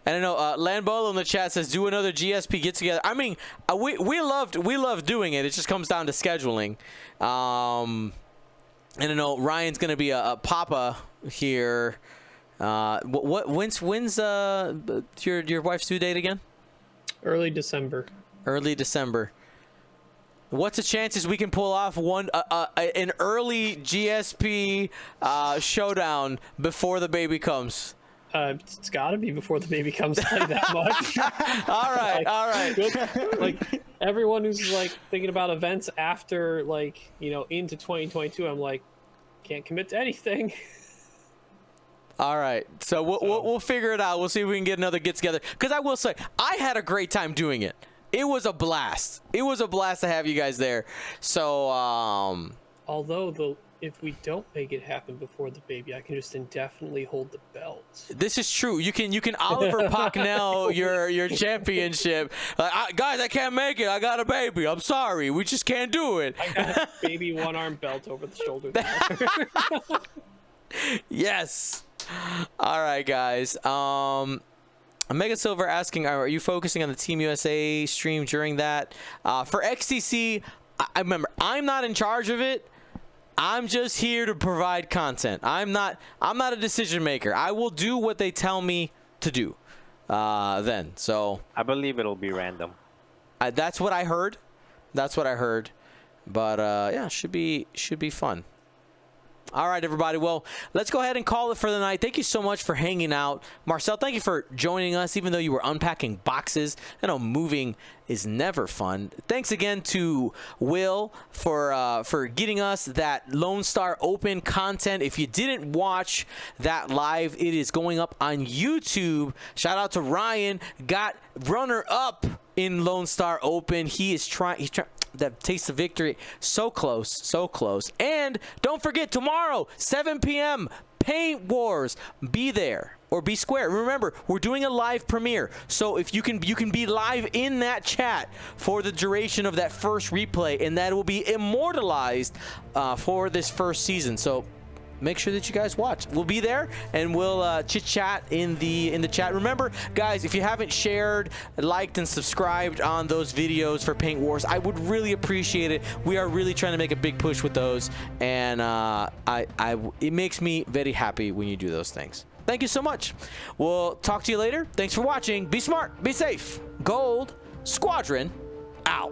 Speaker 1: And I know Lambolo in the chat says do another GSP get together. I mean, we loved doing it. It just comes down to scheduling. And I know Ryan's gonna be a papa here. When's your wife's due date again?
Speaker 2: Early December.
Speaker 1: Early December. What's the chances we can pull off an early GSP showdown before the baby comes?
Speaker 2: It's got to be before the baby comes. Tell you that much.
Speaker 1: all right.
Speaker 2: Like everyone who's like thinking about events after into 2022, I'm like, can't commit to anything.
Speaker 1: All right, so we'll figure it out. We'll see if we can get another get together. Because I will say, I had a great time doing it. It was a blast. It was a blast to have you guys there. So,
Speaker 2: although if we don't make it happen before the baby, I can just indefinitely hold the belt.
Speaker 1: This is true. You can Oliver Pocknell your championship. Guys, I can't make it. I got a baby. I'm sorry. We just can't do it.
Speaker 2: I got a baby one-arm belt over the shoulder.
Speaker 1: Yes. All right, guys. Mega Silver asking, are you focusing on the Team USA stream during that? For XTC, I remember, I'm not in charge of it. I'm just here to provide content. I'm not a decision maker. I will do what they tell me to do. Then, so
Speaker 4: I believe it'll be random.
Speaker 1: That's what I heard. But yeah, should be fun. All right, everybody. Well, let's go ahead and call it for the night. Thank you so much for hanging out. Marcel, thank you for joining us, even though you were unpacking boxes. I know moving is never fun. Thanks again to Will for getting us that Lone Star Open content. If you didn't watch that live, it is going up on YouTube. Shout out to Ryan, got runner-up in Lone Star Open. He's trying that taste of victory. So close, so close. And don't forget, tomorrow 7 p.m. Paint Wars. Be there or be square. Remember, we're doing a live premiere, so if you can be live in that chat for the duration of that first replay, and that will be immortalized for this first season. So make sure that you guys watch. We'll be there, and we'll chit-chat in the chat. Remember, guys, if you haven't shared, liked, and subscribed on those videos for Paint Wars, I would really appreciate it. We are really trying to make a big push with those, and it makes me very happy when you do those things. Thank you so much. We'll talk to you later. Thanks for watching. Be smart. Be safe. Gold Squadron out.